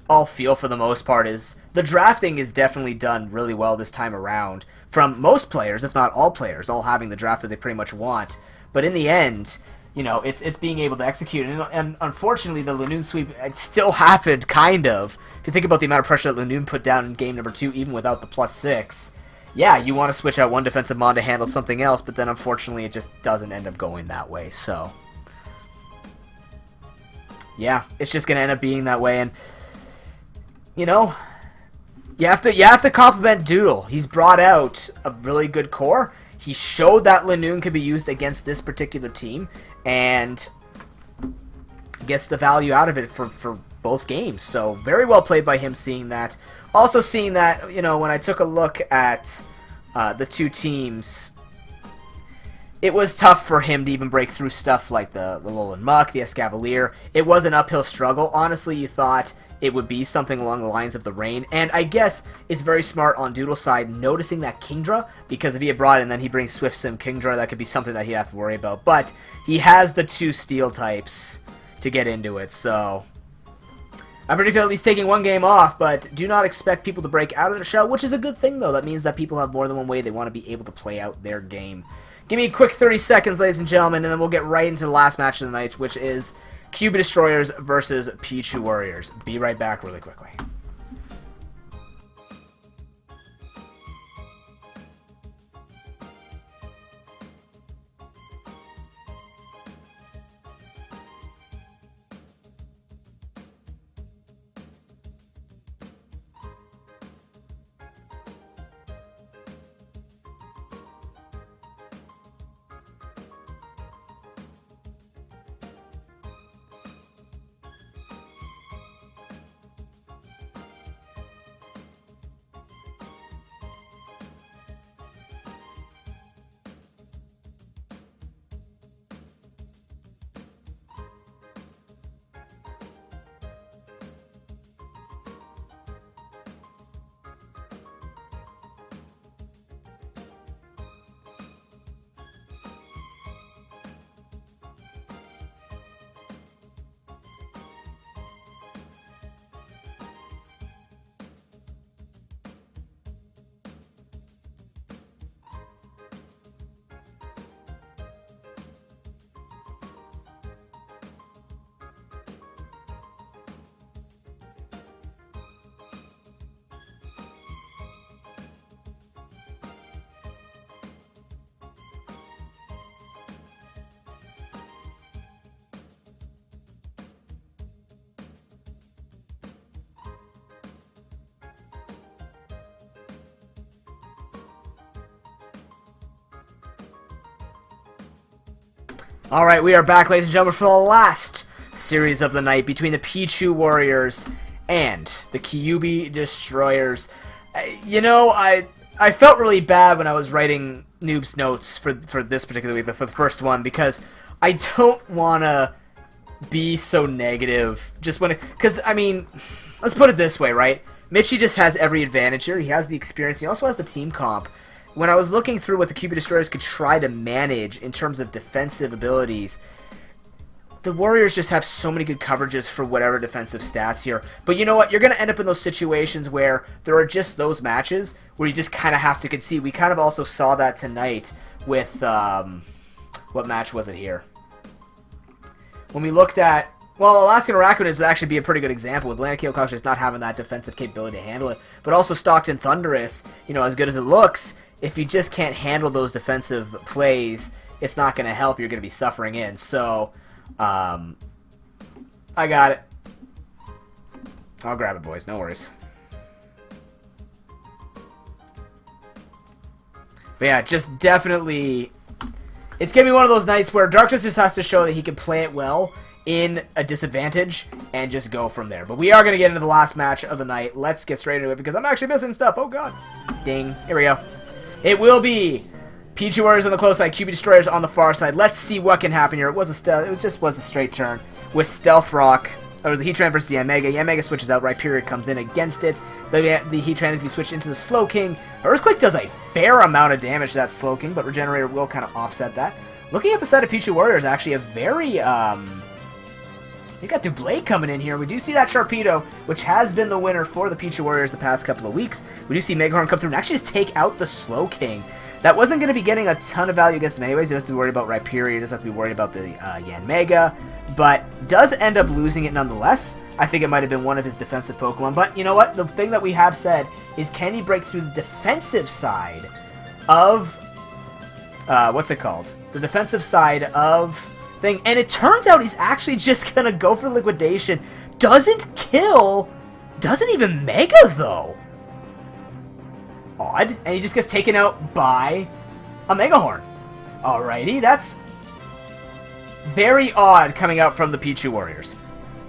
all feel for the most part, is the drafting is definitely done really well this time around from most players, if not all players, all having the draft that they pretty much want. But in the end, you know, it's being able to execute. And unfortunately, the Lanoon sweep, it still happened, kind of. If you think about the amount of pressure that Lanoon put down in game number 2, even without the +6, yeah, you want to switch out one defensive Mon to handle something else, but then unfortunately it just doesn't end up going that way. So, yeah, it's just going to end up being that way. And, you know, you have to compliment Doodle. He's brought out a really good core. He showed that Lanoon could be used against this particular team, and gets the value out of it for both games. So very well played by him seeing that. Also seeing that, you know, when I took a look at the two teams, it was tough for him to even break through stuff like the Alolan Muck, the Escavalier. It was an uphill struggle. Honestly, you thought it would be something along the lines of the Rain, and I guess it's very smart on Doodle's side noticing that Kingdra, because if he had brought it and then he brings Swift Sim Kingdra, that could be something that he'd have to worry about. But he has the 2 Steel types to get into it, so I'm predicting at least taking 1 game off, but do not expect people to break out of their shell, which is a good thing, though. That means that people have more than one way they want to be able to play out their game. Give me a quick 30 seconds, ladies and gentlemen, and then we'll get right into the last match of the night, which is Cuba Destroyers versus Pichu Warriors. Be right back really quickly. Alright, we are back, ladies and gentlemen, for the last series of the night between the Pichu Warriors and the Kyuubi Destroyers. You know, I felt really bad when I was writing Noob's notes for this particular week, for the first one, because I don't want to be so negative. Just when, because, I mean, let's put it this way, right? Mitchie just has every advantage here. He has the experience. He also has the team comp. When I was looking through what the Kyuubi Destroyers could try to manage in terms of defensive abilities, the Warriors just have so many good coverages for whatever defensive stats here. But you know what? You're going to end up in those situations where there are just those matches where you just kind of have to concede. We kind of also saw that tonight with, what match was it here? When we looked at, well, Alaskan Raccoon is actually be a pretty good example with Atlantic Kyokosh just not having that defensive capability to handle it. But also Stockton Thunderous, you know, as good as it looks, if you just can't handle those defensive plays, it's not going to help. You're going to be suffering in. So, I got it. I'll grab it, boys. No worries. But yeah, just definitely, it's going to be one of those nights where Darkness just has to show that he can play it well in a disadvantage and just go from there. But we are going to get into the last match of the night. Let's get straight into it because I'm actually missing stuff. Oh, God. Ding. Here we go. It will be Pichu Warriors on the close side, Kyuubi Destroyers on the far side. Let's see what can happen here. It was a just was a straight turn with Stealth Rock. It was a Heatran versus Yanmega. Yanmega switches out. Rhyperior comes in against it. The Heatran is to be switched into the Slowking. Earthquake does a fair amount of damage to that Slowking, but Regenerator will kind of offset that. Looking at the side of Pichu Warriors, actually a very you got Doublade coming in here. We do see that Sharpedo, which has been the winner for the Pichu Warriors the past couple of weeks. We do see Megahorn come through and actually just take out the Slowking. That wasn't going to be getting a ton of value against him anyways. He doesn't have to be worried about Rhyperior. He doesn't have to be worried about the Yanmega. But does end up losing it nonetheless. I think it might have been one of his defensive Pokemon. But you know what? The thing that we have said is, can he break through the defensive side of... what's it called? The defensive side of... thing, and it turns out he's actually just gonna go for liquidation. Doesn't kill, doesn't even Mega though. Odd, and he just gets taken out by a Megahorn. Alrighty, that's very odd coming out from the Pichu Warriors.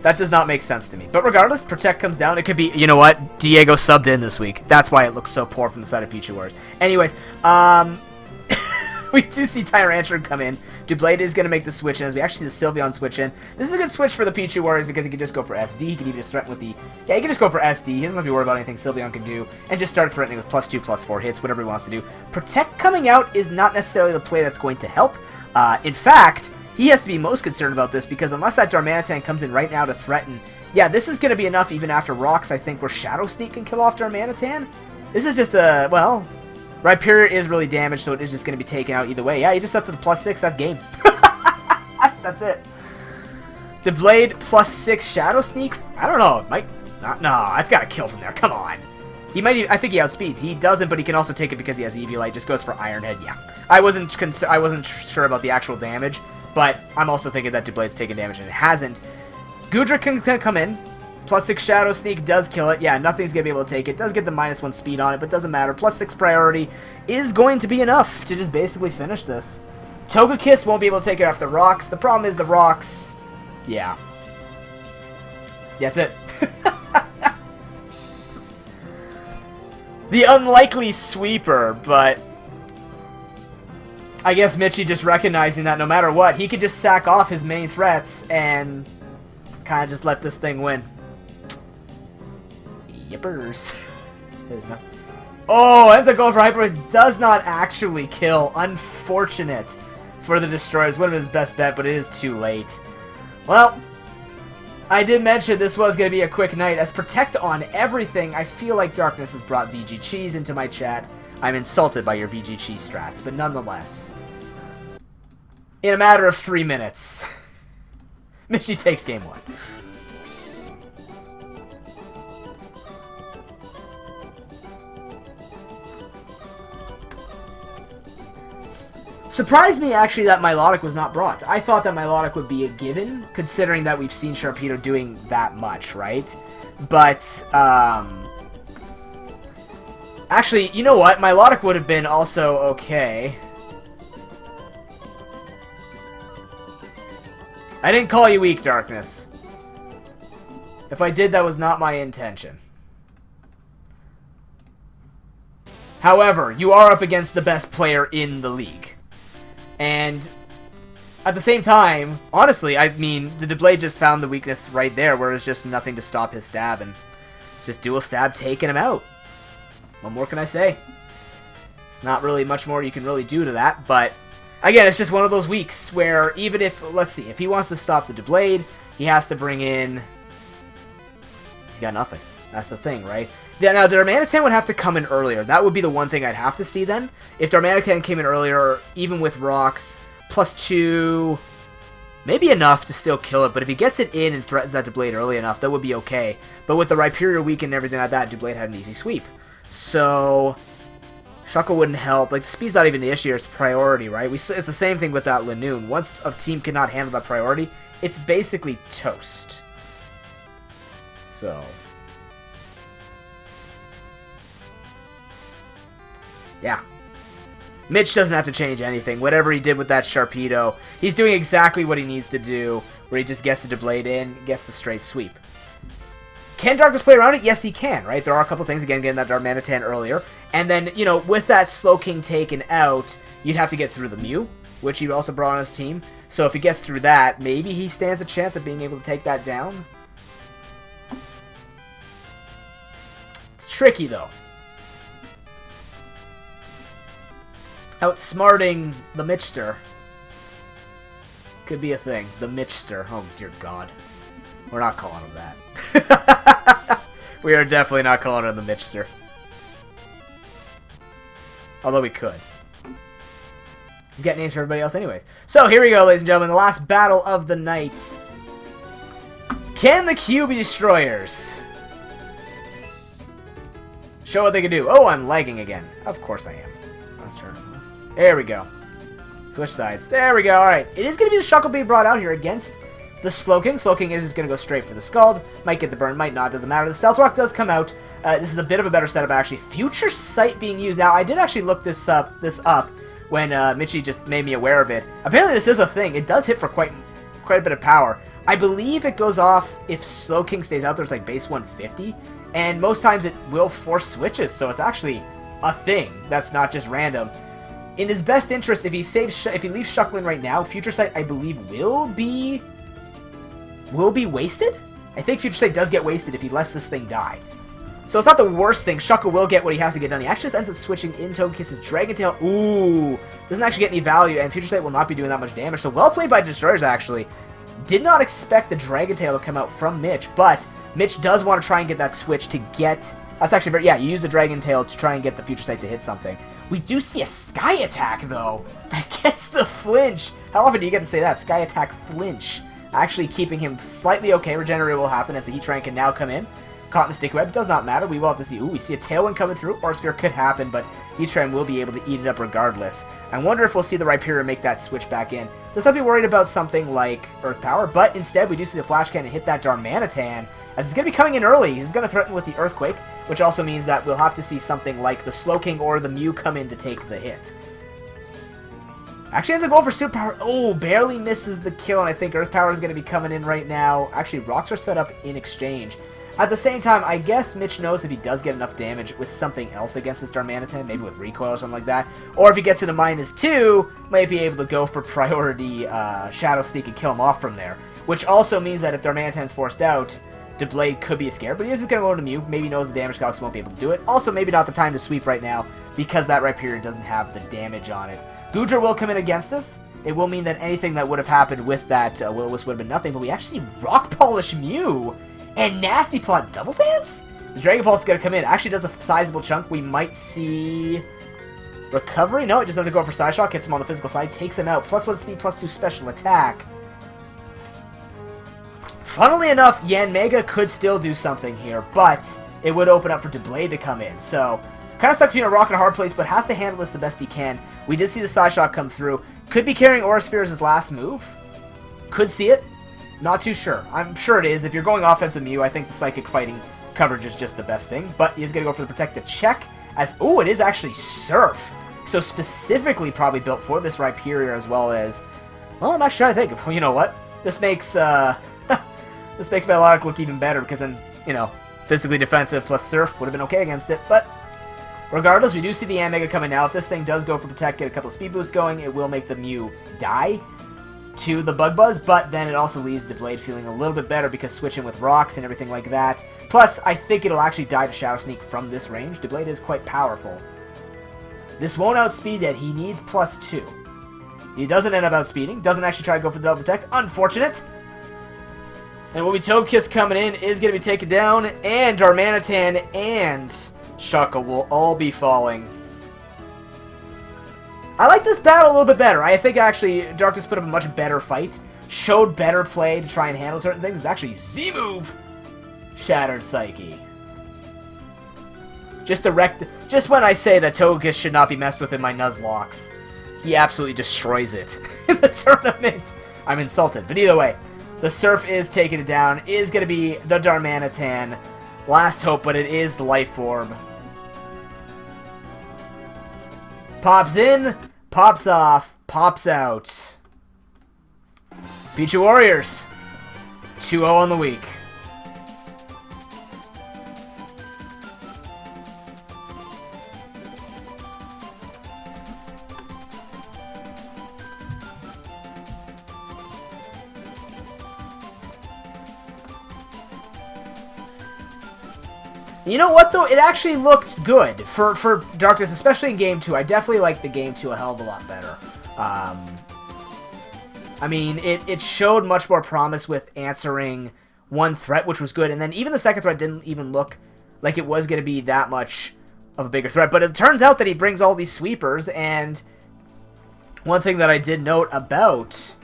That does not make sense to me. But regardless, Protect comes down. It could be, you know what, Diego subbed in this week. That's why it looks so poor from the side of Pichu Warriors. Anyways, we do see Tyrantrum come in. Doublade is going to make the switch in, as we actually see the Sylveon switch in. This is a good switch for the Pichu Warriors because he can just go for SD. He can even just threaten with the... yeah, he can just go for SD. He doesn't have to be worried about anything Sylveon can do. And just start threatening with +2, +4 hits, whatever he wants to do. Protect coming out is not necessarily the play that's going to help. In fact, he has to be most concerned about this because unless that Darmanitan comes in right now to threaten... yeah, this is going to be enough even after Rocks, I think, where Shadow Sneak can kill off Darmanitan. This is just a... well... Rhyperior is really damaged, so it is just going to be taken out either way. Yeah, he just up to the +6. That's game. That's it. The Blade +6 Shadow Sneak? I don't know. It might not. No, it's got to kill from there. Come on. He might. I think he outspeeds. He doesn't, but he can also take it because he has Eviolite. Just goes for Iron Head. Yeah. I wasn't sure about the actual damage, but I'm also thinking that Dublade's taken damage and it hasn't. Goodra can come in. +6 Shadow Sneak does kill it. Yeah, nothing's going to be able to take it. Does get the -1 speed on it, but doesn't matter. +6 priority is going to be enough to just basically finish this. Togekiss won't be able to take it off the Rocks. The problem is the Rocks... yeah. Yeah, that's it. The unlikely sweeper, but... I guess Mitchie just recognizing that no matter what, he could just sack off his main threats and kind of just let this thing win. Yippers. There's nothing. Oh, ends up going for Hyper Voice. Does not actually kill. Unfortunate for the Destroyers. Would have been his best bet, but it is too late. Well, I did mention this was going to be a quick night. As Protect on everything, I feel like Darkness has brought VG Cheese into my chat. I'm insulted by your VG Cheese strats, but nonetheless. In a matter of 3 minutes, Mitchie takes game 1. Surprised me, actually, that Milotic was not brought. I thought that Milotic would be a given, considering that we've seen Sharpedo doing that much, right? But, actually, you know what? Milotic would have been also okay. I didn't call you weak, Darkness. If I did, that was not my intention. However, you are up against the best player in the league. And at the same time, honestly, I mean, the Doublade just found the weakness right there, where it's just nothing to stop his stab, and it's just dual stab taking him out. What more can I say? It's not really much more you can really do to that, but again, it's just one of those weeks where even if, let's see, if he wants to stop the Doublade, he has to bring in... He's got nothing. That's the thing, right? Yeah, now, Darmanitan would have to come in earlier. That would be the one thing I'd have to see then. If Darmanitan came in earlier, even with rocks, +2, maybe enough to still kill it. But if he gets it in and threatens that Doublade early enough, that would be okay. But with the Rhyperior weak and everything like that, Doublade had an easy sweep. So, Shuckle wouldn't help. Like, the speed's not even the issue, it's priority, right? It's the same thing with that Lanoon. Once a team cannot handle that priority, it's basically toast. So... yeah. Mitch doesn't have to change anything. Whatever he did with that Sharpedo, he's doing exactly what he needs to do, where he just gets the Doublade in, gets the straight sweep. Can Darkness play around it? Yes, he can, right? There are a couple things, again, getting that Darmanitan earlier. And then, you know, with that Slowking taken out, you'd have to get through the Mew, which he also brought on his team. So if he gets through that, maybe he stands a chance of being able to take that down. It's tricky, though. Outsmarting the Mitchster could be a thing. The Mitchster. Oh, dear God. We're not calling him that. We are definitely not calling him the Mitchster. Although we could. He's got names for everybody else anyways. So, here we go, ladies and gentlemen. The last battle of the night. Can the QB Destroyers show what they can do? Oh, I'm lagging again. Of course I am. Let's turn it. There we go. Switch sides. There we go. Alright. It is going to be the Shuckle being brought out here against the Slowking. Slowking is just going to go straight for the Scald. Might get the burn, might not. Doesn't matter. The Stealth Rock does come out. This is a bit of a better setup, actually. Future Sight being used. Now, I did actually look this up when Mitchie just made me aware of it. Apparently, this is a thing. It does hit for quite a bit of power. I believe it goes off if Slowking stays out there. It's like base 150. And most times it will force switches. So it's actually a thing. That's not just random. In his best interest, if he leaves Shuckling right now, Future Sight, I believe, will be wasted? I think Future Sight does get wasted if he lets this thing die. So it's not the worst thing. Shuckle will get what he has to get done. He actually just ends up switching in Togekiss' Dragon Tail. Ooh! Doesn't actually get any value, and Future Sight will not be doing that much damage. So well played by Destroyers, actually. Did not expect the Dragon Tail to come out from Mitch, but Mitch does want to try and get that switch to get... That's actually very... yeah, you use the Dragon Tail to try and get the Future Sight to hit something. We do see a Sky Attack, though, that gets the flinch. How often do you get to say that? Sky Attack flinch. Actually keeping him slightly okay. Regenerate will happen as the Heatran can now come in. Caught in the Sticky Web. Does not matter. We will have to see. Ooh, we see a Tailwind coming through. Aura Sphere could happen, but Heatran will be able to eat it up regardless. I wonder if we'll see the Rhyperior make that switch back in. Let's not be worried about something like Earth Power, but instead we do see the Flash Cannon hit that Darmanitan, as it's going to be coming in early. He's going to threaten with the Earthquake, which also means that we'll have to see something like the Slowking or the Mew come in to take the hit. Actually ends up going for Super Power. Oh, barely misses the kill, and I think Earth Power is going to be coming in right now. Actually, Rocks are set up in exchange. At the same time, I guess Mitch knows if he does get enough damage with something else against this Darmanitan, maybe with Recoil or something like that, or if he gets it to -2, might be able to go for priority Shadow Sneak and kill him off from there. Which also means that if Darmanitan's forced out, Doublade could be a scare, but he is just going to go into Mew. Maybe knows the damage calcs won't be able to do it. Also, maybe not the time to sweep right now, because that Rhyperior doesn't have the damage on it. Goodra will come in against this. It will mean that anything that would have happened with that Will-O-Wisp would have been nothing, but we actually see Rock Polish Mew and Nasty Plot Double Dance? The Dragon Pulse is going to come in. Actually does a sizable chunk. We might see Recovery. No, it just has to go for Side Shock. Hits him on the physical side. Takes him out. +1 speed, +2 special attack. Funnily enough, Yanmega could still do something here, but it would open up for Doublade to come in. So, kind of stuck between a rock and a hard place, but has to handle this the best he can. We did see the Side Shock come through. Could be carrying Aura Sphere as his last move. Could see it. Not too sure. I'm sure it is. If you're going offensive Mew, I think the Psychic Fighting coverage is just the best thing. But he is going to go for the Protective Check. As oh, it is actually Surf. So specifically probably built for this Rhyperior as well as... well, I'm actually trying to think. You know what? this makes this makes my logic look even better, because then, you know, physically defensive plus Surf would have been okay against it. But regardless, we do see the Amega coming now. If this thing does go for Protect, get a couple of speed boosts going, it will make the Mew die to the Bug Buzz, but then it also leaves Deblade feeling a little bit better because switching with rocks and everything like that. Plus, I think it'll actually die to Shadow Sneak from this range. Deblade is quite powerful. This won't outspeed it. He needs +2. He doesn't end up outspeeding. Doesn't actually try to go for the double protect. Unfortunate. And will be Togekiss coming in, is going to be taken down, and Darmanitan and Shuckle will all be falling. I like this battle a little bit better. I think actually Darkness put up a much better fight, showed better play to try and handle certain things. It's actually Z-move, Shattered Psyche. Just when I say that Togekiss should not be messed with in my Nuzlocke, he absolutely destroys it in the tournament. I'm insulted, but either way, the Surf is taking it down. Is going to be the Darmanitan. Last hope, but it is the Life Orb. Pops in, pops off, pops out. Pichu Warriors, 2-0 on the week. You know what, though? It actually looked good for Darkness, especially in Game 2. I definitely liked the Game 2 a hell of a lot better. I mean, it showed much more promise with answering one threat, which was good. And then even the second threat didn't even look like it was going to be that much of a bigger threat. But it turns out that he brings all these sweepers. And one thing that I did note about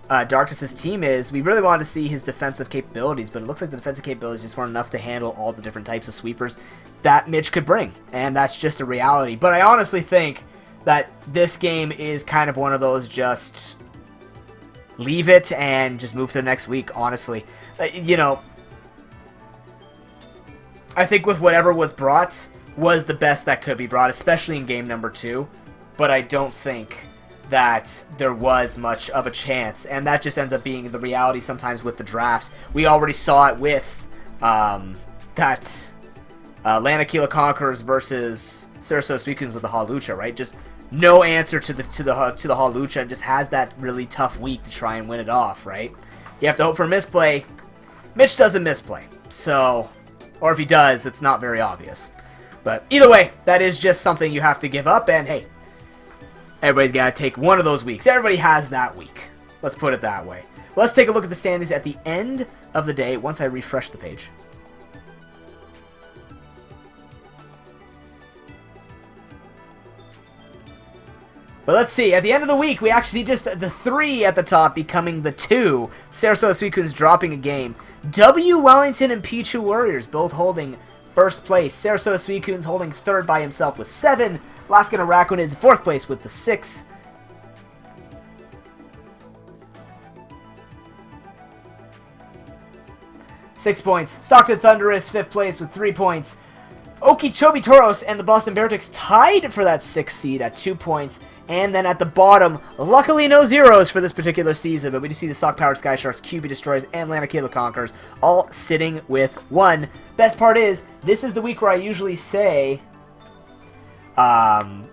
Darkness's team is we really wanted to see his defensive capabilities, but it looks like the defensive capabilities just weren't enough to handle all the different types of sweepers that Mitch could bring, and that's just a reality. But I honestly think that this game is kind of one of those just leave it and just move to the next week, honestly. You know, I think with whatever was brought was the best that could be brought, especially in game number 2, but I don't think that there was much of a chance, and that just ends up being the reality sometimes with the drafts. We already saw it with Lanakila Conquerors versus Sarasota Suicunes with the Hawlucha, right? Just no answer to the Hawlucha, and just has that really tough week to try and win it off, right? You have to hope for a misplay. Mitch doesn't misplay, so, or if he does, it's not very obvious. But either way, that is just something you have to give up, and hey, everybody's got to take one of those weeks. Everybody has that week. Let's put it that way. Let's take a look at the standings at the end of the day once I refresh the page. But let's see. At the end of the week, we actually see just the 3 at the top becoming the 2. Sarasota Suicunes dropping a game. W. Wellington and Pichu Warriors both holding first place. Sarasota Suicunes holding third by himself with 7. Alaskan Araquanids fourth place with the 6. Six points. Stockton Thunderous fifth place with 3 points. Okeechobee Toros and the Boston Beartics tied for that 6th seed at 2 points. And then at the bottom, luckily no zeros for this particular season, but we do see the Sock Powered Sky Sharks, QB Destroyers, and Lanakila Conquerors all sitting with 1. Best part is, this is the week where I usually say that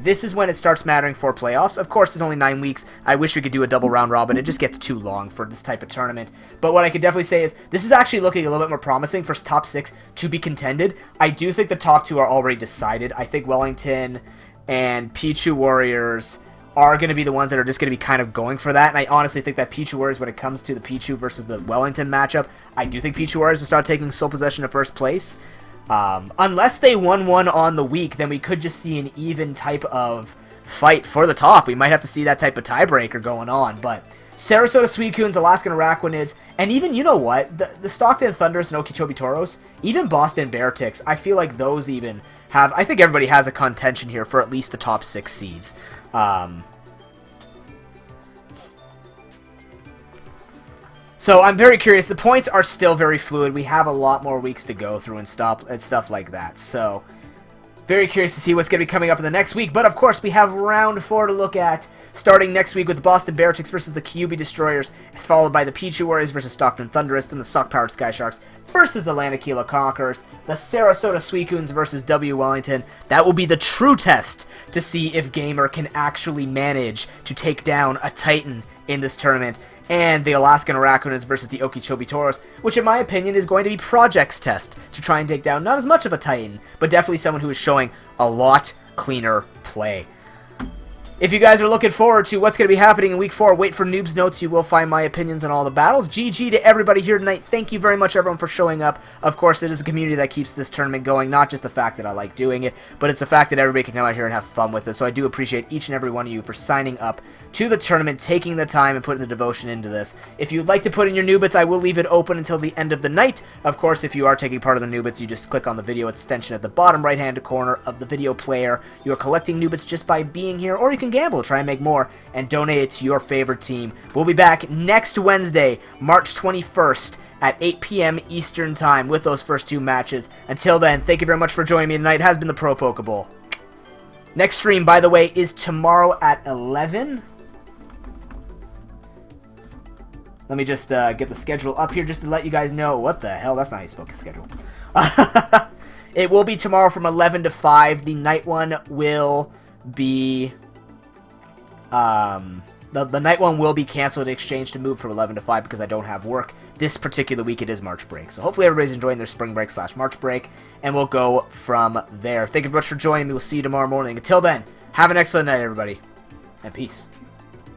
this is when it starts mattering for playoffs. Of course, it's only 9 weeks. I wish we could do a double round robin. It just gets too long for this type of tournament. But what I could definitely say is this is actually looking a little bit more promising for top 6 to be contended. I do think the top 2 are already decided. I think Wellington and Pichu Warriors are going to be the ones that are just going to be kind of going for that. And I honestly think that Pichu Warriors, when it comes to the Pichu versus the Wellington matchup, I do think Pichu Warriors will start taking sole possession of first place. Unless they won one on the week, then we could just see an even type of fight for the top. We might have to see that type of tiebreaker going on. But Sarasota Suicunes, Alaskan Araquanids, and even, you know what, the Stockton Thunderous and Okeechobee Toros, even Boston Beartics, I feel like those even have, I think everybody has a contention here for at least the top 6 seeds. So I'm very curious. The points are still very fluid. We have a lot more weeks to go through and stuff like that. So Very curious to see what's going to be coming up in the next week. But, of course, we have round 4 to look at, starting next week with the Boston Bearticks versus the Kyubi Destroyers, as followed by the Pichu Warriors versus Stockton Thunderous, and the Sock-Powered Sky Sharks versus the Lanakila Conquerors, the Sarasota Suicunes versus W. Wellington. That will be the true test to see if Gamer can actually manage to take down a Titan in this tournament. And the Alaskan Raccoons versus the Okeechobee Toros, which in my opinion is going to be Project's test to try and take down not as much of a Titan, but definitely someone who is showing a lot cleaner play. If you guys are looking forward to what's going to be happening in Week 4, wait for Noob's Notes. You will find my opinions on all the battles. GG to everybody here tonight. Thank you very much, everyone, for showing up. Of course, it is a community that keeps this tournament going. Not just the fact that I like doing it, but it's the fact that everybody can come out here and have fun with it. So I do appreciate each and every one of you for signing up to the tournament, taking the time and putting the devotion into this. If you'd like to put in your Noobits, I will leave it open until the end of the night. Of course, if you are taking part of the Noobits, you just click on the video extension at the bottom right-hand corner of the video player. You are collecting Noobits just by being here, or you can gamble, try and make more, and donate it to your favorite team. We'll be back next Wednesday, March 21st at 8 p.m. Eastern Time with those first 2 matches. Until then, thank you very much for joining me tonight. It has been the Pro Pokeball. Next stream, by the way, is tomorrow at 11. Let me just get the schedule up here just to let you guys know. What the hell? That's not how you spoke a schedule. It will be tomorrow from 11 to 5. The night one will be... The night one will be canceled in exchange to move from 11 to 5 because I don't have work. This particular week it is March break. So hopefully everybody's enjoying their spring break / March break. And we'll go from there. Thank you very much for joining me. We'll see you tomorrow morning. Until then, have an excellent night, everybody. And peace.